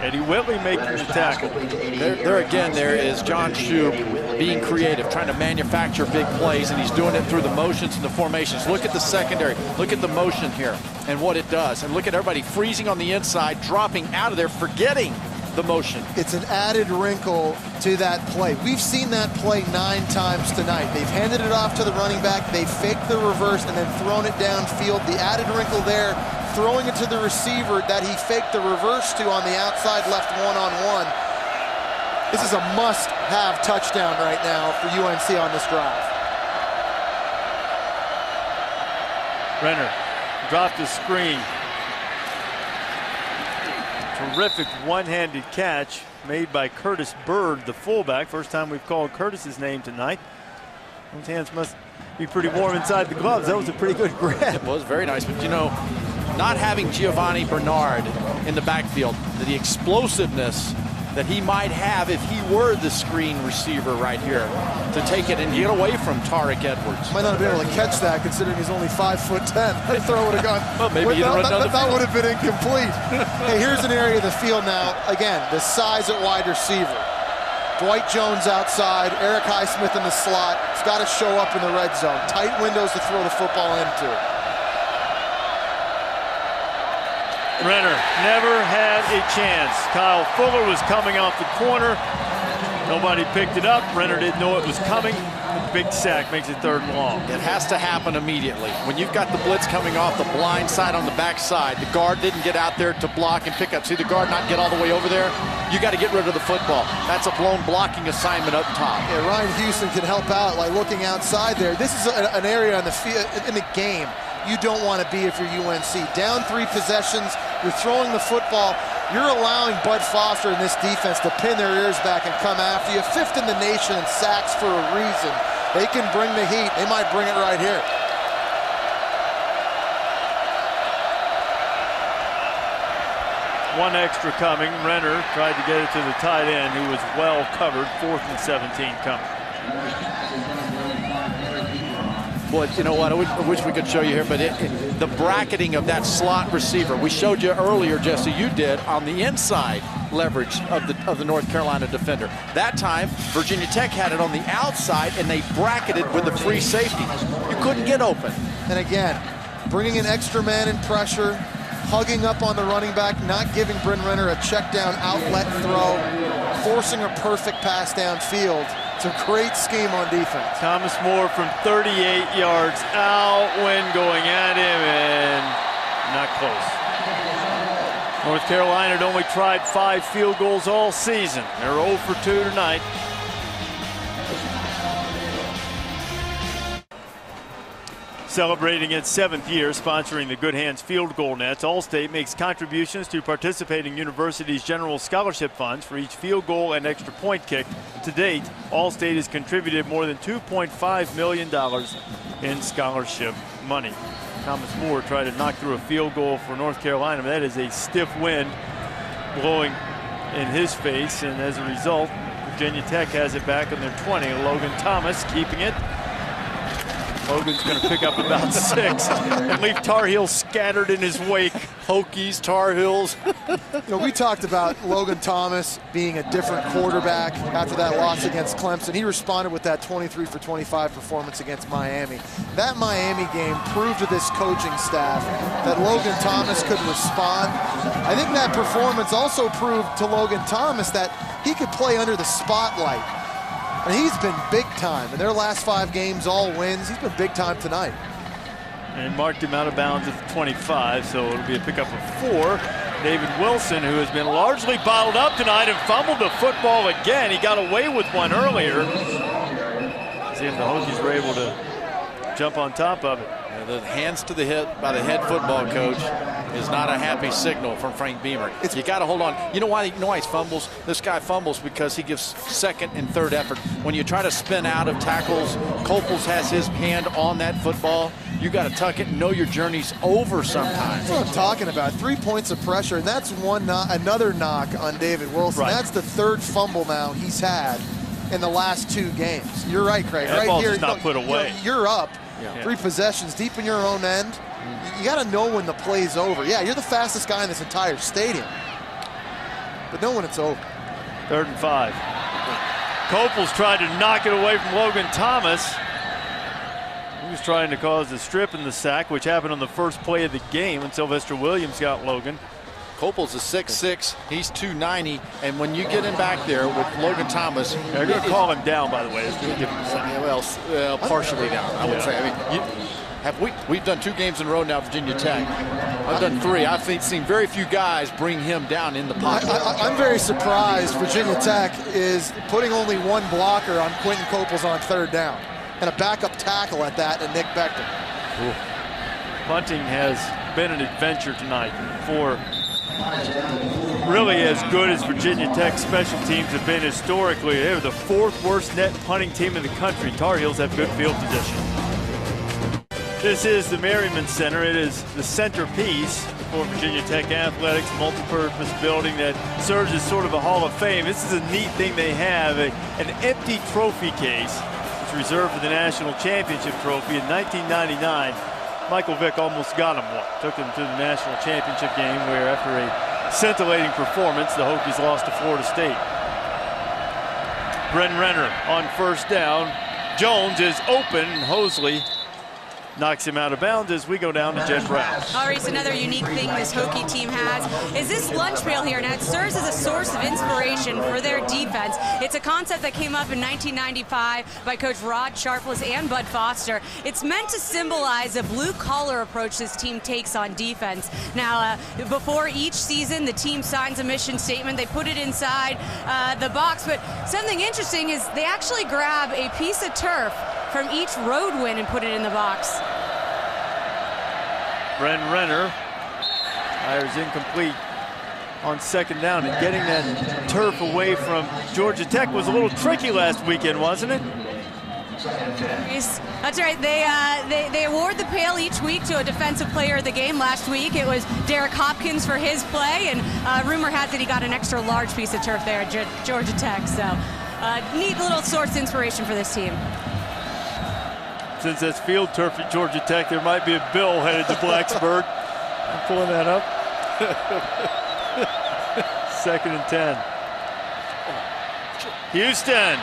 Eddie Whitley making the tackle. There is John Shoup being creative, trying to manufacture big plays, and he's doing it through the motions and the formations. Look at the secondary. Look at the motion here and what it does. And look at everybody freezing on the inside, dropping out of there, forgetting the motion. It's an added wrinkle to that play. We've seen that play 9 times tonight. They've handed it off to the running back. They faked the reverse and then thrown it downfield. The added wrinkle there, throwing it to the receiver that he faked the reverse to on the outside left one-on-one. This is a must-have touchdown right now for UNC on this drive. Renner dropped the screen. Terrific one-handed catch made by Curtis Bird, the fullback. First time we've called Curtis's name tonight. Those hands must be pretty warm inside the gloves. That was a pretty good grab. It was very nice, but not having Giovanni Bernard in the backfield, the explosiveness that he might have if he were the screen receiver right here to take it and get away from Tariq Edwards. Might not have been able to catch that considering he's only 5'10". That throw would have gone. Well, maybe that would have been incomplete. Hey, here's an area of the field now. Again, the size at wide receiver. Dwight Jones outside, Eric Highsmith in the slot. He's got to show up in the red zone. Tight windows to throw the football into. Renner never had a chance. Kyle Fuller was coming off the corner. Nobody picked it up. Renner didn't know it was coming. Big sack makes it 3rd and long. It has to happen immediately. When you've got the blitz coming off the blind side on the backside, the guard didn't get out there to block and pick up. See the guard not get all the way over there? You got to get rid of the football. That's a blown blocking assignment up top. Yeah, Ryan Houston can help out, like looking outside there. This is an area on the field, in the game you don't want to be if you're UNC. Down 3 possessions, you're throwing the football. You're allowing Bud Foster and this defense to pin their ears back and come after you. 5th in the nation in sacks for a reason. They can bring the heat. They might bring it right here. One extra coming. Renner tried to get it to the tight end, who was well covered. 4th and 17 coming. Boy, you know what? I wish we could show you here, but the bracketing of that slot receiver. We showed you earlier, Jesse, you did, on the inside leverage of the North Carolina defender. That time, Virginia Tech had it on the outside, and they bracketed with the free safety. You couldn't get open. And again, bringing an extra man in pressure, hugging up on the running back, not giving Bryn Renner a check down outlet throw, forcing a perfect pass downfield. It's a great scheme on defense. Thomas More from 38 yards out when going at him, and not close. North Carolina had only tried 5 field goals all season. They're 0 for 2 tonight. Celebrating its 7th year sponsoring the Good Hands Field Goal Nets, Allstate makes contributions to participating universities' general scholarship funds for each field goal and extra point kick. To date, Allstate has contributed more than $2.5 million in scholarship money. Thomas More tried to knock through a field goal for North Carolina, but that is a stiff wind blowing in his face, and as a result, Virginia Tech has it back on their 20. Logan Thomas keeping it. Logan's going to pick up about 6 and leave Tar Heels scattered in his wake. Hokies, Tar Heels. You know, we talked about Logan Thomas being a different quarterback after that loss against Clemson. He responded with that 23 for 25 performance against Miami. That Miami game proved to this coaching staff that Logan Thomas could respond. I think that performance also proved to Logan Thomas that he could play under the spotlight. And he's been big time. In their last 5 games, all wins. He's been big time tonight. And marked him out of bounds at the 25, so it'll be a pickup of 4. David Wilson, who has been largely bottled up tonight and fumbled the football again. He got away with one earlier. See if the Hokies were able to jump on top of it. The hands to the hip by the head football coach is not a happy signal from Frank Beamer. You got to hold on. You know why he fumbles? This guy fumbles because he gives 2nd and 3rd effort. When you try to spin out of tackles, Copels has his hand on that football. You got to tuck it and know your journey's over sometimes. That's what I'm talking about. 3 points of pressure, and that's another knock on David Wilson. Right. That's the 3rd fumble now he's had in the last 2 games. You're right, Craig. That right ball's here, just not put away. You're up. Yeah. 3 possessions deep in your own end. You got to know when the play's over. Yeah, you're the fastest guy in this entire stadium, but know when it's over. 3rd and 5. Copels tried to knock it away from Logan Thomas. He was trying to cause the strip and the sack, which happened on the first play of the game when Sylvester Williams got Logan. Copels is 6'6", he's 290, and when you get him back there with Logan Thomas, they're going to call him down, by the way. It's going to give him a sack. Well, partially down, I would say. I mean, we've done 2 games in a row now, Virginia Tech. I've done 3. I've seen very few guys bring him down in the pocket. I'm very surprised Virginia Tech is putting only 1 blocker on Quentin Copels on 3rd down, and a backup tackle at that, and Nick Beckton. Punting has been an adventure tonight for really as good as Virginia Tech special teams have been historically. They're the 4th worst net punting team in the country. Tar Heels have good field position. This is the Merriman Center. It is the centerpiece for Virginia Tech Athletics, multi-purpose building that serves as sort of a Hall of Fame. This is a neat thing they have, an empty trophy case. It's reserved for the National Championship Trophy. In 1999, Michael Vick almost got him one. Took him to the National Championship game where, after a scintillating performance, the Hokies lost to Florida State. Bren Renner on first down. Jones is open. Hosley knocks him out of bounds as we go down to Jen Brown. Maurice, another unique thing this Hokie team has is this lunch pail here. Now, it serves as a source of inspiration for their defense. It's a concept that came up in 1995 by Coach Rod Sharpless and Bud Foster. It's meant to symbolize a blue-collar approach this team takes on defense. Now, before each season, the team signs a mission statement. They put it inside the box. But something interesting is they actually grab a piece of turf from each road win and put it in the box. Bren Renner fires incomplete on second down, and getting that turf away from Georgia Tech was a little tricky last weekend, wasn't it? That's right. They award the pail each week to a defensive player of the game. Last week it was Derek Hopkins for his play, and rumor has it he got an extra large piece of turf there at Georgia Tech. So neat little source of inspiration for this team. Since that's field turf at Georgia Tech, there might be a bill headed to Blacksburg. I'm pulling that up. 2nd and 10. Houston.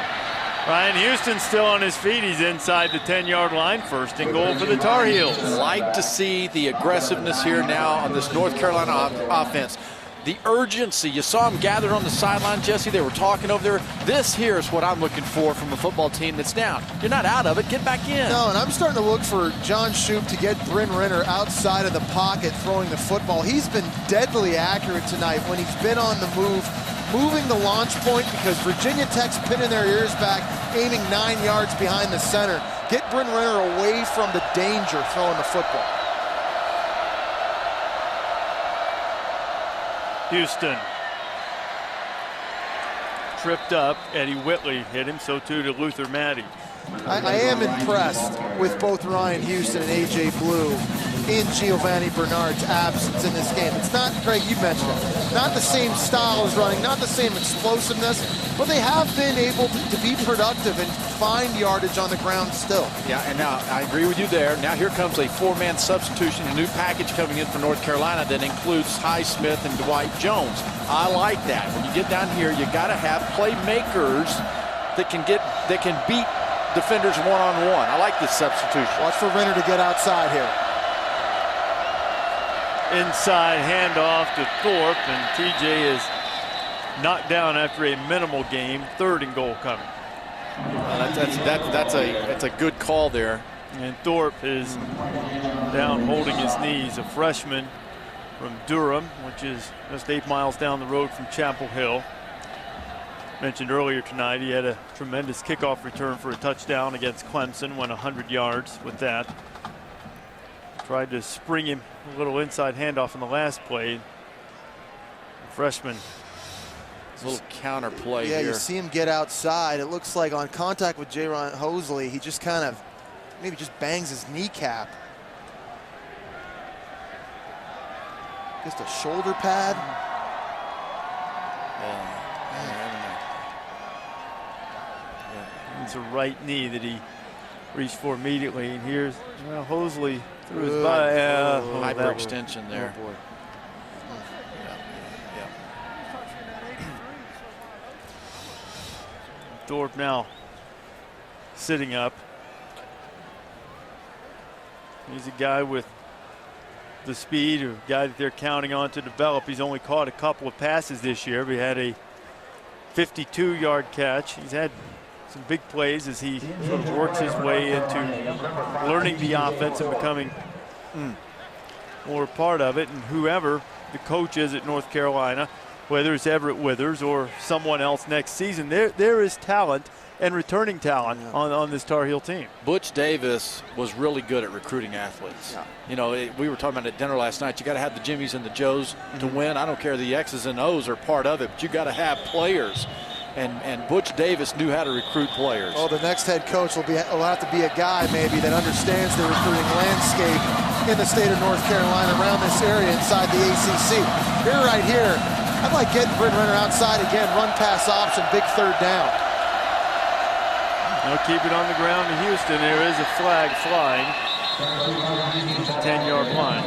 Ryan Houston still on his feet. He's inside the 10-yard line. 1st and goal for the Tar Heels. Like to see the aggressiveness here now on this North Carolina offense. The urgency. You saw them gathered on the sideline, Jesse. They were talking over there. This here is what I'm looking for from a football team that's down. You're not out of it. Get back in. No, and I'm starting to look for John Shoop to get Bren Renner outside of the pocket throwing the football. He's been deadly accurate tonight when he's been on the move, moving the launch point, because Virginia Tech's pinning their ears back, aiming 9 yards behind the center. Get Bren Renner away from the danger throwing the football. Houston tripped up. Eddie Whitley hit him, so too did Luther Maddie. I am impressed with both Ryan Houston and A.J. Blue in Giovanni Bernard's absence in this game. It's not, Craig, you mentioned it, not the same style as running, not the same explosiveness, but they have been able to be productive and find yardage on the ground still. Yeah, and now I agree with you there. Now here comes a 4-man substitution, a new package coming in for North Carolina that includes Highsmith and Dwight Jones. I like that. When you get down here, you got to have playmakers that can beat defenders one-on-one. I like this substitution. Watch for Renner to get outside here. Inside handoff to Thorpe, and TJ is knocked down after a minimal game. 3rd and goal coming. That's a good call there. And Thorpe is down holding his knees. A freshman from Durham, which is just 8 miles down the road from Chapel Hill. Mentioned earlier tonight, he had a tremendous kickoff return for a touchdown against Clemson, went 100 yards with that. Tried to spring him a little inside handoff in the last play. Freshman. A little counter play here. Yeah, you see him get outside. It looks like on contact with Jaron Hosley, he just kind of maybe just bangs his kneecap. Just a shoulder pad. It's a right knee that he reached for immediately, and here's Hosley through his body. Hyperextension there. Oh boy. Thorpe now sitting up. He's a guy with the speed, a guy that they're counting on to develop. He's only caught a couple of passes this year, but he had a 52-yard catch. He's had some big plays as he sort of works his way into learning the offense and becoming more a part of it. And whoever the coach is at North Carolina, whether it's Everett Withers or someone else next season, there is talent and returning talent on this Tar Heel team. Butch Davis was really good at recruiting athletes. Yeah. You know, we were talking about at dinner last night, you got to have the Jimmies and the Joes to win. I don't care, the X's and O's are part of it, but you got to have players. And Butch Davis knew how to recruit players. Oh, the next head coach will have to be a guy maybe that understands the recruiting landscape in the state of North Carolina around this area inside the ACC. Here, right here, I'd like getting Bryn Renner outside again, run pass option, big third down. They'll keep it on the ground to Houston. There is a flag flying. 10-yard line.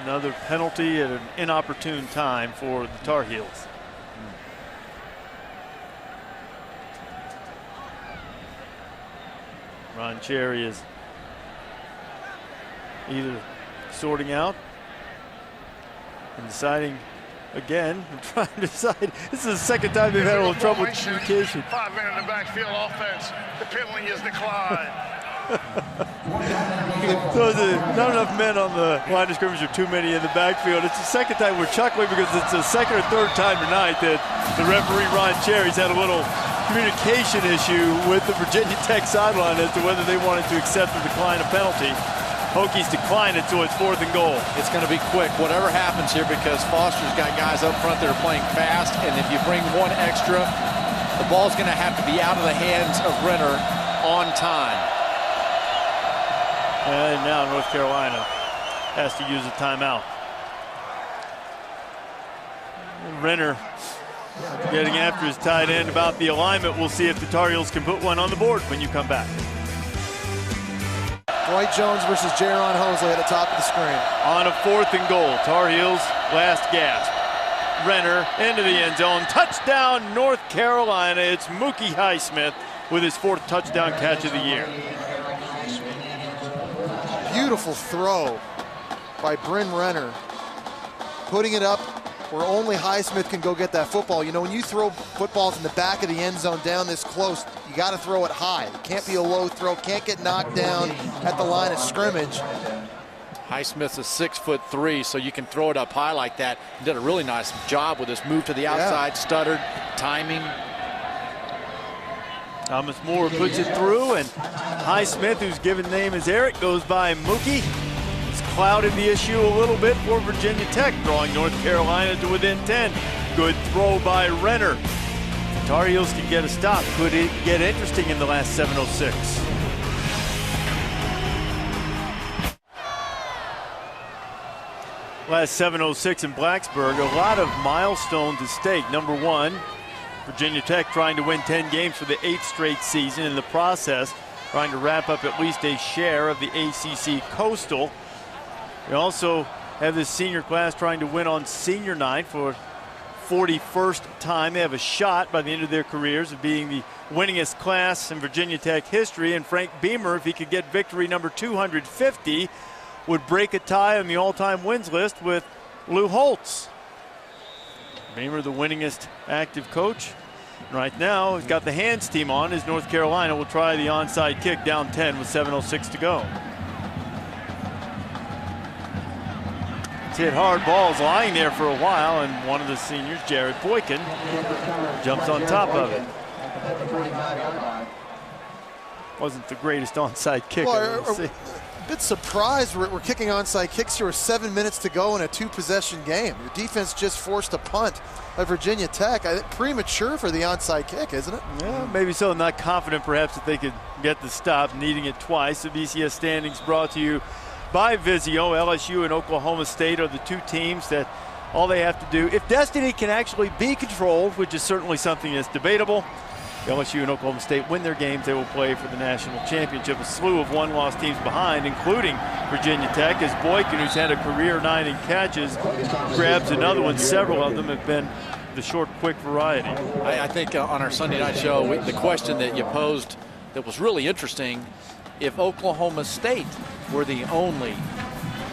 Another penalty at an inopportune time for the Tar Heels. Ron Cherry is either sorting out and deciding again, trying to decide. This is the second time they've had a little trouble with communication. 5 men in the backfield offense. The penalty is declined. So not enough men on the line of scrimmage, or too many in the backfield. It's the second time we're chuckling because it's the second or third time tonight that the referee Ron Cherry's had a little communication issue with the Virginia Tech sideline as to whether they wanted to accept or decline a penalty. Hokies decline it, so it's 4th and goal. It's going to be quick, whatever happens here, because Foster's got guys up front that are playing fast, and if you bring one extra, the ball's going to have to be out of the hands of Renner on time. And now North Carolina has to use a timeout. Renner getting after his tight end about the alignment. We'll see if the Tar Heels can put one on the board when you come back. Dwight Jones versus Jaron Hosley at the top of the screen. On a 4th and goal, Tar Heels last gasp. Renner into the end zone. Touchdown, North Carolina. It's Mookie Highsmith with his 4th touchdown catch of the year. Beautiful throw by Bryn Renner. Putting it up where only Highsmith can go get that football. You know, when you throw footballs in the back of the end zone down this close, you got to throw it high. It can't be a low throw, can't get knocked down at the line of scrimmage. Highsmith's a 6'3", so you can throw it up high like that. He did a really nice job with his move to the outside, stuttered, timing. Thomas Moore puts it through, and Highsmith, whose given name is Eric, goes by Mookie. It's clouded the issue a little bit for Virginia Tech, drawing North Carolina to within 10. Good throw by Renner. The Tar Heels can get a stop. Could it get interesting in the last 7:06? Last 7:06 in Blacksburg. A lot of milestones at stake. Number one, Virginia Tech trying to win 10 games for the 8th straight season. In the process, trying to wrap up at least a share of the ACC Coastal. We also have this senior class trying to win on senior night for 41st time. They have a shot by the end of their careers of being the winningest class in Virginia Tech history. And Frank Beamer, if he could get victory number 250, would break a tie on the all-time wins list with Lou Holtz. Beamer, the winningest active coach. Right now, he's got the hands team on as North Carolina will try the onside kick down 10 with 7:06 to go. It's hit hard, balls lying there for a while, and one of the seniors, Jared Boykin, jumps on top of it. Wasn't the greatest onside kick I've ever seen. A bit surprised we're kicking onside kicks here with 7 minutes to go in a 2-possession game. Your defense just forced a punt by Virginia Tech. Premature for the onside kick, isn't it? Yeah, maybe so. Not confident perhaps that they could get the stop, needing it twice. The BCS standings brought to you by Vizio. LSU and Oklahoma State are the two teams that all they have to do, if destiny can actually be controlled, which is certainly something that's debatable, LSU and Oklahoma State win their games, they will play for the national championship. A slew of one-loss teams behind, including Virginia Tech, as Boykin, who's had a career 9 in catches, grabs another one. Several of them have been the short, quick variety. I think on our Sunday night show, the question that you posed that was really interesting, if Oklahoma State were the only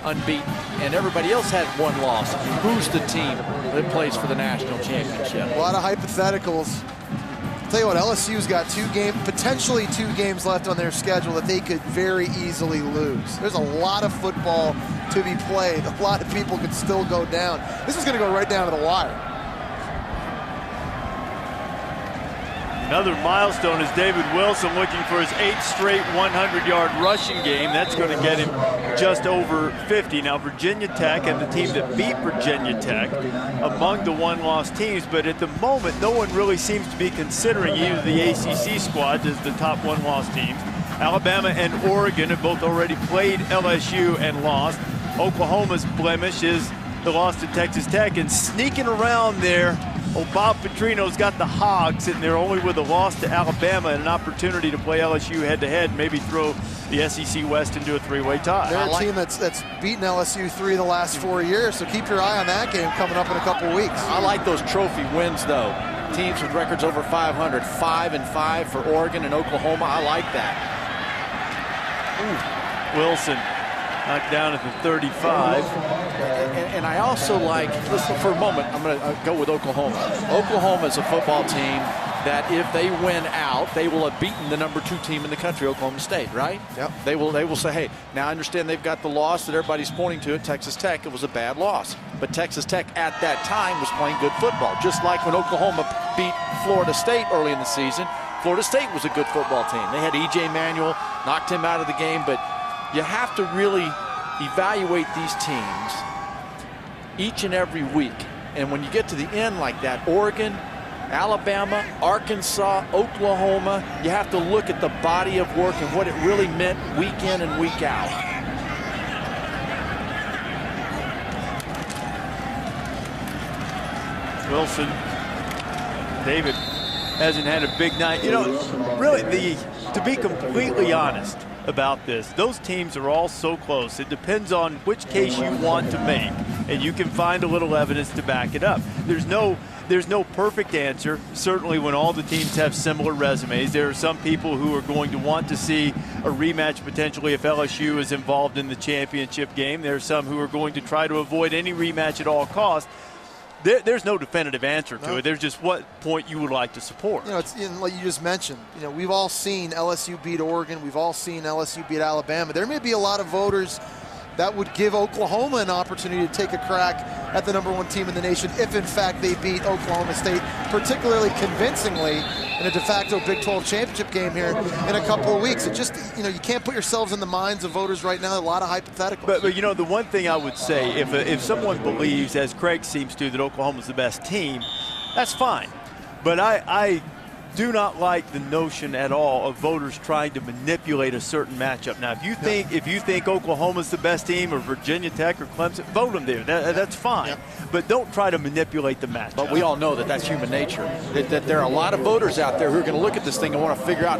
unbeaten and everybody else had one loss, who's the team that plays for the national championship? A lot of hypotheticals. I'll tell you what, LSU's got potentially two games left on their schedule that they could very easily lose. There's a lot of football to be played. A lot of people could still go down. This is going to go right down to the wire. Another milestone is David Wilson looking for his 8th straight 100-yard rushing game. That's going to get him just over 50. Now, Virginia Tech and the team that beat Virginia Tech among the one-loss teams, but at the moment, no one really seems to be considering either the ACC squads as the top one-loss teams. Alabama and Oregon have both already played LSU and lost. Oklahoma's blemish is the loss to Texas Tech, and sneaking around there, Bob Petrino's got the Hogs sitting there only with a loss to Alabama and an opportunity to play LSU head-to-head, maybe throw the SEC West into a three-way tie. They're a team that's beaten LSU 3 of the last 4 years, so keep your eye on that game coming up in a couple weeks. I like those trophy wins, though. Teams with records over 500, 5-5 for Oregon and Oklahoma. I like that. Ooh. Wilson knocked down at the 35. And I also like, listen, for a moment, I'm going to go with Oklahoma. Oklahoma is a football team that if they win out, they will have beaten the number 2 team in the country, Oklahoma State, right? Yep. They will say, hey, now I understand they've got the loss that everybody's pointing to at Texas Tech. It was a bad loss. But Texas Tech at that time was playing good football. Just like when Oklahoma beat Florida State early in the season, Florida State was a good football team. They had E.J. Manuel, knocked him out of the game, but you have to really evaluate these teams each and every week. And when you get to the end like that, Oregon, Alabama, Arkansas, Oklahoma, you have to look at the body of work and what it really meant week in and week out. Wilson, David hasn't had a big night. You know, really, to be completely honest about this, those teams are all so close. It depends on which case you want to make, and you can find a little evidence to back it up. There's no perfect answer. Certainly when all the teams have similar resumes, there are some people who are going to want to see a rematch potentially if LSU is involved in the championship game. There are some who are going to try to avoid any rematch at all costs. There's no definitive answer to it. There's just what point you would like to support. You know, it's like you just mentioned. You know, we've all seen LSU beat Oregon. We've all seen LSU beat Alabama. There may be a lot of voters that would give Oklahoma an opportunity to take a crack at the #1 team in the nation if, in fact, they beat Oklahoma State, particularly convincingly in a de facto Big 12 championship game here in a couple of weeks. It just, you know, you can't put yourselves in the minds of voters right now. A lot of hypotheticals. But you know, the one thing I would say, if someone believes, as Craig seems to, that Oklahoma's the best team, that's fine. But I do not like the notion at all of voters trying to manipulate a certain matchup. Now, if you think Oklahoma's the best team, or Virginia Tech or Clemson, vote them there. That's fine. Yep. But don't try to manipulate the matchup. But we all know that that's human nature. That there are a lot of voters out there who are going to look at this thing and want to figure out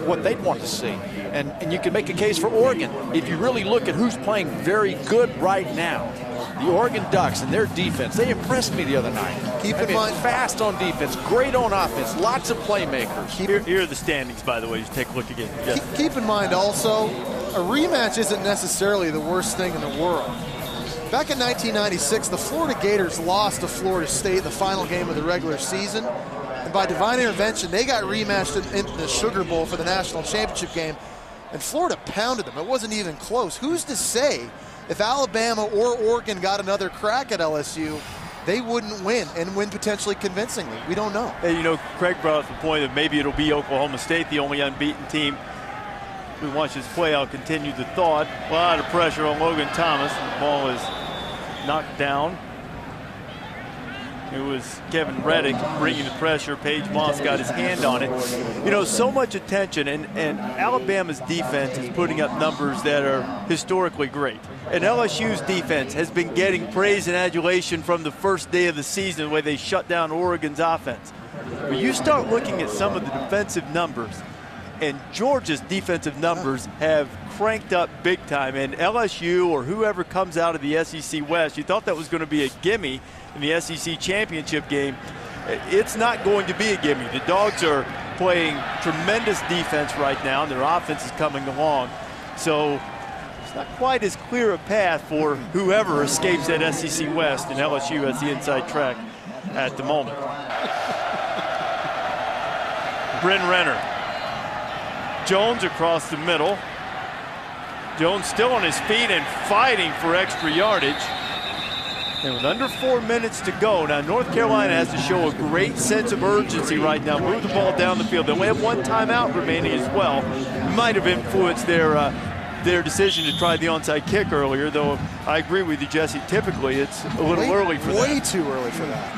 what they'd want to see. And you can make a case for Oregon. If you really look at who's playing very good right now, the Oregon Ducks and their defense, they impressed me the other night. Keep in mind, fast on defense, great on offense, lots of playmakers. Here are the standings, by the way. Just take a look again. Yes. Keep in mind also, a rematch isn't necessarily the worst thing in the world. Back in 1996, the Florida Gators lost to Florida State in the final game of the regular season. And by divine intervention, they got rematched in the Sugar Bowl for the national championship game. And Florida pounded them. It wasn't even close. Who's to say if Alabama or Oregon got another crack at LSU, they wouldn't win, and win potentially convincingly? We don't know. Hey, you know, Craig brought up the point that maybe it'll be Oklahoma State, the only unbeaten team. We watch this play. I'll continue the thought. A lot of pressure on Logan Thomas. The ball is knocked down. It was Kevin Reddick bringing the pressure. Paige Moss got his hand on it. You know, so much attention, and Alabama's defense is putting up numbers that are historically great. And LSU's defense has been getting praise and adulation from the first day of the season, the way they shut down Oregon's offense. But you start looking at some of the defensive numbers, and Georgia's defensive numbers have cranked up big time. And LSU, or whoever comes out of the SEC West, you thought that was going to be a gimme in the SEC championship game. It's not going to be a gimme. The Dogs are playing tremendous defense right now, and their offense is coming along. So it's not quite as clear a path for whoever escapes that SEC West, and LSU has the inside track at the moment. Bryn Renner. Jones across the middle. Jones still on his feet and fighting for extra yardage. And with under 4 minutes to go, now North Carolina has to show a great sense of urgency right now. Move the ball down the field. They only have one timeout remaining as well. Might have influenced their decision to try the onside kick earlier, though I agree with you, Jesse. Typically, it's a little early for that. Way too early for that.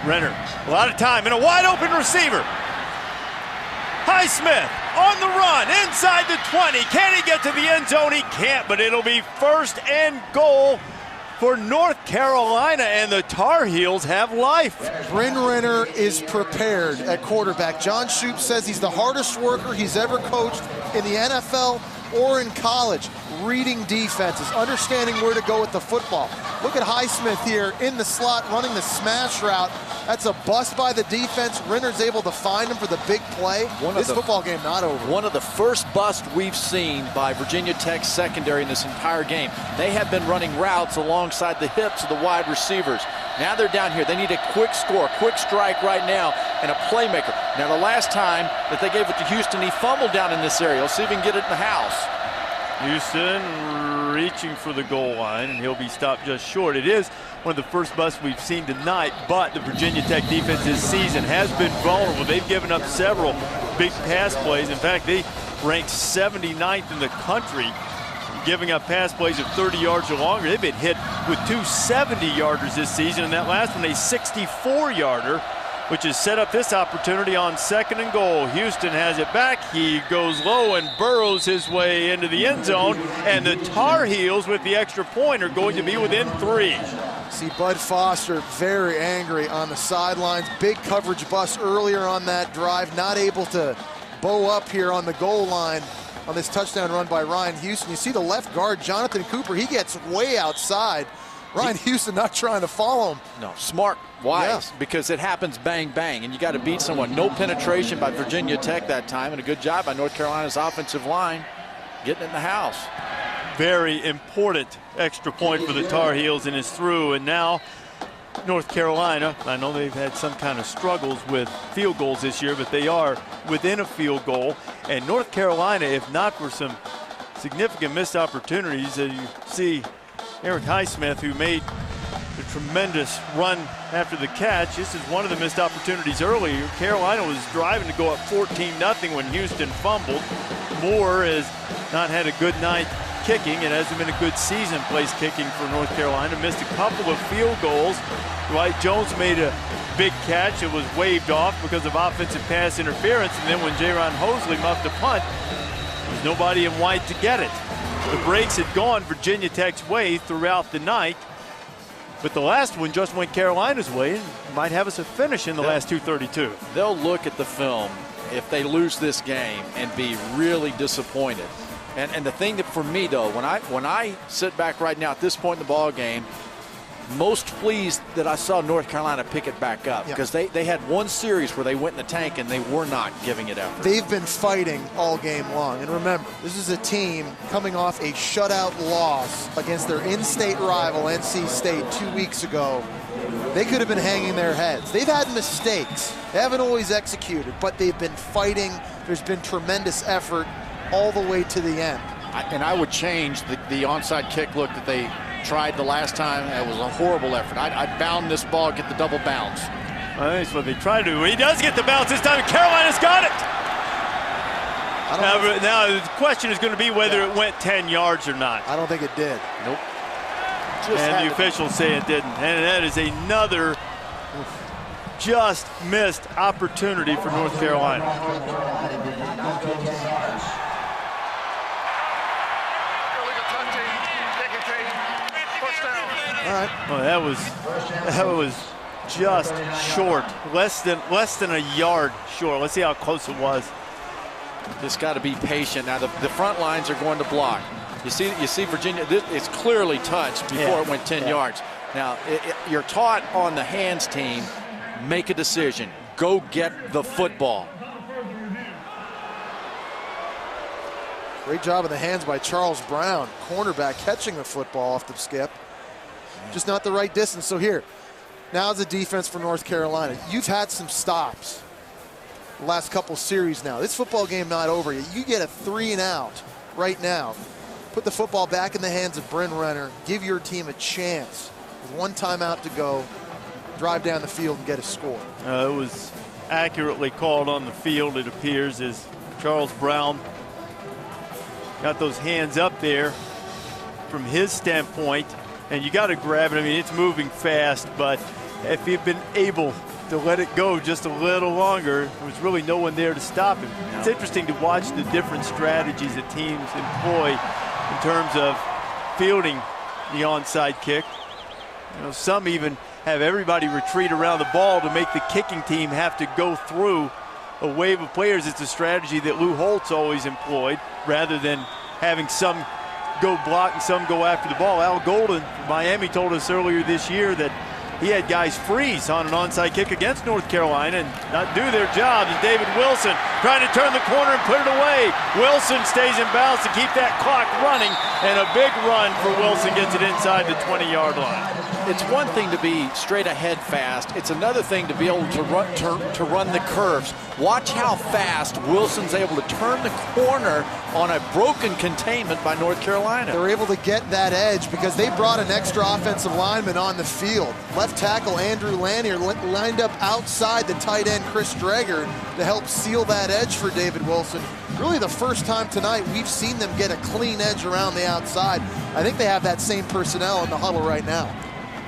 Renner, a lot of time, and a wide open receiver. Highsmith on the run, inside the 20. Can he get to the end zone? He can't, but it'll be 1st and goal for North Carolina, and the Tar Heels have life. Bryn Renner is prepared at quarterback. John Shoop says he's the hardest worker he's ever coached in the NFL or in college. Reading defenses, understanding where to go with the football. Look at Highsmith here in the slot running the smash route. That's a bust by the defense. Renner's able to find him for the big play. This football game not over. One of the first busts we've seen by Virginia Tech's secondary in this entire game. They have been running routes alongside the hips of the wide receivers. Now they're down here. They need a quick score, quick strike right now, and a playmaker. Now the last time that they gave it to Houston, he fumbled down in this area. Let's see if he can get it in the house. Houston reaching for the goal line, and he'll be stopped just short. It is one of the first busts we've seen tonight, but the Virginia Tech defense this season has been vulnerable. They've given up several big pass plays. In fact, they ranked 79th in the country, giving up pass plays of 30 yards or longer. They've been hit with 2 70-yarders this season, and that last one a 64-yarder, which has set up this opportunity on 2nd and goal. Houston has it back. He goes low and burrows his way into the end zone, and the Tar Heels with the extra point are going to be within 3. See Bud Foster very angry on the sidelines. Big coverage bust earlier on that drive. Not able to bow up here on the goal line on this touchdown run by Ryan Houston. You see the left guard, Jonathan Cooper. He gets way outside. Ryan Houston not trying to follow him. No, smart, wise, because it happens bang, bang, and you got to beat someone. No penetration by Virginia Tech that time, and a good job by North Carolina's offensive line getting in the house. Very important extra point for the Tar Heels, and it's through. And now North Carolina, I know they've had some kind of struggles with field goals this year, but they are within a field goal. And North Carolina, if not for some significant missed opportunities, you see Eric Highsmith, who made a tremendous run after the catch. This is one of the missed opportunities earlier. Carolina was driving to go up 14-0 when Houston fumbled. Moore has not had a good night kicking. It hasn't been a good season place kicking for North Carolina. Missed a couple of field goals. Dwight Jones made a big catch. It was waved off because of offensive pass interference. And then when Jaron Hosley muffed a punt, there was nobody in white to get it. The breaks had gone Virginia Tech's way throughout the night, but the last one just went Carolina's way and might have us a finish in the last 2:32. They'll look at the film if they lose this game and be really disappointed. And the thing that for me though, when I sit back right now at this point in the ball game, most pleased that I saw North Carolina pick it back up, because they had one series where they went in the tank and they were not giving it effort. They've been fighting all game long. And remember, this is a team coming off a shutout loss against their in-state rival, NC State, 2 weeks ago. They could have been hanging their heads. They've had mistakes. They haven't always executed, but they've been fighting. There's been tremendous effort all the way to the end. And I would change the onside kick look that they tried the last time. It was a horrible effort. I'd bound this ball, get the double bounce. I think that's what they try to do. He does get the bounce this time. Carolina's got it. Now the question is going to be whether it went 10 yards or not. I don't think it did. Nope. And the officials say it didn't. And that is another just missed opportunity for North Carolina. All right. Well, that was just short, less than a yard short. Let's see how close it was. Just got to be patient. Now the front lines are going to block. You see Virginia. It's clearly touched before it went 10 yards. Now you're taught on the hands team, make a decision. Go get the football. Great job in the hands by Charles Brown, cornerback, catching the football off the skip. Just not the right distance. So here, now's the defense for North Carolina. You've had some stops the last couple series now. This football game not over yet. You get a 3 and out right now. put the football back in the hands of Bryn Renner, give your team a chance with 1 timeout to go, drive down the field and get a score. It was accurately called on the field, it appears, as Charles Brown got those hands up there from his standpoint, and you got to grab it. I mean, it's moving fast, but if you've been able to let it go just a little longer, there was really no one there to stop him. It's interesting to watch the different strategies that teams employ in terms of fielding the onside kick. You know, some even have everybody retreat around the ball to make the kicking team have to go through a wave of players. It's a strategy that Lou Holtz always employed, rather than having some go block and some go after the ball. Al Golden from Miami told us earlier this year that he had guys freeze on an onside kick against North Carolina and not do their job. And David Wilson trying to turn the corner and put it away. Wilson stays in bounds to keep that clock running, and a big run for Wilson gets it inside the 20-yard line. It's one thing to be straight ahead fast. It's another thing to be able to run the curves. Watch how fast Wilson's able to turn the corner on a broken containment by North Carolina. They were able to get that edge because they brought an extra offensive lineman on the field. Left tackle Andrew Lanier lined up outside the tight end Chris Dreger to help seal that edge for David Wilson. Really the first time tonight we've seen them get a clean edge around the outside. I think they have that same personnel in the huddle right now.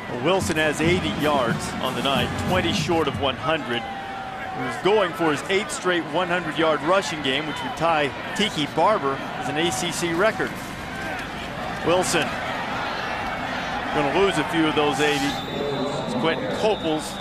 Well, Wilson has 80 yards on the night, 20 short of 100. He was going for his 8th straight 100-yard rushing game, which would tie Tiki Barber as an ACC record. Wilson going to lose a few of those 80. Quentin Coples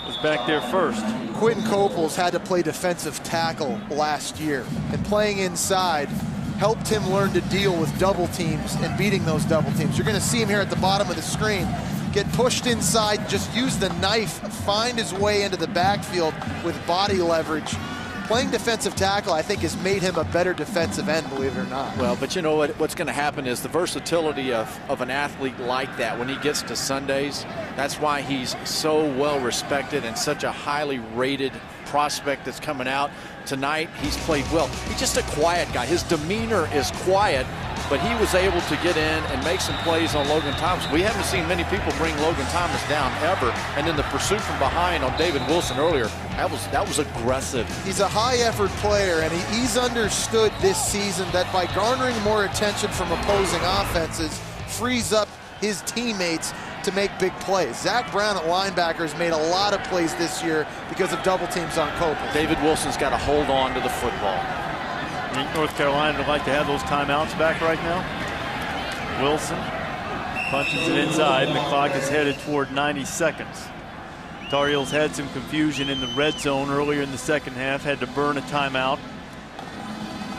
was back there first. Quentin Coples had to play defensive tackle last year, and playing inside helped him learn to deal with double teams and beating those double teams. You're going to see him here at the bottom of the screen. Get pushed inside, just use the knife, find his way into the backfield with body leverage. Playing defensive tackle, I think, has made him a better defensive end, believe it or not. Well, but you know what's going to happen is the versatility of an athlete like that when he gets to Sundays. That's why he's so well respected and such a highly rated prospect that's coming out. Tonight, he's played well. He's just a quiet guy. His demeanor is quiet, but he was able to get in and make some plays on Logan Thomas. We haven't seen many people bring Logan Thomas down ever. And then the pursuit from behind on David Wilson earlier, that was aggressive. He's a high-effort player, and he's understood this season that by garnering more attention from opposing offenses, frees up his teammates to make big plays. Zach Brown at linebacker has made a lot of plays this year because of double teams on Coples. David Wilson's got to hold on to the football. I think North Carolina would like to have those timeouts back right now. Wilson punches it inside, and the clock is headed toward 90 seconds. Tar Heels had some confusion in the red zone earlier in the second half, had to burn a timeout.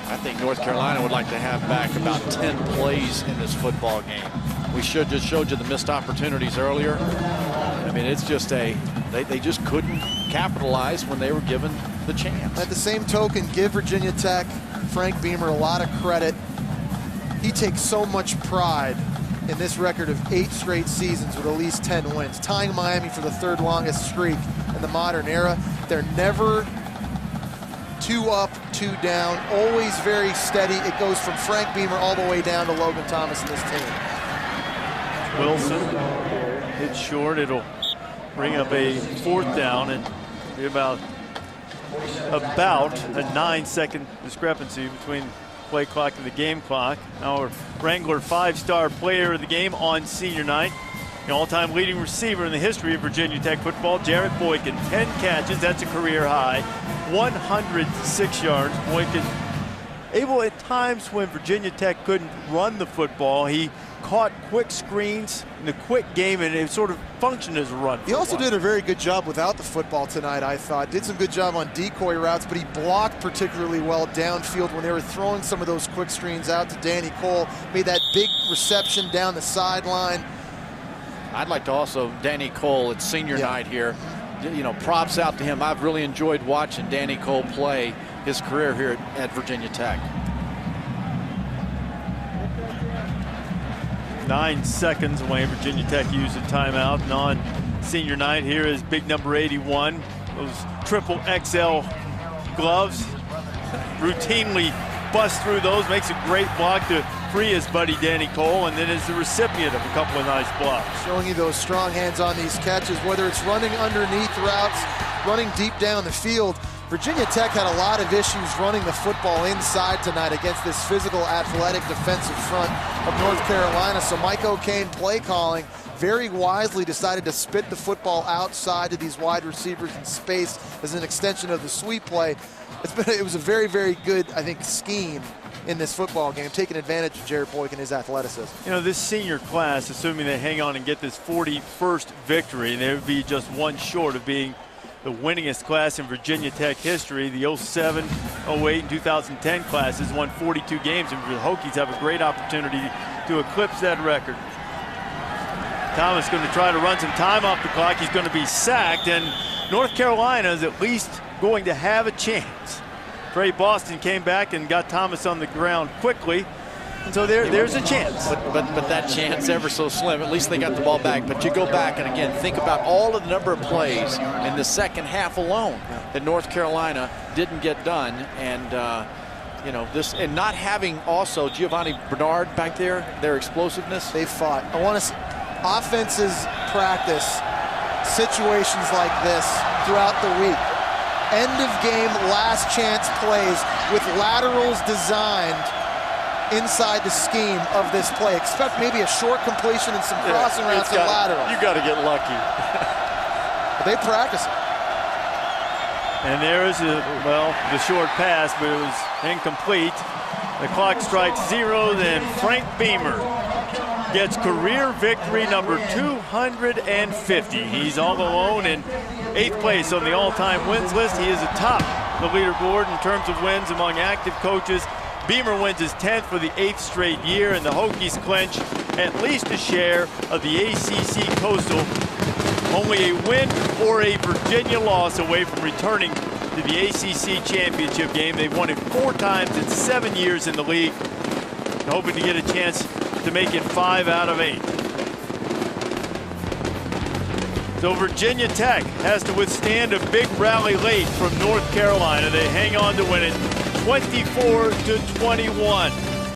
I think North Carolina would like to have back about 10 plays in this football game. We just showed you the missed opportunities earlier. I mean, it's just they just couldn't capitalize when they were given the chance. At the same token, give Virginia Tech, Frank Beamer, a lot of credit. He takes so much pride in this record of 8 straight seasons with at least 10 wins, tying Miami for the 3rd longest streak in the modern era. They're never 2 up, 2 down, always very steady. It goes from Frank Beamer all the way down to Logan Thomas in this team. Wilson hits short. It'll bring up a 4th down and be about a 9-second discrepancy between play clock and the game clock. Our Wrangler 5-star player of the game on senior night, the all-time leading receiver in the history of Virginia Tech football, Jarrett Boykin. 10 catches, that's a career high, 106 yards. Boykin able at times when Virginia Tech couldn't run the football. He caught quick screens in the quick game, and it sort of functioned as a run. He also did a very good job without the football tonight, I thought. Did some good job on decoy routes, but he blocked particularly well downfield when they were throwing some of those quick screens out to Danny Cole. Made that big reception down the sideline. I'd like to also, Danny Cole, it's senior night here. You know, props out to him. I've really enjoyed watching Danny Cole play his career here at Virginia Tech. 9 seconds away. Virginia Tech used a timeout, and on senior night here is big number 81. Those triple XL gloves, routinely busts through those, makes a great block to free as buddy Danny Cole, and then is the recipient of a couple of nice blocks. Showing you those strong hands on these catches, whether it's running underneath routes, running deep down the field. Virginia Tech had a lot of issues running the football inside tonight against this physical, athletic defensive front of North Carolina. So Mike O'Kane, play calling, very wisely decided to spit the football outside to these wide receivers in space as an extension of the sweep play. It was a very, very good, I think, scheme in this football game, taking advantage of Jared Boyk and his athleticism. You know, this senior class, assuming they hang on and get this 41st victory, they would be just one short of being the winningest class in Virginia Tech history. The 07, 08, and 2010 classes won 42 games, and the Hokies have a great opportunity to eclipse that record. Thomas going to try to run some time off the clock. He's going to be sacked, and North Carolina is at least going to have a chance. Trey Boston came back and got Thomas on the ground quickly. So there's a chance. But that chance ever so slim. At least they got the ball back. But you go back and again think about all of the number of plays in the second half alone that North Carolina didn't get done, and you know this, and not having also Giovanni Bernard back there, their explosiveness. They fought. I want to offenses practice situations like this throughout the week. End of game, last chance plays with laterals designed inside the scheme of this play. Expect maybe a short completion and some crossing routes and laterals. You got to get lucky. But they practice it. And there is the short pass, but it was incomplete. The clock strikes 0. Then Frank Beamer gets career victory number 250. He's all alone in 8th place on the all-time wins list. He is atop the leaderboard in terms of wins among active coaches. Beamer wins his 10th for the 8th straight year, and the Hokies clinch at least a share of the ACC Coastal. Only a win or a Virginia loss away from returning to the ACC championship game. They've won it 4 times in 7 years in the league, and hoping to get a chance to make it 5 out of 8. So Virginia Tech has to withstand a big rally late from North Carolina. They hang on to win it 24-21.